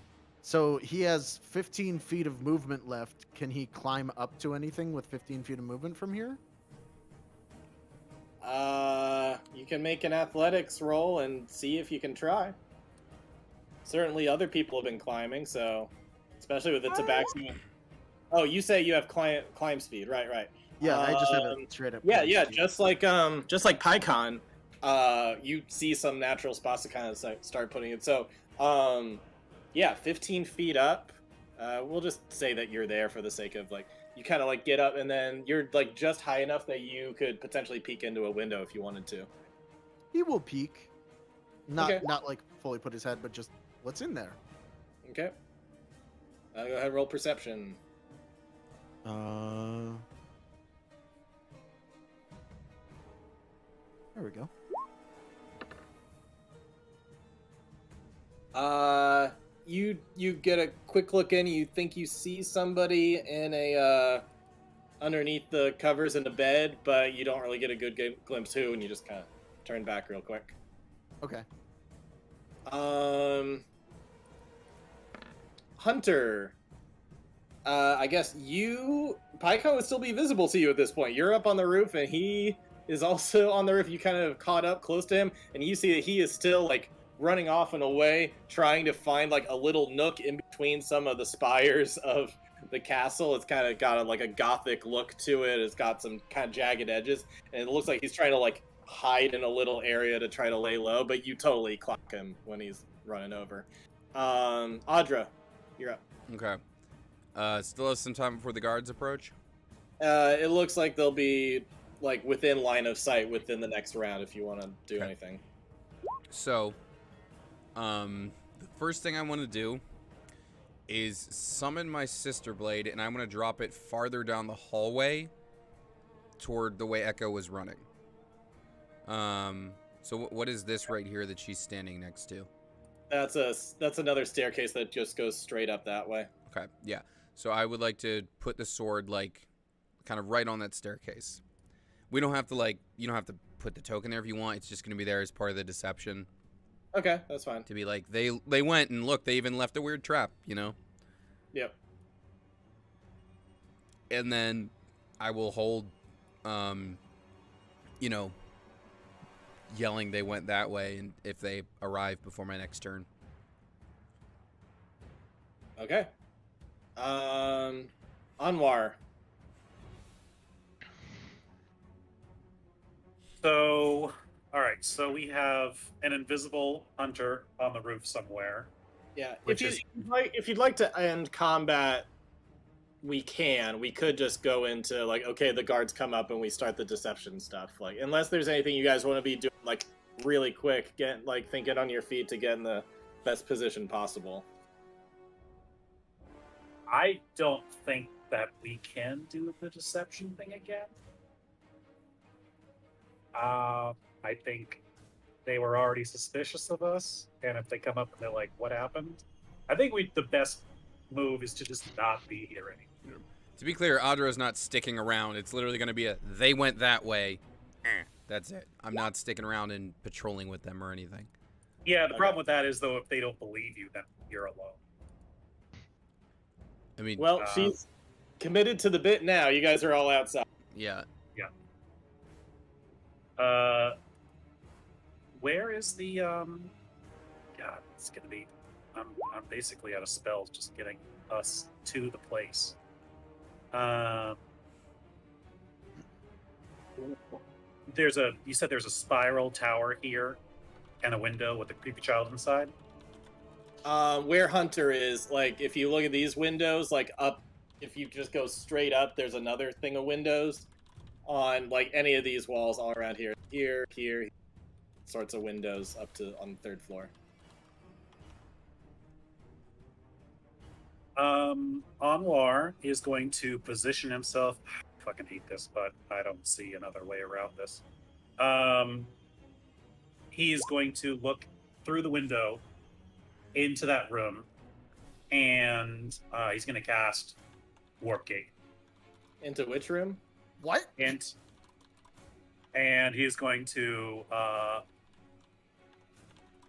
So he has 15 feet of movement left. Can he climb up to anything with 15 feet of movement from here? You can make an athletics roll and see if you can try. Certainly other people have been climbing, so especially with the tabaxi. Oh, you say you have climb speed, right? Yeah, I just have it straight up. Yeah, climb yeah, speed. just like PyCon, you see some natural spots to kind of start putting it. So, yeah, 15 feet up. We'll just say that you're there for the sake of like you kind of like get up and then you're like just high enough that you could potentially peek into a window if you wanted to. He will peek. Not Okay. not like fully put his head, but just what's in there. Okay. Go ahead, and roll perception. There we go. You get a quick look in. You think you see somebody in a underneath the covers in the bed, but you don't really get a good glimpse who, and you just kind of turn back real quick. Okay. Hunter. I guess Pyco would still be visible to you at this point. You're up on the roof, and he is also on the roof. You kind of caught up close to him, and you see that he is still like running off and away, trying to find like a little nook in between some of the spires of the castle. It's kind of got like a gothic look to it. It's got some kind of jagged edges, and it looks like he's trying to like hide in a little area to try to lay low. But you totally clock him when he's running over. Audra, you're up. Okay. Still have some time before the guards approach. It looks like they'll be like within line of sight within the next round if you want to do anything. So, the first thing I want to do is summon my sister blade, and I'm going to drop it farther down the hallway toward the way Echo was running. So what is this right here that she's standing next to? That's another staircase that just goes straight up that way. Okay, yeah. So I would like to put the sword like kind of right on that staircase. We don't have to like, you don't have to put the token there if you want. It's just going to be there as part of the deception. Okay, that's fine. To be like, they went and look, they even left a weird trap, you know? Yep. And then I will hold, you know, yelling they went that way, and if they arrive before my next turn. Okay. Anwar. So, all right. So we have an invisible hunter on the roof somewhere. Yeah, Which if is- you'd like to end combat, we can. We could just go into like, okay, the guards come up and we start the deception stuff. Like, unless there's anything you guys want to be doing like really quick, get like thinking on your feet to get in the best position possible. I don't think that we can do the deception thing again. I think they were already suspicious of us, and if they come up and they're like, "What happened?" I think the best move is to just not be here anymore. To be clear, Adra's not sticking around. It's literally going to be they went that way. That's it. I'm not sticking around and patrolling with them or anything. Yeah, the problem with that is though, if they don't believe you, then you're alone. I mean, Well, she's committed to the bit now. You guys are all outside. yeah. Where is the God? It's gonna be. I'm basically out of spells just getting us to the place. You said there's a spiral tower here, and a window with a creepy child inside. Where Hunter is, like, if you look at these windows, like up, if you just go straight up, there's another thing of windows on like any of these walls all around here, here, sorts of windows up to on the 3rd floor. Anwar is going to position himself. I fucking hate this, but I don't see another way around this. He's going to look through the window into that room, and he's going to cast Warp Gate. Into which room? What? And he's going to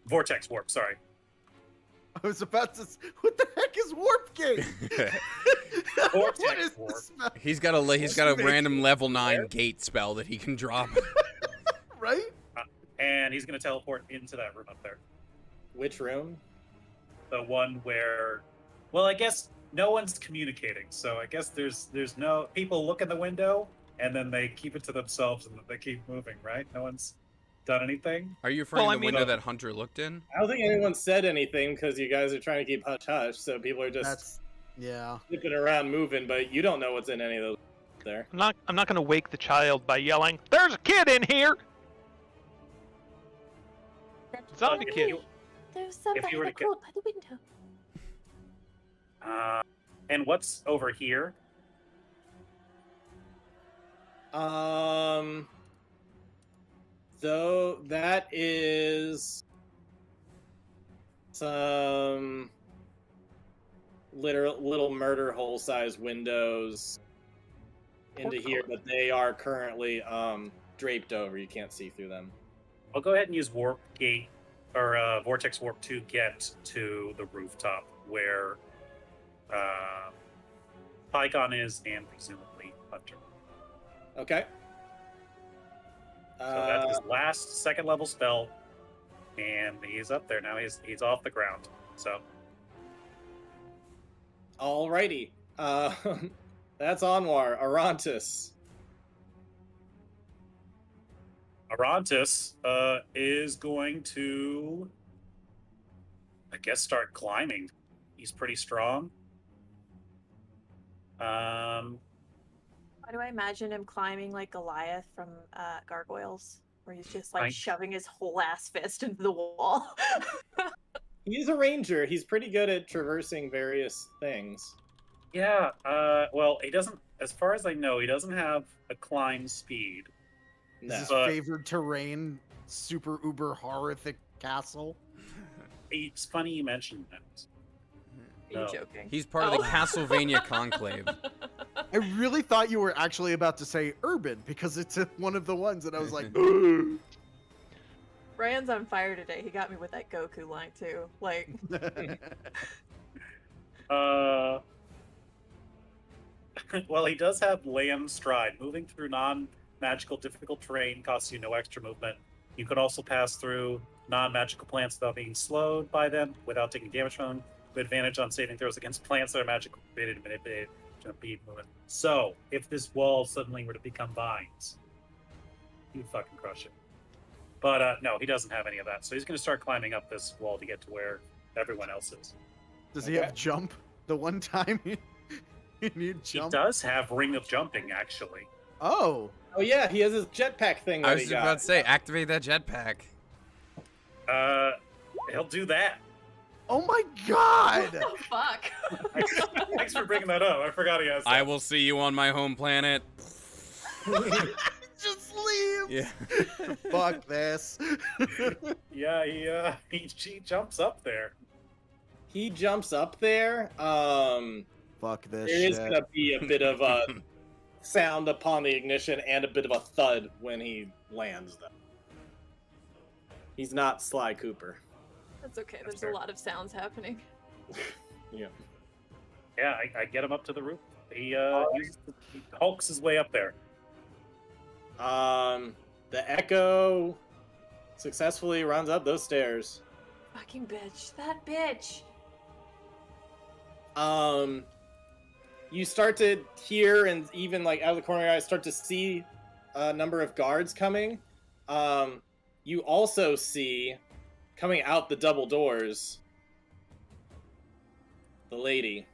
Vortex Warp. Sorry. I was about to. What the heck is Warp Gate? What Vortex is Warp. this spell? He's got a random level 9 gate spell that he can drop. Right? And he's going to teleport into that room up there. Which room? The one where, well, I guess no one's communicating. So I guess there's no people look in the window and then they keep it to themselves and they keep moving, right? No one's done anything. Are you referring Well, to I the mean- window that Hunter looked in? I don't think anyone said anything because you guys are trying to keep hush hush, so people are just Yeah. flipping around moving, but you don't know what's in any of those there. I'm not gonna wake the child by yelling, "There's a kid in here!" Zombie If kid. you- There's somebody you were to that crawled by the window. And what's over here? Though that is some little murder hole size windows into here, but they are currently draped over. You can't see through them. I'll go ahead and use Warp Gate or Vortex Warp to get to the rooftop where Pycon is and presumably Hunter. Okay. So that's his last second level spell, and he's up there now. He's off the ground. So Alrighty. That's Anwar. Arantis. Arantis is going to, I guess, start climbing. He's pretty strong. Why do I imagine him climbing like Goliath from Gargoyles, where he's just like Right. shoving his whole ass fist into the wall? He's a ranger. He's pretty good at traversing various things. Yeah. Well, he doesn't. As far as I know, he doesn't have a climb speed. No. Is his But- favored terrain super uber horrific castle? It's funny you mentioned that. Are you No. joking? He's part of the Oh. Castlevania conclave. I really thought you were actually about to say urban because it's one of the ones, and I was like, Ryan's on fire today. He got me with that Goku line too. Like, Well, he does have land stride. Moving through non-magical difficult terrain costs you no extra movement. You could also pass through non-magical plants without being slowed by them, without taking damage from them, with advantage on saving throws against plants that are magically created and manipulated to impede movement. So, if this wall suddenly were to become vines, you'd fucking crush it. But no, he doesn't have any of that. So he's going to start climbing up this wall to get to where everyone else is. Does he have jump? The one time you need He jump? does have Ring of Jumping, actually. Oh. Oh yeah, he has his jetpack thing. I that was he just got. about to say, activate that jetpack. He'll do that. Oh my god! Oh, fuck. Thanks for bringing that up. I forgot he has that. I will see you on my home planet. Just leave! Yeah. Fuck this. Yeah, he jumps up there. He jumps up there. Fuck this There is shit. gonna be a bit of a sound upon the ignition and a bit of a thud when he lands, though. He's not Sly Cooper. That's okay. That's There's fair. a lot of sounds happening. Yeah. Yeah, I get him up to the roof. He hulks his way up there. The Echo successfully runs up those stairs. Fucking bitch. That bitch. You start to hear, and even like out of the corner of your eyes, start to see a number of guards coming. You also see coming out the double doors the lady.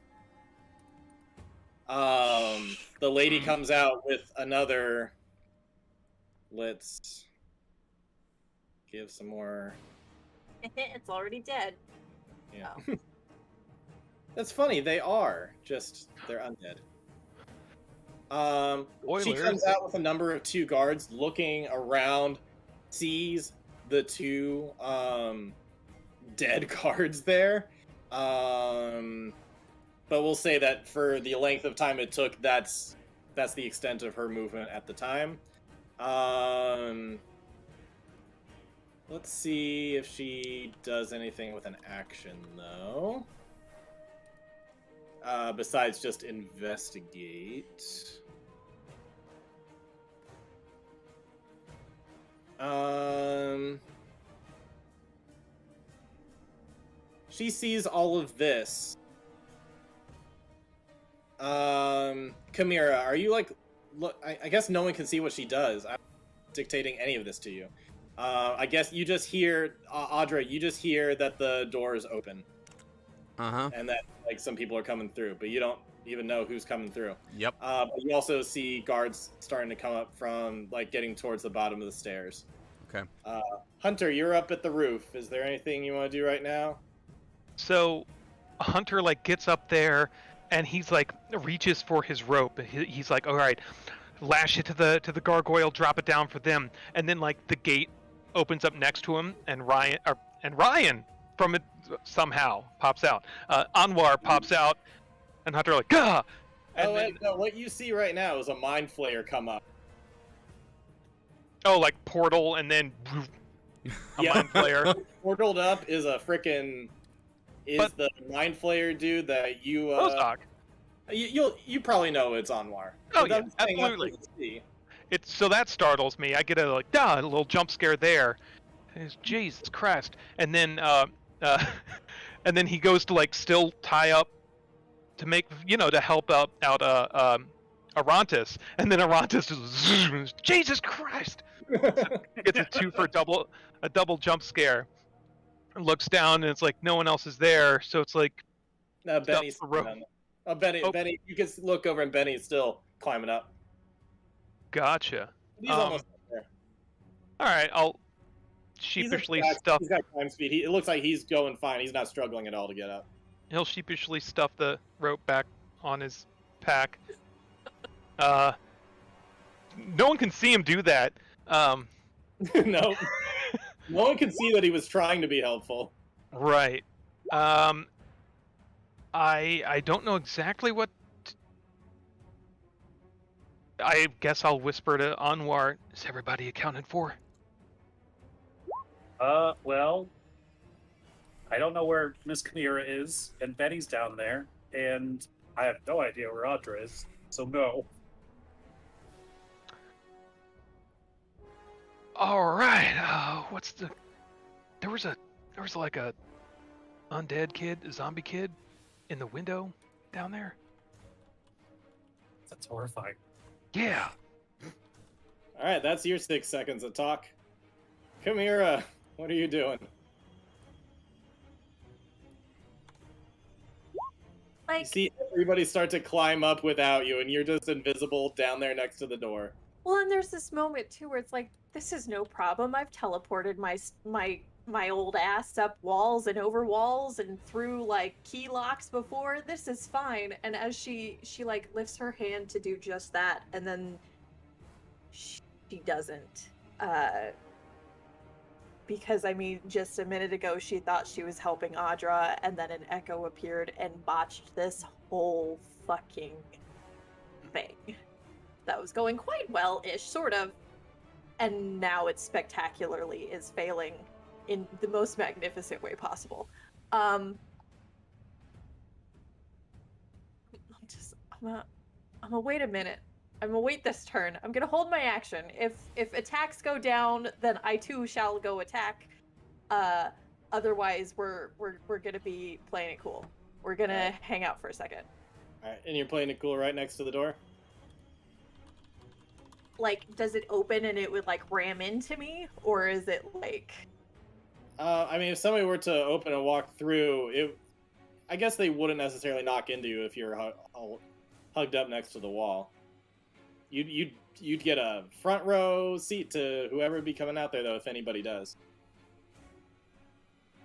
The lady comes out with another. Let's give some more. It's already dead. Yeah. Oh. That's funny. They are just they're undead. She Spoilers. comes out with a number of two guards, looking around, sees the two dead guards there. But we'll say that for the length of time it took, that's the extent of her movement at the time. Let's see if she does anything with an action, though. Besides just investigate. She sees all of this. Chimera, are you like... Look, I guess no one can see what she does. I'm not dictating any of this to you. I guess you just hear... Audra, you just hear that the door is open. Uh-huh. And that like some people are coming through, but you don't even know who's coming through. Yep. But you also see guards starting to come up from like getting towards the bottom of the stairs. Okay. Hunter, you're up at the roof. Is there anything you want to do right now? So Hunter like gets up there and he's like reaches for his rope. He's like, all right, lash it to the gargoyle, drop it down for them. And then like the gate opens up next to him and Ryan from it somehow pops out. Anwar pops out and Hunter like, gah! And No, what you see right now is a mind flayer come up. oh, like portal and then a Yeah. mind flayer. Portaled up is a frickin' But- the mind flayer dude that you Ozark. you probably know it's Anwar. Oh, But yeah, I'm saying that's absolutely. what you see. It's so that startles me. I get a like, a little jump scare there. It's, Jesus Christ! And then, and then he goes to like still tie up to make to help out Arantis, and then Arantis just Jesus Christ gets a two for a double jump scare. And looks down and it's like no one else is there, so it's like No, Benny's the rope. down there. Oh, Benny, Oh. Benny, you can look over and Benny's still climbing up. gotcha. He's almost up there. All right, I'll He's sheepishly got- stuff. He's got climb speed. It looks like he's going fine. He's not struggling at all to get up. He'll sheepishly stuff the rope back on his pack. No one can see him do that. No. No one can see that he was trying to be helpful. Right. I don't know exactly what. I guess I'll whisper to Anwar. Is everybody accounted for? Well, I don't know where Miss Chimera is, and Benny's down there, and I have no idea where Audra is, so no. All right. There was like a undead kid, a zombie kid, in the window down there. That's horrifying. Yeah. All right, that's your 6 seconds of talk. Chimera, what are you doing? You Like, see everybody start to climb up without you, and you're just invisible down there next to the door. well, and there's this moment too where it's like, this is no problem. I've teleported my old ass up walls and over walls and through like key locks before. This is fine. And as she like lifts her hand to do just that, and then she doesn't. Because I mean, just a minute ago she thought she was helping Audra, and then an echo appeared and botched this whole fucking thing. That was going quite well-ish, sort of, and now it spectacularly is failing in the most magnificent way possible. I'm gonna wait a minute. I'm gonna wait this turn. I'm gonna hold my action. If attacks go down, then I too shall go attack. Otherwise, we're gonna be playing it cool. We're gonna hang out for a second. All right, and you're playing it cool right next to the door? Like, does it open and it would like ram into me, or is it like? I mean, if somebody were to open and walk through, I guess they wouldn't necessarily knock into you if you're hugged up next to the wall. You'd get a front row seat to whoever would be coming out there, though, if anybody does.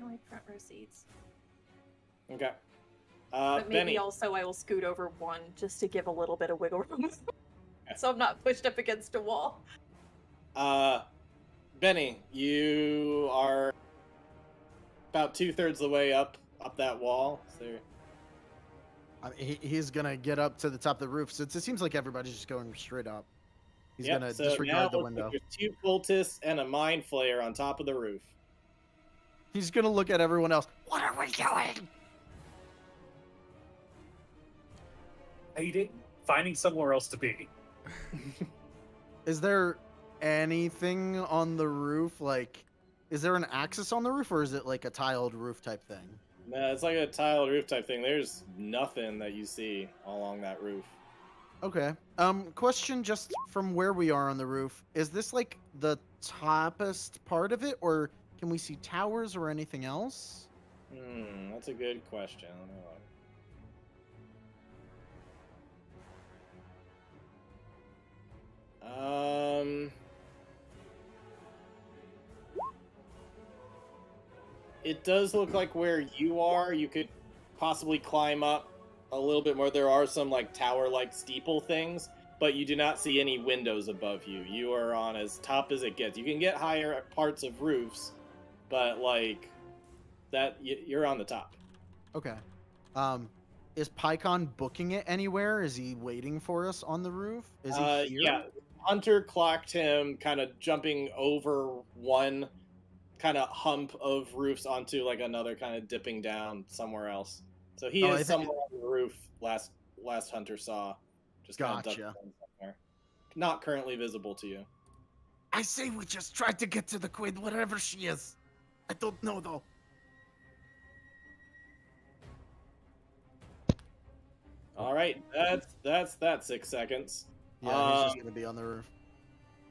I like front row seats. Okay. But maybe Benny. also I will scoot over one just to give a little bit of wiggle room. So I'm not pushed up against a wall. Benny, you are about 2/3 the way up that wall. So He's gonna get up to the top of the roof since it seems like everybody's just going straight up. He's Yep, gonna so disregard the now window. there's 2 cultists and a mind flayer on top of the roof. He's gonna look at everyone else. What are we doing? Hiding, finding somewhere else to be. Is there anything on the roof? Like, is there an axis on the roof, or is it like a tiled roof type thing? No, it's like a tiled roof type thing. There's nothing that you see along that roof. Okay. Question just from where we are on the roof. Is this like the toppest part of it, or can we see towers or anything else? That's a good question. Let me look. It does look like where you are, you could possibly climb up a little bit more. There are some like tower-like steeple things, but you do not see any windows above you. You are on as top as it gets. You can get higher parts of roofs, but like that, you're on the top. Okay. Is Pycon booking it anywhere? Is he waiting for us on the roof? Is he here? Yeah, Hunter clocked him kind of jumping over one kind of hump of roofs onto like another kind of dipping down somewhere else. So he is somewhere on the roof. Last Hunter saw, just kind of ducked Gotcha. down somewhere. Not currently visible to you. I say we just try to get to the queen wherever she is. I don't know though. All right, that's that 6 seconds. Yeah, he's just gonna be on the roof.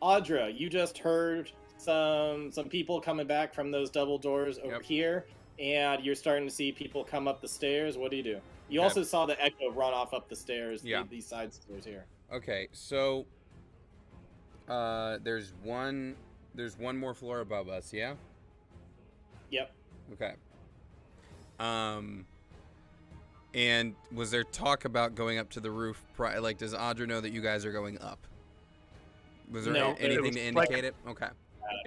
Audra, you just heard some people coming back from those double doors over here, and you're starting to see people come up the stairs. What do? You also saw the echo run off up the stairs, these side stairs here. Okay, so there's one more floor above us, yeah? Yep. Okay. And was there talk about going up to the roof? Like, does Audra know that you guys are going up? Was there anything to indicate it? Okay.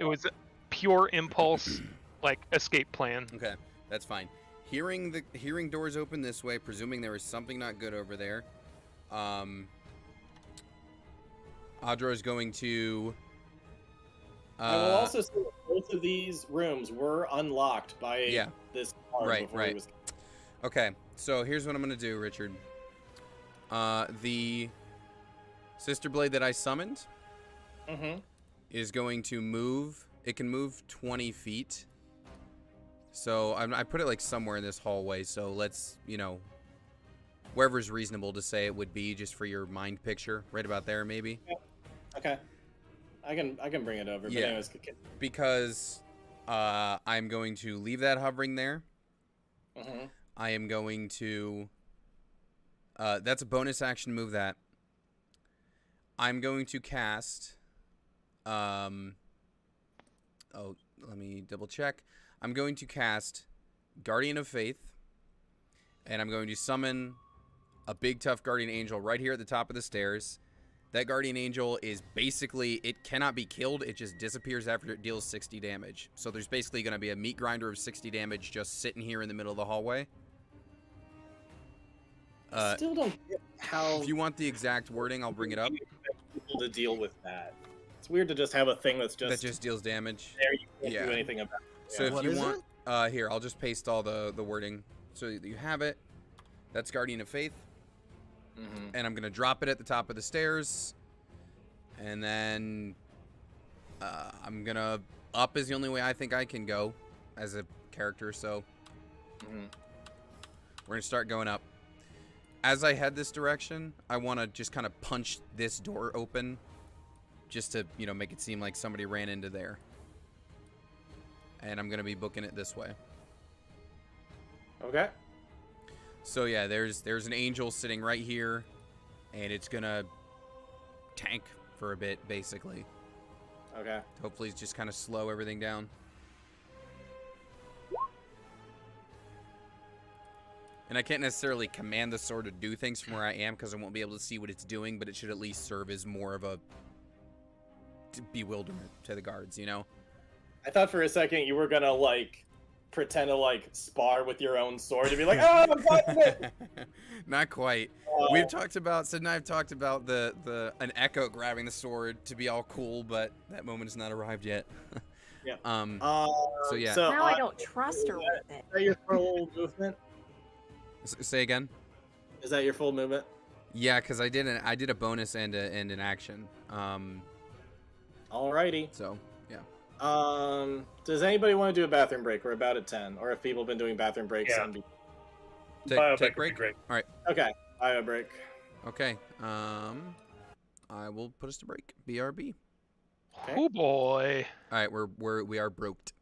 It was a pure impulse, like escape plan. Okay, that's fine. Hearing doors open this way, presuming there is something not good over there, Audra is going to. I will also say that both of these rooms were unlocked by this card before he was. Okay, so here's what I'm gonna do, Richard. The Sister Blade that I summoned. Mm-hmm. is going to move. It can move 20 feet. So I put it like somewhere in this hallway. So let's, you know, wherever's reasonable to say it would be, just for your mind picture, right about there maybe. Okay. I can bring it over. But Yeah. anyways, Because I'm going to leave that hovering there. mm-hmm. I am going to. That's a bonus action. Move that. I'm going to cast. Oh, let me double check. I'm going to cast Guardian of Faith, and I'm going to summon a big tough guardian angel right here at the top of the stairs. That guardian angel is basically, it cannot be killed. It just disappears after it deals 60 damage. So there's basically going to be a meat grinder of 60 damage just sitting here in the middle of the hallway. Still don't get how If you want the exact wording, I'll bring it up. people to deal with that. It's weird to just have a thing that's That just deals damage. there. You can't Yeah. do anything about it. So Yeah. if What you is want, here, I'll just paste all the wording so that you have it. That's Guardian of Faith. Mhm. And I'm going to drop it at the top of the stairs. And then I'm going to up is the only way I think I can go as a character. So Mhm. we're going to start going up. As I head this direction, I want to just kind of punch this door open just to, you know, make it seem like somebody ran into there. And I'm going to be booking it this way. Okay. So yeah, there's an angel sitting right here, and it's gonna tank for a bit, basically. Okay. Hopefully, it's just kind of slow everything down. And I can't necessarily command the sword to do things from where I am because I won't be able to see what it's doing, but it should at least serve as more of a bewilderment to the guards, you know? I thought for a second you were gonna like pretend to like spar with your own sword to be like, oh, I'm fighting it. Not quite. We've talked about, Sid and I have talked about an echo grabbing the sword to be all cool, but that moment has not arrived yet. Yeah. So yeah. So, Now I don't trust her with it. Is that your full movement? Say again. Is that your full movement? Yeah, because I did a bonus and an action. Alrighty. So yeah. Does anybody want to do a bathroom break? We're about at 10. Or if people have been doing bathroom breaks Yeah. on. Biopic Take would be break. great. All right. Okay. Bio break. Okay. I will put us to break. BRB. Okay. Oh boy. All right. We are broked.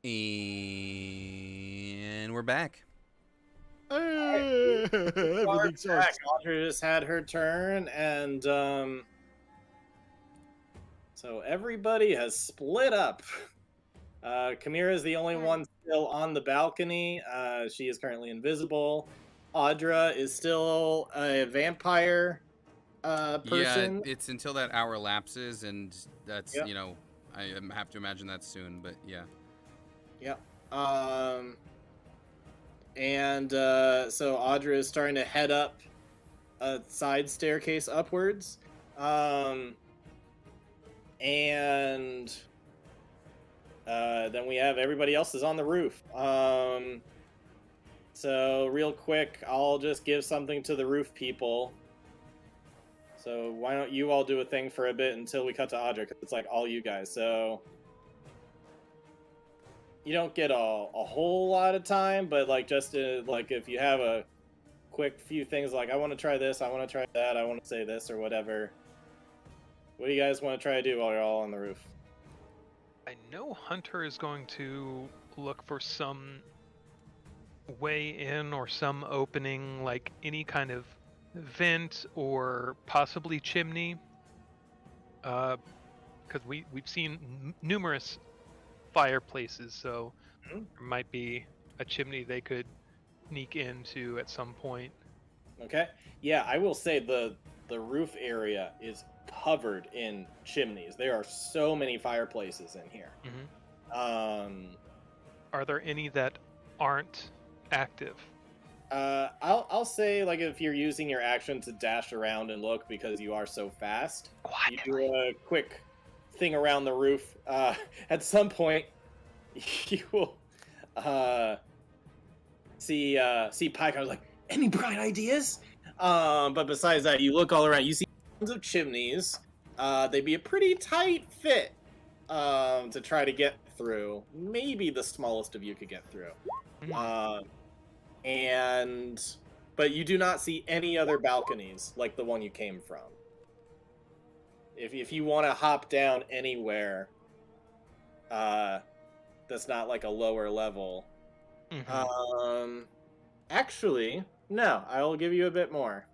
And we're back. Everything's so Back. Audra just had her turn, and so everybody has split up. Chimera is the only one still on the balcony. She is currently invisible. Audra is still a vampire person. Yeah, it's until that hour lapses, and that's, Yep. you know, I have to imagine that's soon, but yeah. Yep. And so Audra is starting to head up a side staircase upwards. And then we have everybody else is on the roof. So real quick, I'll just give something to the roof people. So why don't you all do a thing for a bit until we cut to Audra, because it's like all you guys. So you don't get a whole lot of time, but like just like if you have a quick few things like I want to try this, I want to try that, I want to say this or whatever. What do you guys want to try to do while you're all on the roof? I know Hunter is going to look for some way in or some opening, like any kind of vent or possibly chimney. Because we've seen numerous fireplaces, so there might be a chimney they could sneak into at some point. Okay. Yeah, I will say the roof area is covered in chimneys. There are so many fireplaces in here. Are there any that aren't active? I'll say like if you're using your action to dash around and look because you are so fast, you do a quick thing around the roof. At some point, you will see Pycar like, any bright ideas? But besides that, you look all around. You see tons of chimneys. They'd be a pretty tight fit to try to get through. Maybe the smallest of you could get through. But you do not see any other balconies like the one you came from. If you want to hop down anywhere, that's not like a lower level. Actually, no. I will give you a bit more.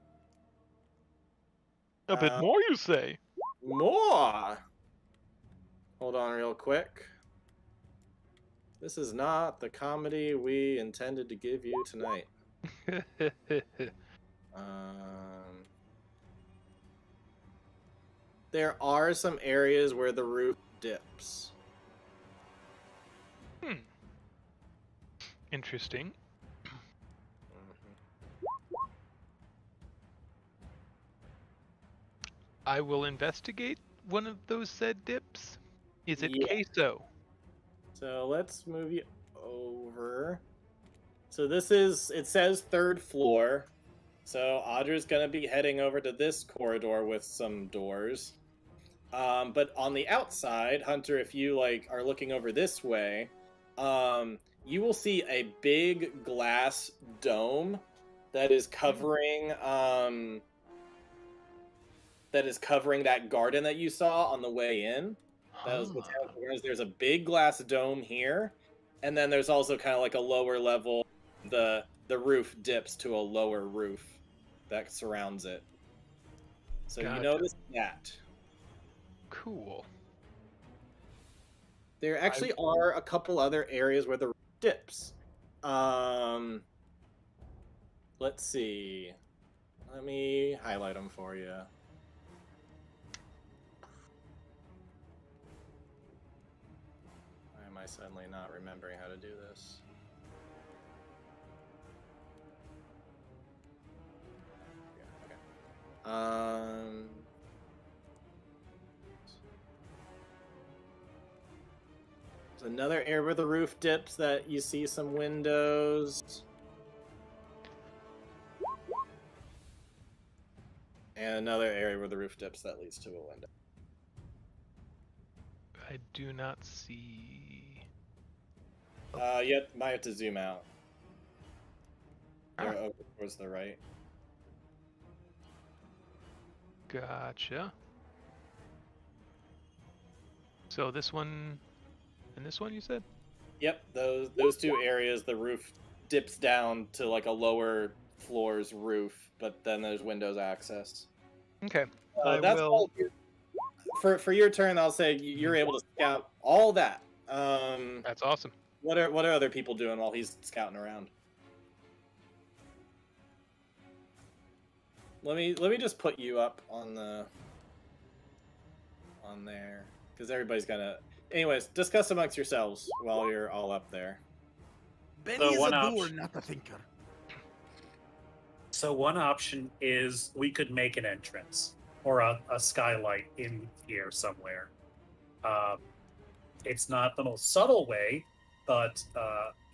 A bit more, you say? More. Hold on, real quick. This is not the comedy we intended to give you tonight. There are some areas where the roof dips. Interesting. I will investigate one of those said dips. Is it queso? So let's move you over. So this is, it says 3rd floor. So Audra's gonna be heading over to this corridor with some doors. But on the outside, Hunter, if you like are looking over this way, you will see a big glass dome that is covering that garden that you saw on the way in. That was the town. There's a big glass dome here, and then there's also kind of like a lower level. The roof dips to a lower roof that surrounds it. So Gotcha. you notice that. Cool. There actually are a couple other areas where the roof dips. Let's see. Let me highlight them for you. Why am I suddenly not remembering how to do this? Okay. There's another area where the roof dips that you see some windows. And another area where the roof dips that leads to a window. I do not see. You might have to zoom out. They're over towards the right. Gotcha. So this one and this one, you said? Yep, those two areas, the roof dips down to like a lower floor's roof, but then there's windows access. Okay. I That's will. all for your turn. I'll say you're able to scout all that. That's awesome. What are other people doing while he's scouting around? Let me just put you up on there because everybody's gonna. Anyways, discuss amongst yourselves while you're all up there. Benny is a one doer, option- not a thinker. So one option is we could make an entrance or a skylight in here somewhere. It's not the most subtle way, but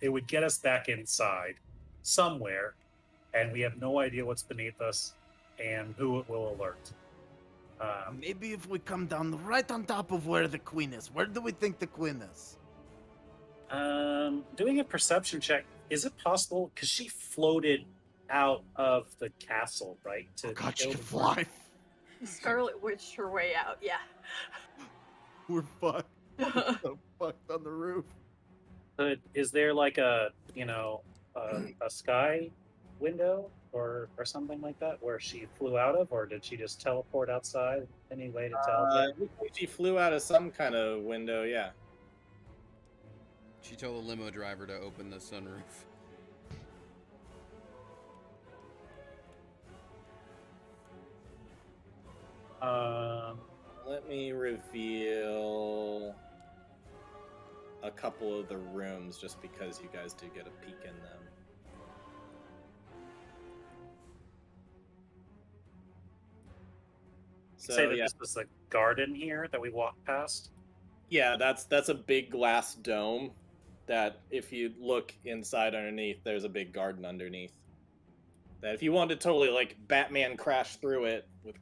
it would get us back inside somewhere, and we have no idea what's beneath us and who it will alert. Maybe if we come down right on top of where the queen is. Where do we think the queen is? Doing a perception check, is it possible? Because she floated out of the castle, right? Oh God, she kill can the fly. Scarlet Witch her way out. Yeah. We're fucked. So fucked on the roof. Is there like a a sky window or something like that where she flew out of, or did she just teleport outside? Any way to tell yet? Looks like she flew out of some kind of window. Yeah. She told the limo driver to open the sunroof. Let me reveal a couple of the rooms just because you guys do get a peek in them. So Say that yeah, this was the garden here that we walked past. yeah, that's a big glass dome that if you look inside underneath, there's a big garden underneath. That if you wanted to totally like Batman crash through it with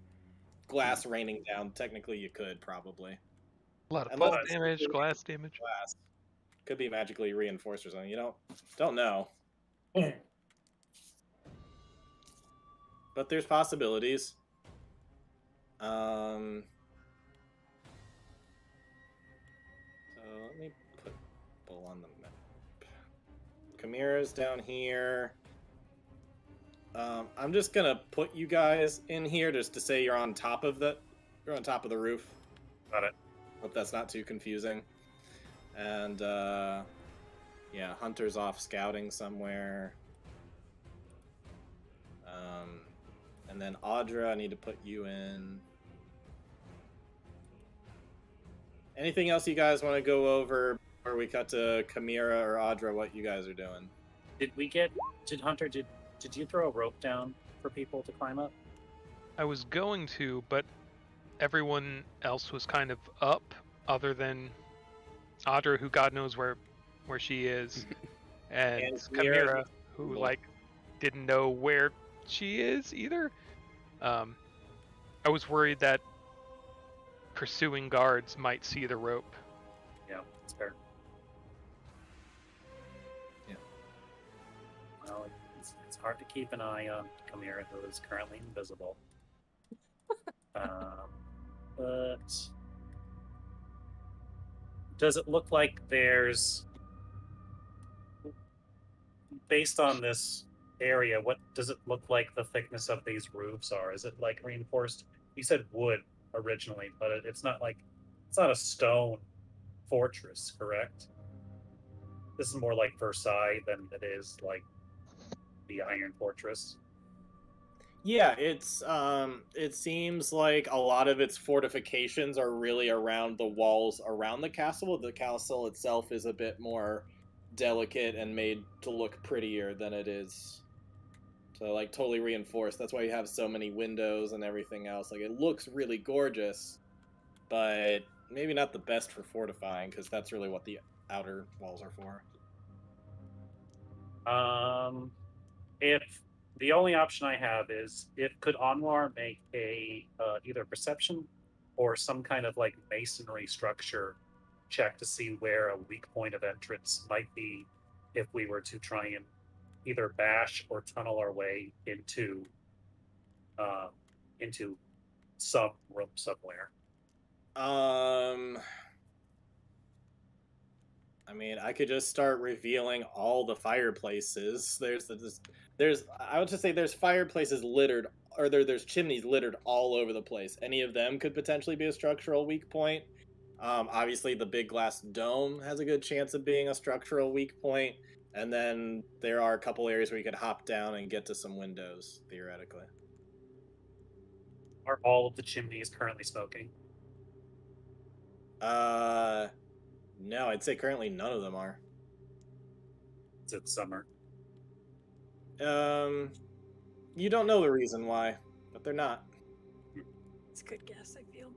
glass raining down, technically you could probably. A lot of Unless fall it's damage, really glass damage. Glass could be magically reinforced or something. You don't know, but there's possibilities. So let me put Bull on the map. Chimera's down here. I'm just gonna put you guys in here just to say you're on top of the roof. Got it. Hope that's not too confusing. And yeah, Hunter's off scouting somewhere. And then Audra, I need to put you in. Anything else you guys want to go over before we cut to Chimera or Audra? What you guys are doing? Did Hunter, did you throw a rope down for people to climb up? I was going to, but everyone else was kind of up, other than Audra, who God knows where she is, and And Chimera, who like didn't know where she is either. I was worried that pursuing guards might see the rope. Yeah, that's fair. Yeah. Well, it's hard to keep an eye on Chimera, who is currently invisible. But does it look like there's, based on this area, what does it look like the thickness of these roofs are? Is it like reinforced? You said wood originally, but it's not a stone fortress, correct? This is more like Versailles than it is like the Iron Fortress. Yeah, it seems like a lot of its fortifications are really around the walls around the castle. The castle itself is a bit more delicate and made to look prettier than it is. So like totally reinforced. That's why you have so many windows and everything else. Like it looks really gorgeous, but maybe not the best for fortifying because that's really what the outer walls are for. If the only option I have is, could Anwar make a either perception or some kind of like masonry structure check to see where a weak point of entrance might be if we were to try and either bash or tunnel our way into some room somewhere. I mean, I could just start revealing all the fireplaces. I would just say there's fireplaces littered, or there's chimneys littered all over the place. Any of them could potentially be a structural weak point. Obviously, the big glass dome has a good chance of being a structural weak point. And then there are a couple areas where you could hop down and get to some windows, theoretically. Are all of the chimneys currently smoking? No, I'd say currently none of them are. Is it summer? You don't know the reason why, but they're not. It's a good guess, I feel.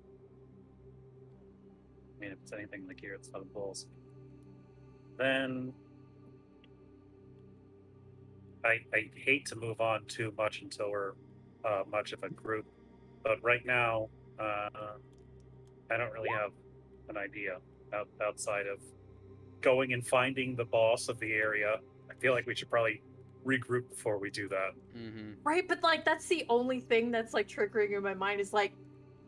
I mean, if it's anything like here, it's Southern Bulls. Then I hate to move on too much until we're much of a group, but right now I don't really have an idea outside of going and finding the boss of the area. I feel like we should probably regroup before we do that. Mm-hmm. Right, but like that's the only thing that's like triggering in my mind is like,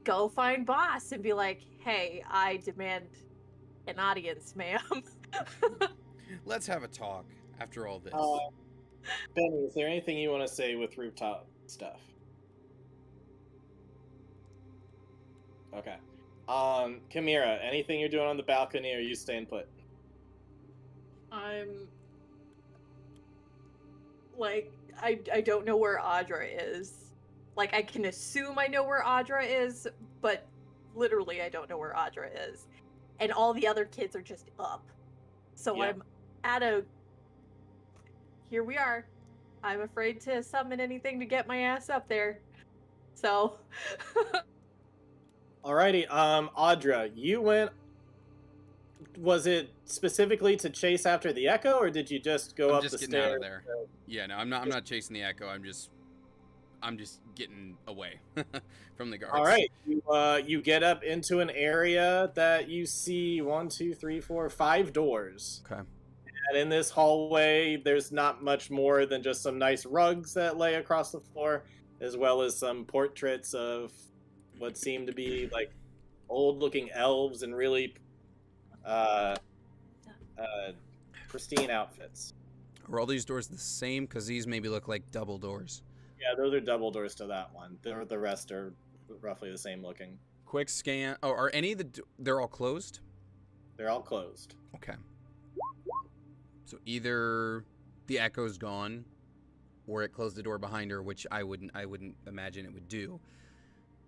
go find boss and be like, hey, I demand an audience, ma'am. Let's have a talk after all this. Benny, is there anything you want to say with rooftop stuff? Okay. Chimera, anything you're doing on the balcony, or are you staying put? I'm like, I don't know where Audra is. Like, I can assume I know where Audra is, but literally I don't know where Audra is. And all the other kids are just up. So Yeah. I'm at a... Here we are. I'm afraid to summon anything to get my ass up there. So... Alrighty, Audra, you went... Was it specifically to chase after the Echo, or did you just go I'm up just the getting stairs? out of there. Yeah, no, I'm not chasing the Echo. I'm just getting away from the guards. All right, you get up into an area that you see 1, 2, 3, 4, 5 doors. Okay. And in this hallway, there's not much more than just some nice rugs that lay across the floor, as well as some portraits of what seem to be like old-looking elves in really pristine outfits. Are all these doors the same? Because these maybe look like double doors. Yeah, those are double doors to that one. The rest are roughly the same looking. Quick scan. Oh, are any of they're all closed? They're all closed. Okay. So either the Echo's gone, or it closed the door behind her, which I wouldn't imagine it would do.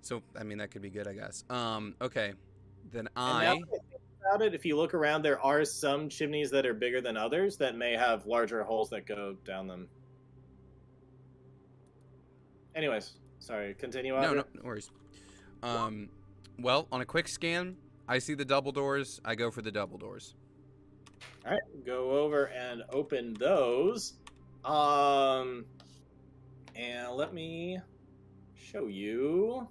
So I mean that could be good, I guess. Okay. Then And now that I think about it, if you look around, there are some chimneys that are bigger than others that may have larger holes that go down them. Anyways, sorry, continue on. No worries. Well, on a quick scan, I see the double doors. I go for the double doors. All right, go over and open those. And let me show you.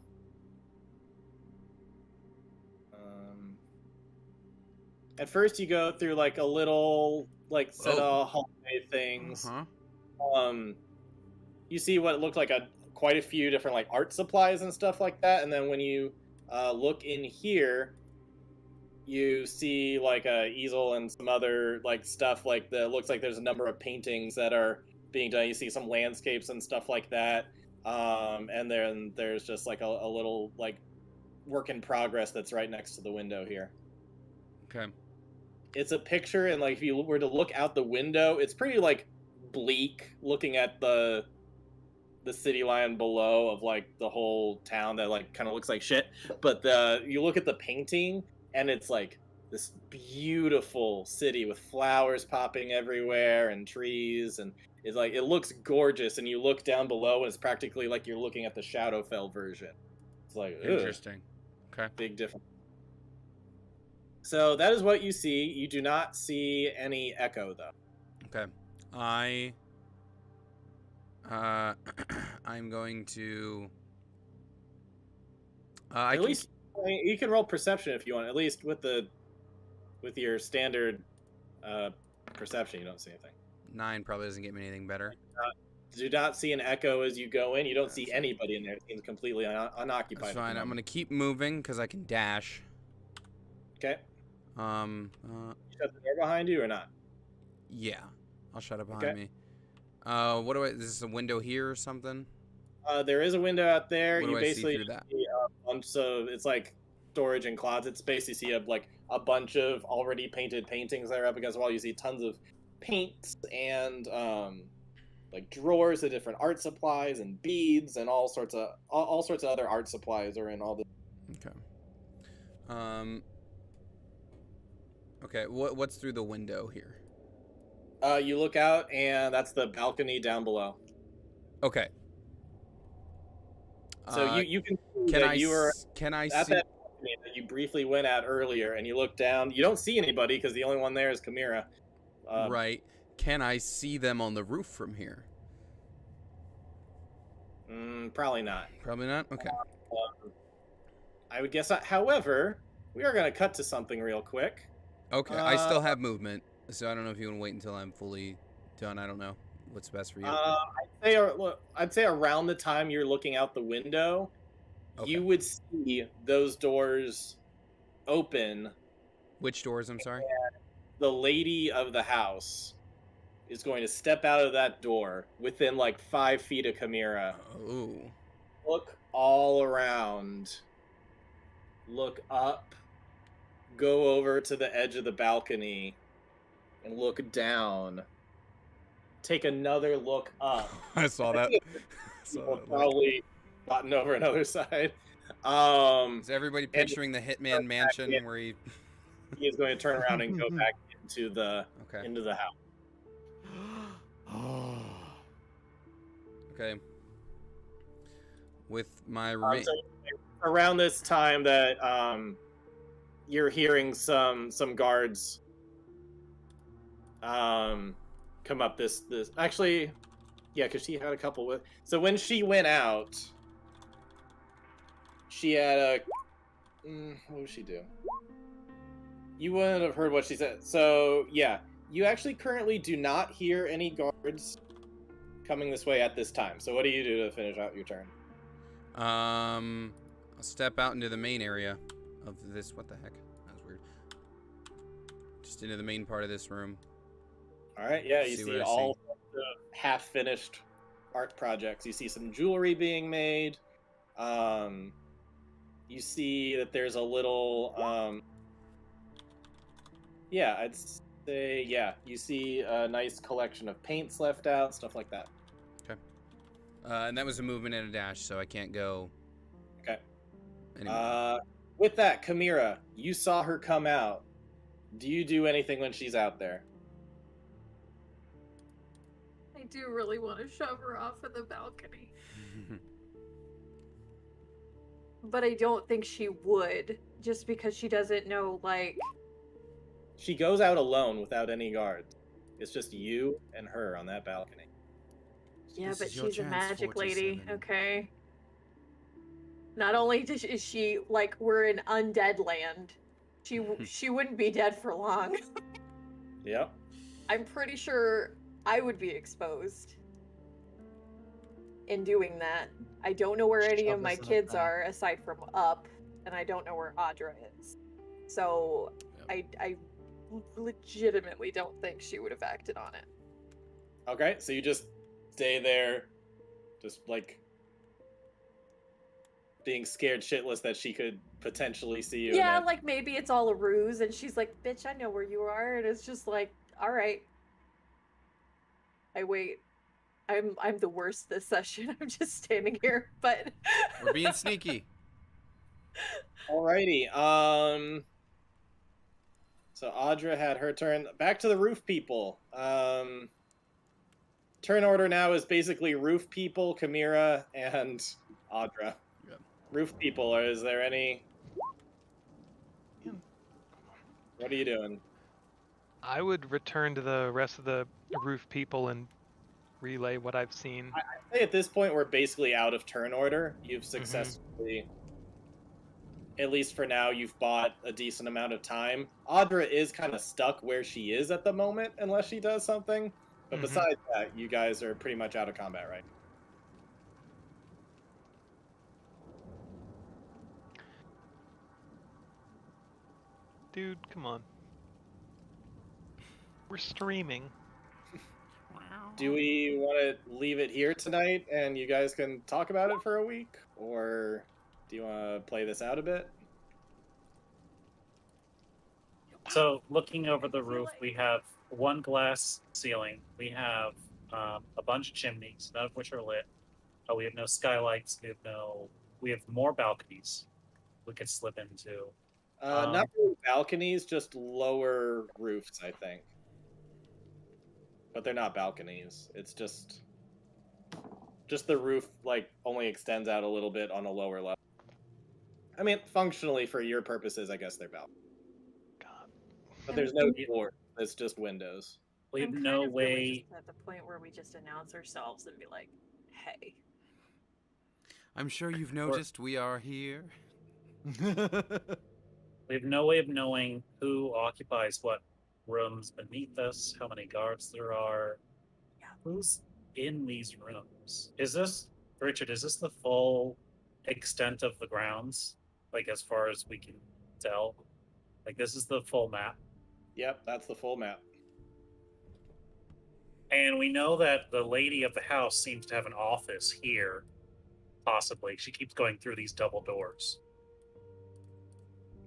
At first, you go through like a little like set of hallway things. You see what looked like quite a few different like art supplies and stuff like that, and then when you look in here, you see like a easel and some other like stuff like looks like there's a number of paintings that are being done. You see some landscapes and stuff like that, and then there's just like a little like work in progress that's right next to the window here. Okay. It's a picture, and like if you were to look out the window, it's pretty like bleak looking at the city line below of like the whole town that like kind of looks like shit. But you look at the painting, and it's like this beautiful city with flowers popping everywhere and trees, and it's like it looks gorgeous. And you look down below, and it's practically like you're looking at the Shadowfell version. It's like Interesting. Okay. Big difference. So that is what you see. You do not see any Echo, though. Okay. I'm going to. At least you can roll perception if you want. At least with your standard perception, you don't see anything. 9 probably doesn't get me anything better. Do not see an Echo as you go in. You don't see anybody in there. It seems completely unoccupied. That's fine. I'm gonna keep moving because I can dash. Okay. Uh, You shut the door behind you or not? yeah. I'll shut it behind Okay. me. What do I? Is this a window here or something? There is a window out there. What do You I see basically through that? see a bunch of, it's like storage and closets. Basically, see a bunch of already painted paintings that are up against the wall. You see tons of paints and like drawers of different art supplies and beads and all sorts of other art supplies are in all the. Okay. Um. Okay. What's through the window here? You look out and that's the balcony down below. Okay. So you can see Can that I you were can I at see? that balcony that you briefly went at earlier, and you look down. You don't see anybody because the only one there is Chimera. Right. Can I see them on the roof from here? Probably not. Probably not. Okay. I would guess not. However, we are going to cut to something real quick. Okay. I still have movement, so I don't know if you want to wait until I'm fully done. I don't know what's best for you. I'd say around the time you're looking out the window, Okay. you would see those doors open. Which doors? I'm sorry. The lady of the house is going to step out of that door within like 5 feet of Chimera. Oh. Look all around. Look up. Go over to the edge of the balcony and look down. Take another look up. I saw that. People probably gotten over another side. Is everybody picturing the Hitman mansion where he is going to turn around and go back into the house. Okay. With my remain. So around this time that you're hearing some guards come up this actually, yeah, because she had a couple with. So when she went out, she had a what did she do? You wouldn't have heard what she said. So yeah, you actually currently do not hear any guards coming this way at this time. So what do you do to finish out your turn? I'll step out into the main area of this. What the heck? That was weird. Just into the main part of this room. All right, yeah, you See see what I all the half-finished art projects. You see some jewelry being made. You see that there's a little, yeah, I'd say, yeah, you see a nice collection of paints left out, stuff like that. Okay. And that was a movement and a dash, so I can't go. Okay. Anymore. With that, Chimera, you saw her come out. Do you do anything when she's out there? I do really want to shove her off of the balcony. But I don't think she would, just because she doesn't know, like... She goes out alone without any guards. It's just you and her on that balcony. Yeah, This but is your she's a chance, magic lady, 47. okay? Not only is she, like, we're in undead land, she wouldn't be dead for long. Yep. I'm pretty sure I would be exposed in doing that. I don't know where any of Shove my us in a kids bag. are aside from up, and I don't know where Audra is. So I legitimately don't think she would have acted on it. Okay, so you just stay there, just like being scared shitless that she could potentially see you. Yeah, and then- like maybe it's all a ruse, and she's like, "Bitch, I know where you are," and it's just like, "All right." I wait. I'm the worst this session. I'm just standing here, but We're being sneaky. Alrighty. So Audra had her turn. Back to the roof people. Turn order now is basically roof people, Chimera, and Audra. Yep. Roof people. Is there any? What are you doing? I would return to the rest of the roof people and relay what I've seen. I say at this point we're basically out of turn order. You've successfully, at least for now, you've bought a decent amount of time. Audra is kind of stuck where she is at the moment unless she does something. But besides that, you guys are pretty much out of combat, right? dude, come on. We're streaming. Do we want to leave it here tonight and you guys can talk about it for a week? Or do you want to play this out a bit? So, looking over the roof, we have one glass ceiling. We have a bunch of chimneys, none of which are lit. We have no skylights. We have more balconies we could slip into. Not really balconies, just lower roofs, I think. But they're not balconies. It's just the roof like only extends out a little bit on a lower level. I mean, functionally for your purposes, I guess they're balconies. God. But there's no door. It's just windows. We have I'm no kind of way. really just at the point where we just announce ourselves and be like, "Hey." I'm sure you've noticed we are here. We have no way of knowing who occupies what rooms beneath us, how many guards there are, who's in these rooms. Is this, Richard, is this the full extent of the grounds? Like, as far as we can tell? Like, this is the full map? Yep, that's the full map. And we know that the lady of the house seems to have an office here, possibly. She keeps going through these double doors.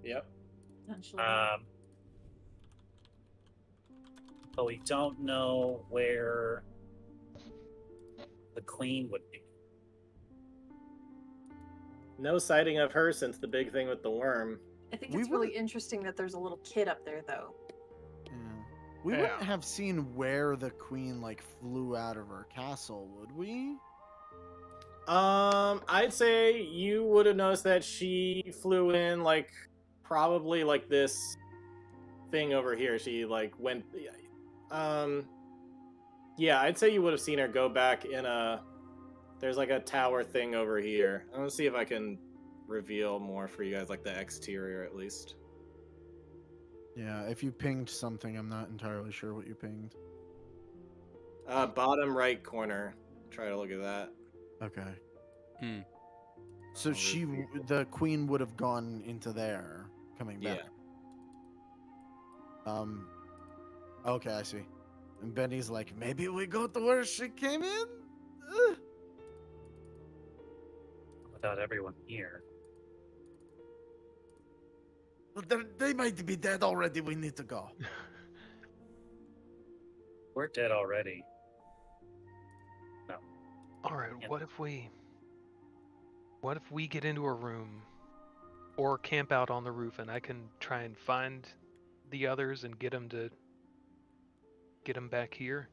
Yep. Potentially. But we don't know where the queen would be. No sighting of her since the big thing with the worm. I think we it's really wouldn't- interesting that there's a little kid up there, though. Yeah. We wouldn't have seen where the queen like flew out of her castle, would we? I'd say you would have noticed that she flew in like probably like this thing over here. She like went yeah, I'd say you would have seen her go back in there's like a tower thing over here. I'm gonna see if I can reveal more for you guys, like the exterior at least. Yeah, if you pinged something, I'm not entirely sure what you pinged. Bottom right corner. Try to look at that. Okay. Hmm. So I'll the queen would have gone into there, coming back. Yeah. Okay, I see. And Benny's like, maybe we go to where she came in? Without everyone here. But they might be dead already. We need to go. We're dead already. All right, Yeah. what if we get into a room or camp out on the roof and I can try and find the others and get them back here?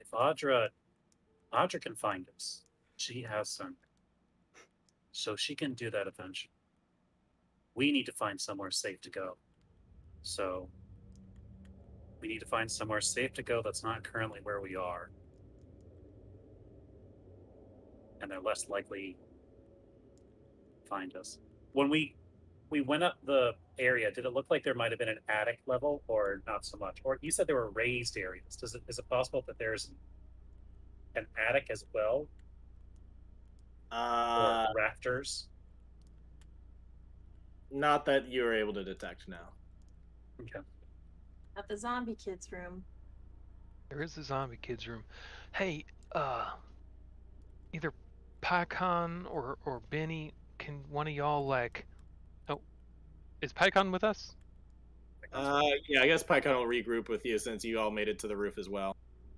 If Audra can find us, she has something. So she can do that eventually. We need to find somewhere safe to go. So we need to find somewhere safe to go that's not currently where we are. And they're less likely to find us. When we went up the area, did it look like there might have been an attic level or not so much? Or you said there were raised areas. Is it possible that there's an attic as well? Or rafters? Not that you were able to detect now. Okay. At the zombie kids' room. There is a zombie kids room. Hey, either PyCon or Benny, can one of y'all is PyCon with us? Yeah, I guess PyCon will regroup with you since you all made it to the roof as well.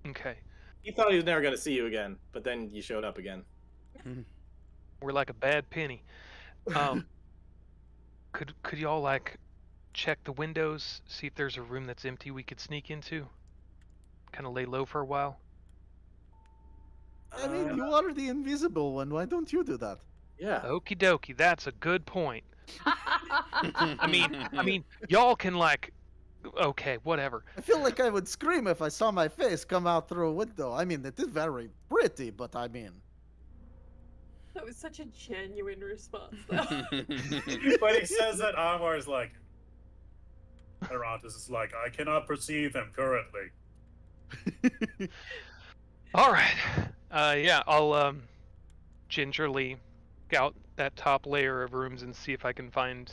Okay. He thought he was never going to see you again, but then you showed up again. We're like a bad penny. Could y'all check the windows, see if there's a room that's empty we could sneak into? Kind of lay low for a while? I mean, you are the invisible one. Why don't you do that? Yeah. Okie dokie, that's a good point. I mean, y'all can okay, whatever. I feel like I would scream if I saw my face come out through a window. I mean, it is very pretty, but I mean... That was such a genuine response, though. When he says that, Anwar's like, Aberrant is like, I cannot perceive him currently. All right. Yeah, I'll gingerly scout that top layer of rooms and see if I can find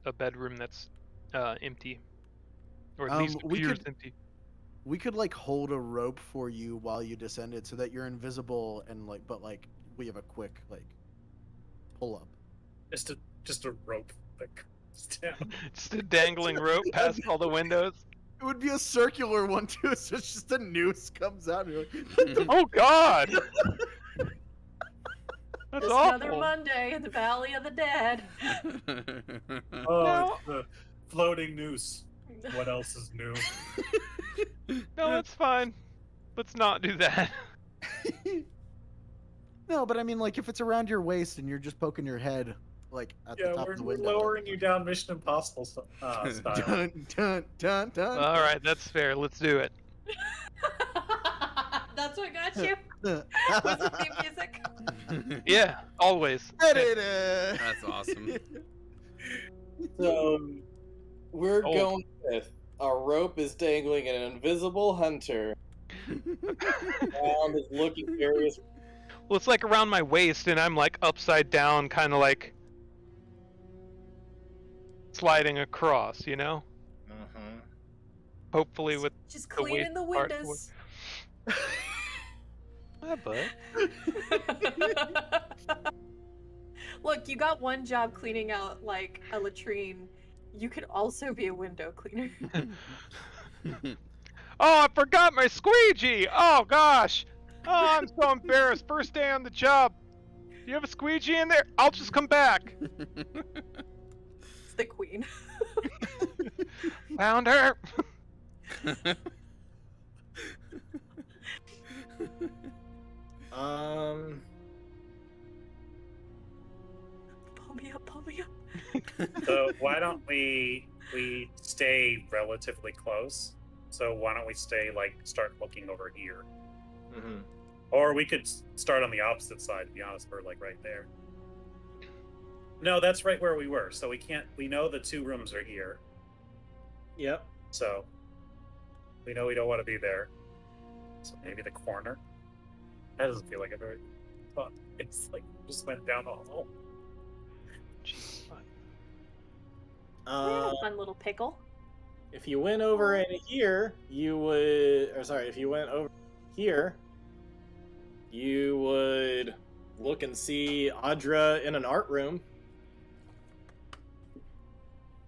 a bedroom that's empty, or at least appears empty. We could like hold a rope for you while you descended, so that you're invisible and but we have a quick pull up. Just a rope that comes down. Just a dangling rope past all the windows. It would be a circular one too, so it's just a noose comes out. And you're like, Oh God! That's It's awful. another Monday in the Valley of the Dead. Oh, No. it's the floating noose. What else is new? No, it's fine. Let's not do that. No, but I mean, if it's around your waist and you're just poking your head, at the top of the we're window. lowering you down Mission Impossible style. Dun, dun, dun, dun. All right, that's fair. Let's do it. That's what got you? Was it theme music? Yeah, always. That's awesome. So we're Oh. going with a rope is dangling an invisible hunter. Ground is looking various. Well, it's around my waist, and I'm upside down, kind of sliding across, Hopefully with Just the cleaning the waist part windows. Hi, bud. Look, you got one job cleaning out a latrine. You could also be a window cleaner. Oh, I forgot my squeegee! Oh, gosh! Oh, I'm so embarrassed. First day on the job. Do you have a squeegee in there? I'll just come back. It's the queen. Found her. Pull me up, pull me up. So why don't we stay relatively close? So why don't we start looking over here? Mm-hmm. Or we could start on the opposite side, to be honest, we're right there. No, that's right where we were. So we know the two rooms are here. Yep. So we know we don't want to be there. So maybe the corner? That doesn't feel like a very thought. It's just went down the hall. Jeez, bud. We had a fun little pickle. If you went over in here, you would. Or sorry, if you went over here, you would look and see Audra in an art room.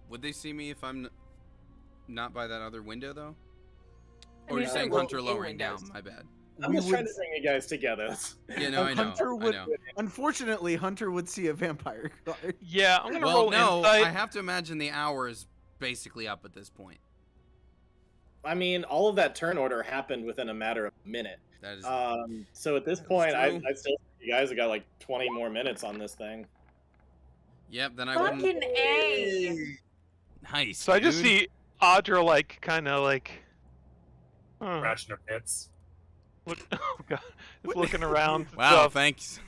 Would they see me if I'm not by that other window, though? I Or mean, you're saying well, Hunter in lowering windows. down? My bad. I'm just trying to bring you guys together. Yeah, no, I know. Hunter I would, know. unfortunately, Hunter would see a vampire card. Yeah, I'm gonna Well, roll no, insight. I have to imagine the hour is basically up at this point. I mean, all of that turn order happened within a matter of a minute. That is. So at this That's point, I true. still think you guys have got 20 more minutes on this thing. Yep. Then I wouldn't. Fucking A. Nice. So I just dude. see Audra kind of huh, Scratching her pits. look, oh God, just looking around. and Wow. stuff. Thanks.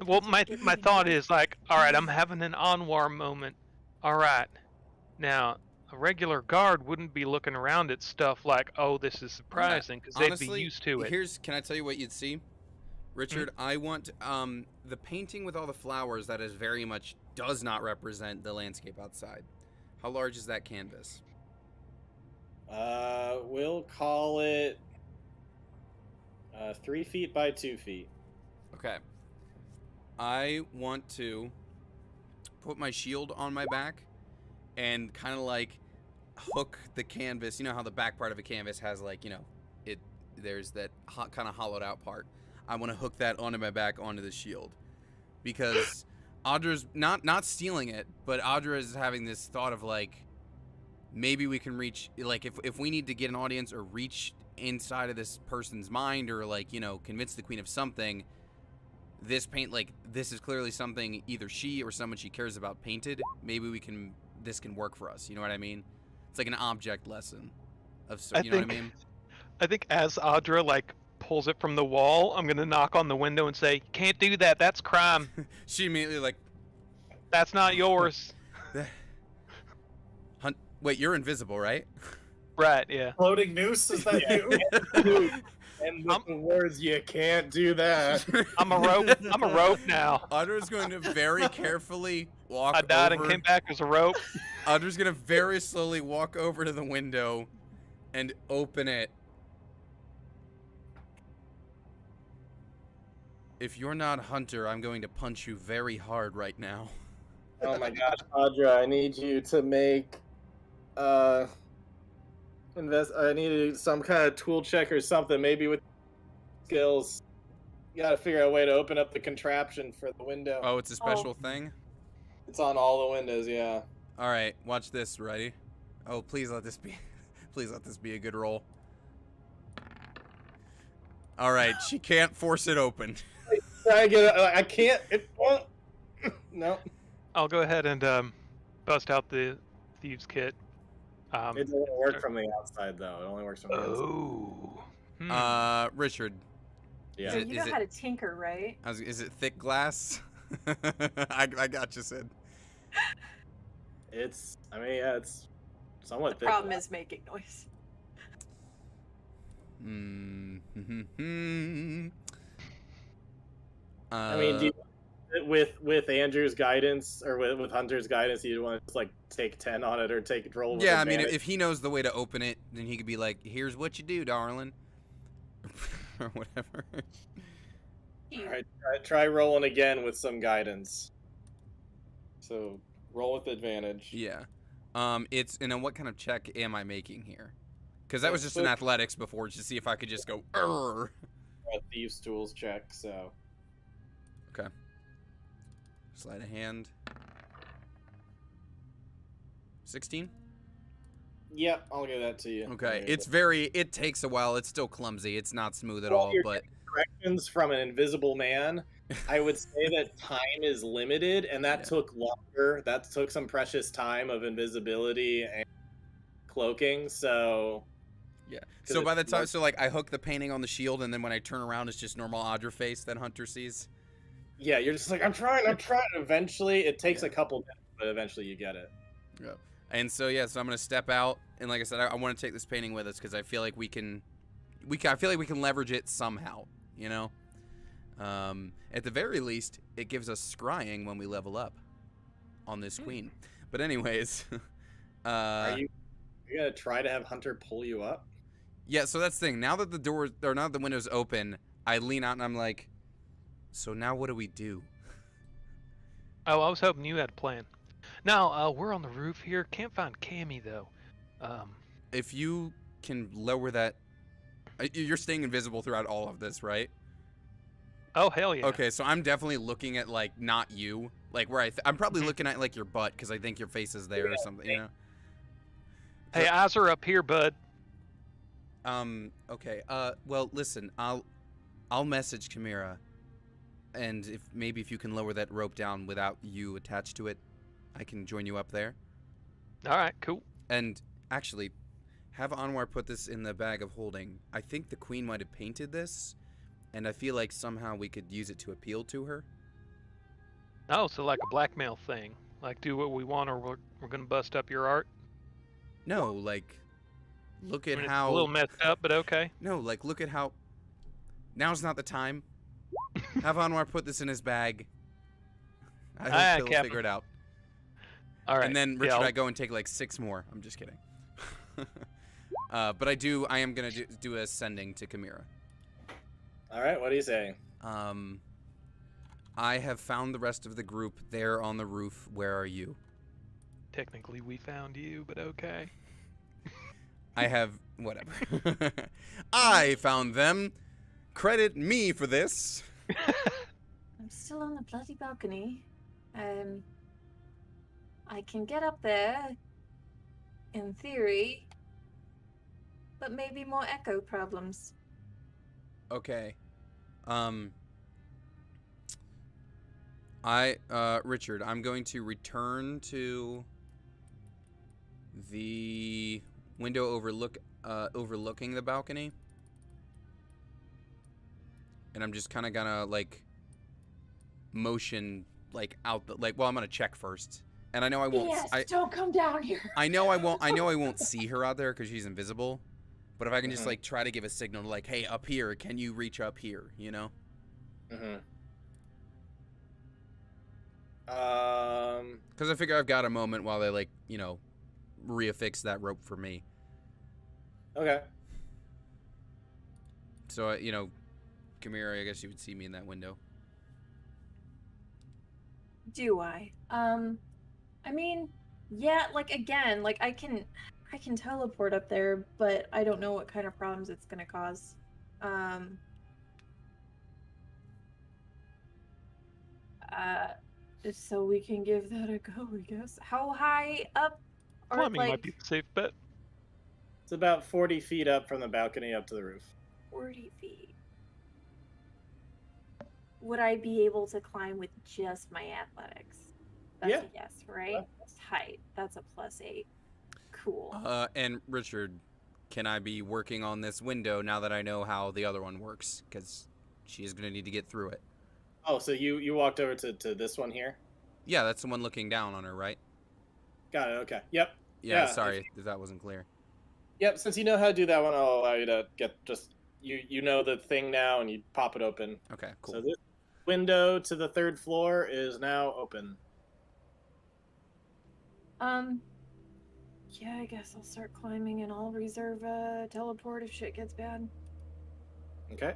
Well, my thought is all right, I'm having an Anwar moment. All right, now a regular guard wouldn't be looking around at stuff oh, this is surprising, because they'd be Honestly, used to it. Can I tell you what you'd see? Richard, I want the painting with all the flowers that is very much does not represent the landscape outside. How large is that canvas? We'll call it 3 feet by 2 feet. Okay. I want to put my shield on my back and kind of hook the canvas. You know how the back part of a canvas has there's that kind of hollowed out part. I want to hook that onto my back onto the shield because Audra's not stealing it, but Audra is having this thought of maybe we can reach if we need to get an audience or reach inside of this person's mind or convince the queen of something. This paint this is clearly something either she or someone she cares about painted. Maybe this can work for us. You know what I mean? It's like an object lesson of you know what I mean? I think as Audra pulls it from the wall, I'm gonna knock on the window and say, "Can't do that. That's crime. She immediately That's not yours." Wait, you're invisible, right? Right? Yeah. Floating noose, is that you? And with the words, you can't do that. I'm a rope. I'm a rope now. Audra's going to very carefully walk I died over. and came back as a rope. Audra's going to very slowly walk over to the window and open it. If you're not Hunter, I'm going to punch you very hard right now. Oh my gosh, Audra, I need you to make I need some kind of tool check or something, maybe with skills. You gotta figure out a way to open up the contraption for the window. Oh, it's a special thing? It's on all the windows, yeah. All right, watch this. Ready? Oh, please let this be please let this be a good roll. All right, she can't force it open. Try to get it. I can't. It won't. No. I'll go ahead and bust out the thieves kit. It doesn't work from the outside, though. It only works from the inside. Oh. Richard. Yeah. So you know how to tinker, right? Is it thick glass? I got you, Sid. It's. I mean, yeah, it's somewhat The thick. problem is making noise. I mean, do you, with Andrew's guidance or with Hunter's guidance, you want to just like take 10 on it or roll? With yeah, I mean, advantage? if he knows the way to open it, then he could be like, "Here's what you do, darling," or whatever. All right, try rolling again with some guidance. So roll with advantage. Yeah. It's and then what kind of check am I making here? Because that was just an athletics before, just to see if I could just go. Urgh. A thieves' tools check. So. Okay. Sleight of hand. 16? Yep, I'll give that to you. Okay. It takes a while. It's still clumsy. It's not smooth at Well, all, you're but directions from an invisible man. I would say that time is limited, and that took longer. That took some precious time of invisibility and cloaking, so... yeah. So by the time, like, I hook the painting on the shield, and then when I turn around, it's just normal Audra face that Hunter sees? Yeah, you're just like, I'm trying. Eventually, it takes a couple minutes, but eventually you get it. Yeah. And so, yeah, so I'm going to step out, and like I said, I want to take this painting with us, because I feel like we can leverage it somehow, you know? At the very least, it gives us scrying when we level up on this queen. But anyways, Are you gonna try to have Hunter pull you up? yeah, so that's the thing. Now that the window's open, I lean out and I'm like, so now what do we do? Oh, I was hoping you had a plan. Now, we're on the roof here. Can't find Cammy, though. If you can lower that... You're staying invisible throughout all of this, right? Oh, hell yeah. Okay, so I'm definitely looking at, like, not you. Like, where I'm probably looking at, like, your butt, because I think your face is there or something, you know? Hey, eyes are up here, bud. Okay. Well, listen, I'll message Chimera, and if you can lower that rope down without you attached to it, I can join you up there. All right, cool. And actually, have Anwar put this in the bag of holding. I think the queen might have painted this, and I feel like somehow we could use it to appeal to her. Oh, so like a blackmail thing. Like, do what we want or we're going to bust up your art? No, like, look at I mean, how... It's a little messed up, but okay. No, like, look at how... Now's not the time. Have Anwar put this in his bag. I hope he'll figure it out. All right. And then, Richard, I go and take, like, 6 more. I'm just kidding. But I am going to do a sending to Chimera. All right, what do you say? I have found the rest of the group. They're on the roof. Where are you? Technically, we found you, but okay. I have... whatever. I found them. Credit me for this. I'm still on the bloody balcony. I can get up there, in theory, but maybe more echo problems. Okay. Richard, I'm going to return to the window overlooking the balcony. And I'm just kind of gonna, like, motion, like, out the, like, well, I'm gonna check first. And I know I won't. Yes, don't come down here. I know I won't see her out there because she's invisible. But if I can just like try to give a signal like, hey, up here, can you reach up here, you know? Because I figure I've got a moment while they like, you know, reaffix that rope for me. Okay. So, you know, Kamira, I guess you would see me in that window. Do I? I mean, yeah, like again, like I can teleport up there, but I don't know what kind of problems it's gonna cause. So we can give that a go, I guess. How high up? Or Climbing like might be the safe bet. It's about 40 feet up from the balcony up to the roof. 40 feet. Would I be able to climb with just my athletics? That's Yeah. a yes, right? Height. That's a +8. Cool. And Richard, can I be working on this window now that I know how the other one works? Because she is going to need to get through it. Oh, so you walked over to this one here? Yeah, that's the one looking down on her, right? Got it, okay. Yep. Yeah, Yeah, sorry if that wasn't clear. Yep, since you know how to do that one, I'll allow you to get just... You know the thing now, and you pop it open. Okay, cool. So this window to the 3rd floor is now open. Yeah, I guess I'll start climbing and I'll reserve a teleport if shit gets bad. Okay.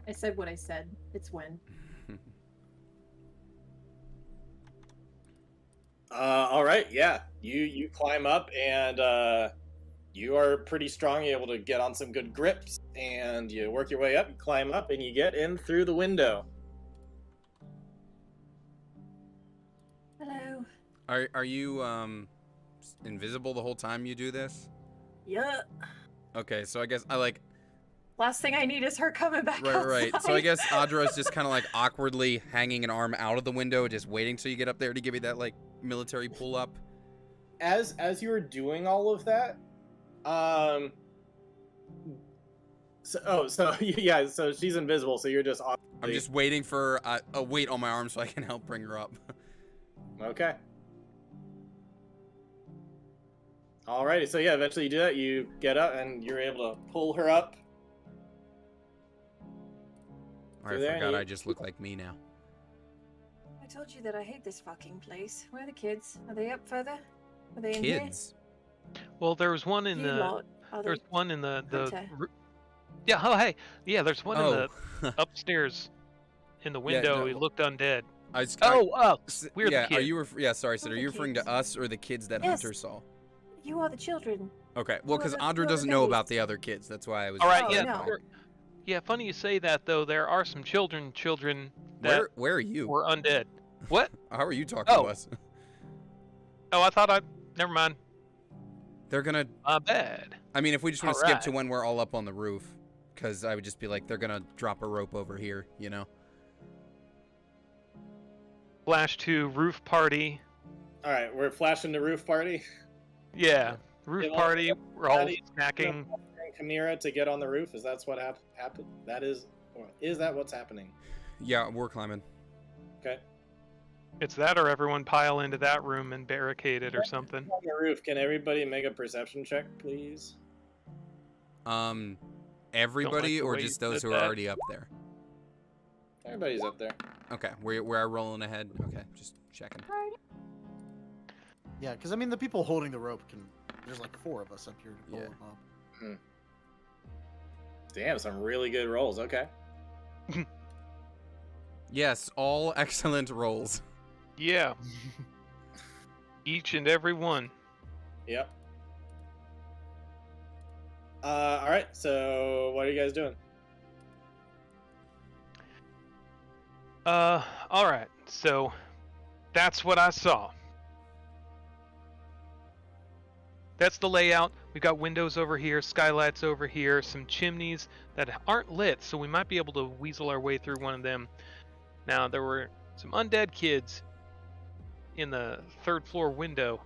I said what I said. It's when. All right, yeah. You climb up, and you are pretty strong. You're able to get on some good grips, and you work your way up, you climb up, and you get in through the window. Hello. Are you invisible the whole time you do this? Yeah. Okay, so I guess I like... Last thing I need is her coming back outside. Right. So I guess Audra is just kind of like awkwardly hanging an arm out of the window, just waiting till you get up there to give you that like military pull up. As you were doing all of that, so yeah, so she's invisible, so you're just awkwardly... I'm just waiting for a weight on my arm so I can help bring her up. Okay. Alrighty, so yeah, eventually you do that. You get up and you're able to pull her up. I forgot I just look like me now. I told you that I hate this fucking place. Where are the kids? Are they up further? Are they in here? Kids? Well, there was one in You the. lot. Are There's they one in the. Hunter? Yeah. Oh, hey. Yeah. There's one in Oh. the upstairs. In the window, no. he looked undead. We're the Are kids. you yeah, sorry, Sid. We're Are the you referring to kids. us or the kids that Yes. Hunter saw? You are the children. Okay, well, because Who are Audra the doesn't know about babies? the other kids. That's why I was. All right. Oh, yeah. no. Yeah. Funny you say that though. There are some children that Where are you? were undead. What? How are you talking to Oh. us? Oh, I thought I. Never mind. They're gonna. My bad. I mean, if we just want to Alright. skip to when we're all up on the roof, because I would just be like, they're gonna drop a rope over here, you know? Flash to roof party. Alright, we're flashing the roof party. Yeah. Roof Yeah, well, party. We're all Daddy- snacking. Chimera to get on the roof. Is that what happened? Is that what's happening? Yeah, we're climbing. Okay. It's that or everyone pile into that room and barricade it or something. On the roof, can everybody make a perception check, please? Everybody the or way just you those said who are that. already up there? Everybody's up there. Okay, we're rolling ahead. Okay, just checking. Yeah, because I mean, the people holding the rope can. There's like 4 of us up here to pull Yeah. them up. Damn, some really good rolls. Okay. Yes, all excellent rolls. Yeah. Each and every one. Yep. All right. So, what are you guys doing? All right. So that's what I saw. That's the layout. We've got windows over here, skylights over here, some chimneys that aren't lit, so we might be able to weasel our way through one of them. Now, there were some undead kids in the 3rd floor window,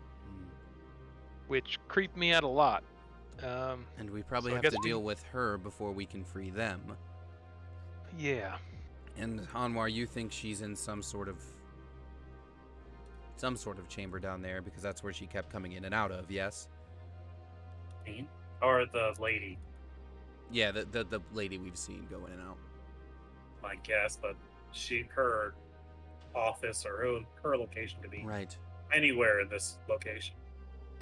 which creeped me out a lot. And we probably So I have guess to we- deal with her before we can free them. Yeah. And Hanwar, you think she's in some sort of chamber down there because that's where she kept coming in and out of, yes? Me? Or the lady, Yeah, the lady we've seen go in and out. my guess, but her office or her location could be Right. anywhere in this location.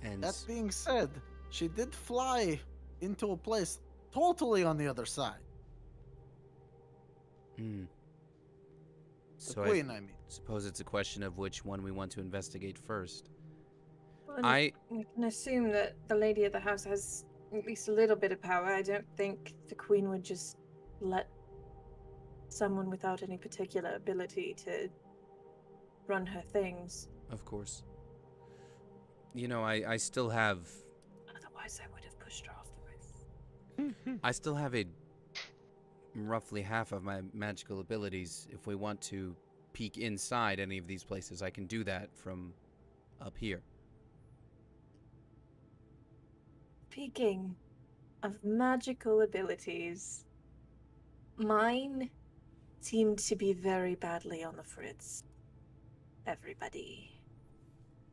And That being said, she did fly into a place totally on the other side. hmm. The So queen, I I mean. suppose it's a question of which one we want to investigate first. Well, I we can assume that the lady of the house has at least a little bit of power. I don't think the queen would just let someone without any particular ability to run her things. Of course. You know, I still have Otherwise, I would have pushed her off the roof. I still have a roughly half of my magical abilities. If we want to peek inside any of these places, I can do that from up here. Speaking of magical abilities, mine seem to be very badly on the fritz. Everybody.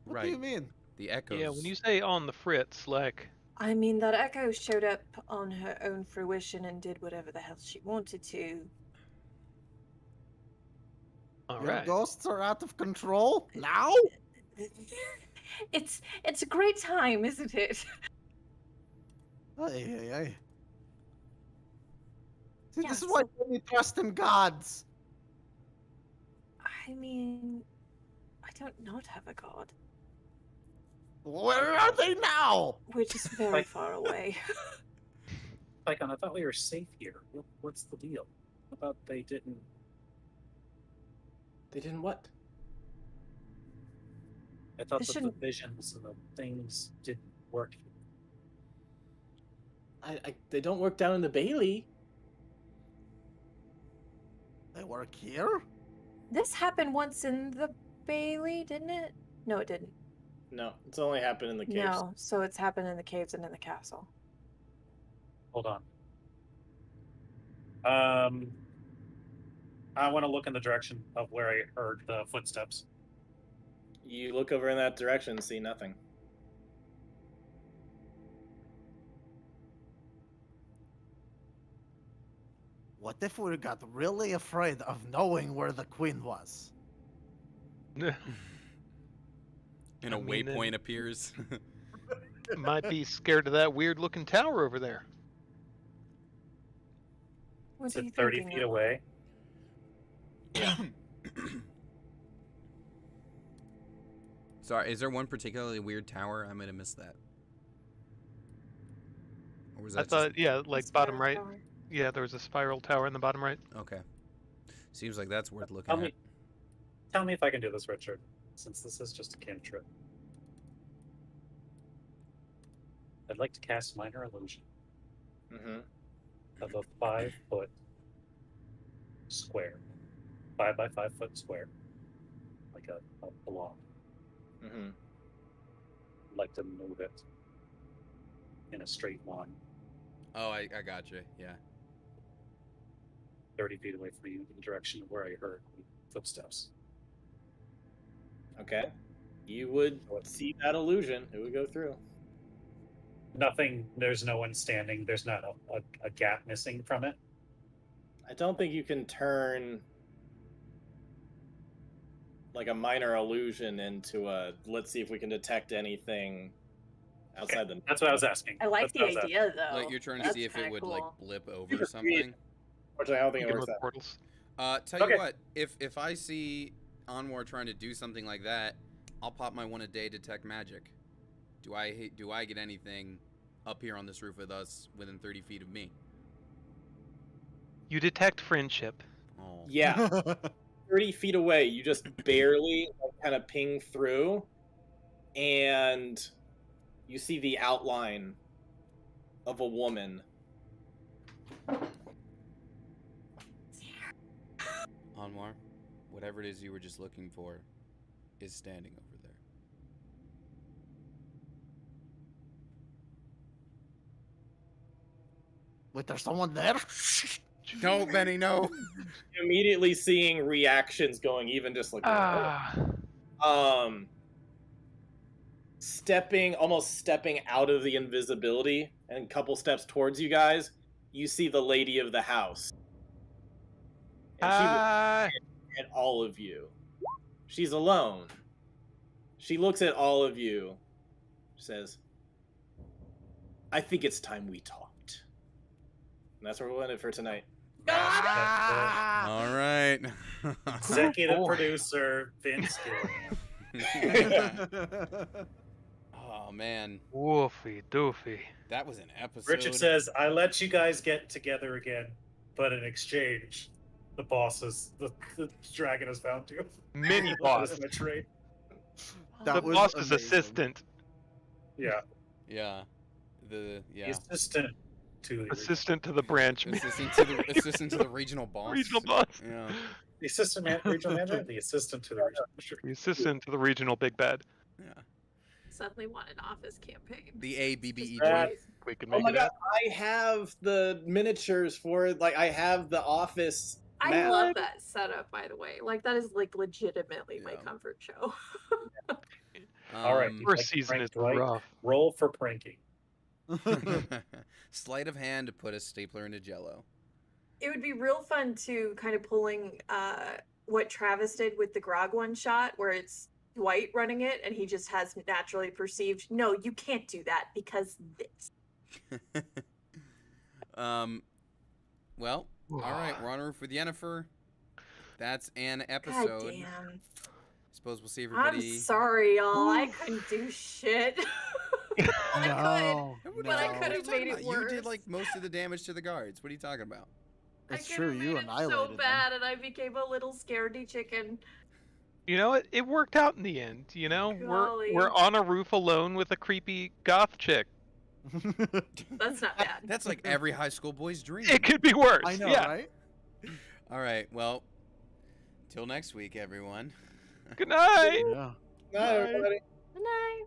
What do you mean? The echoes. Yeah, when you say on the fritz, like, I mean, that Echo showed up on her own fruition and did whatever the hell she wanted to. all Your right. ghosts are out of control now? It's a great time, isn't it? Ay, ay, ay. See, Yeah, this is why so- we trust in gods. I mean, I don't not have a god. Where are they now? We're just very Like- far away. Pycon, I thought we were safe here. What's the deal? I thought they didn't. They didn't what? I thought They that the shouldn't- visions and the things didn't work. They don't work down in the Bailey. They work here? This happened once in the Bailey, didn't it? No, it didn't. No, it's only happened in the caves. No, so it's happened in the caves and in the castle. Hold on. I want to look in the direction of where I heard the footsteps. You look over in that direction, see nothing. What if we got really afraid of knowing where the queen was? And a I mean, waypoint appears. Might be scared of that weird looking tower over there. What Is are you it 30 thinking feet of? away? Sorry, is there one particularly weird tower? I might have missed that. Or was I that thought, yeah, like The bottom spiral right. tower. Yeah, there was a spiral tower in the bottom right. just... Okay. Seems like that's worth looking Tell at. me, tell me if I can do this, Richard, since this is just a cantrip. I'd like to cast Minor Illusion Mm-hmm. of a 5-foot square, 5 by 5 foot square, like a block. Mm-hmm. I'd like to move it in a straight line, Oh, I gotcha. Yeah. 30 feet away from you, in the direction of where I heard the footsteps. Okay. You would see that illusion. It would go through. Nothing. There's no one standing. There's not a gap missing from it. I don't think you can turn like a minor illusion into a let's see if we can detect anything outside the. That's what I was asking. I like That's what I the was idea, though. Like you're trying to That's see if it kinda would like cool. blip over something. Unfortunately, I don't think You it can works with that. portals. Tell you Okay. what, if I see Anwar trying to do something like that, I'll pop my 1 a day detect magic. Do I get anything up here on this roof with us within 30 feet of me? You detect friendship. Oh. Yeah, 30 feet away, you just barely kind of ping through, and you see the outline of a woman. Anwar, whatever it is you were just looking for is standing over there. Wait, there's someone there? No, Benny, no. Immediately seeing reactions going, even just like almost stepping out of the invisibility and a couple steps towards you guys, you see the lady of the house. And she looks at all of you. She's alone. She looks at all of you, says, I think it's time we talked. And that's where we'll end it for tonight. All right. Executive producer Vince Gilligan. Oh man, Woofy doofy. that was an episode. Richard says, I let you guys get together again, but in exchange, the dragon has found you. Mini boss. In a trade. That The was boss's amazing. assistant. Yeah. Yeah. The The assistant to the Assistant to the branch. assistant to the regional boss. Regional boss. Yeah. The assistant regional manager, the assistant to the regional manager. The assistant to the regional big bad. Yeah. Suddenly want an office campaign. The ABBEG. We can Oh make my it god, happen. I have the miniatures for it. Like, I have the office. I map. love that setup, by the way. Like, that is like legitimately my Yeah. comfort show. All right. First season is Right? rough. Roll for pranking. Sleight of hand to put a stapler into Jello. It would be real fun to kind of pulling what Travis did with the Grog one shot, where it's Dwight running it, and he just has naturally perceived, no, you can't do that because this. Well, all right, we're on route for the Yennefer. That's an episode. God damn. Suppose we'll see I'm everybody. sorry, y'all. I couldn't do shit. I No, could, but I no. could What are you have talking made it about? worse. You did like most of the damage to the guards. What are you talking about? It's I true. could've You made it annihilated so them. bad, and I became a little scaredy chicken. You know, it worked out in the end. You know, Golly. we're on a roof alone with a creepy goth chick. That's not bad. That's like every high school boy's dream. It could be worse. I know, yeah. right? All right, well, till next week, everyone. Good night. Yeah. Night, everybody. Good night.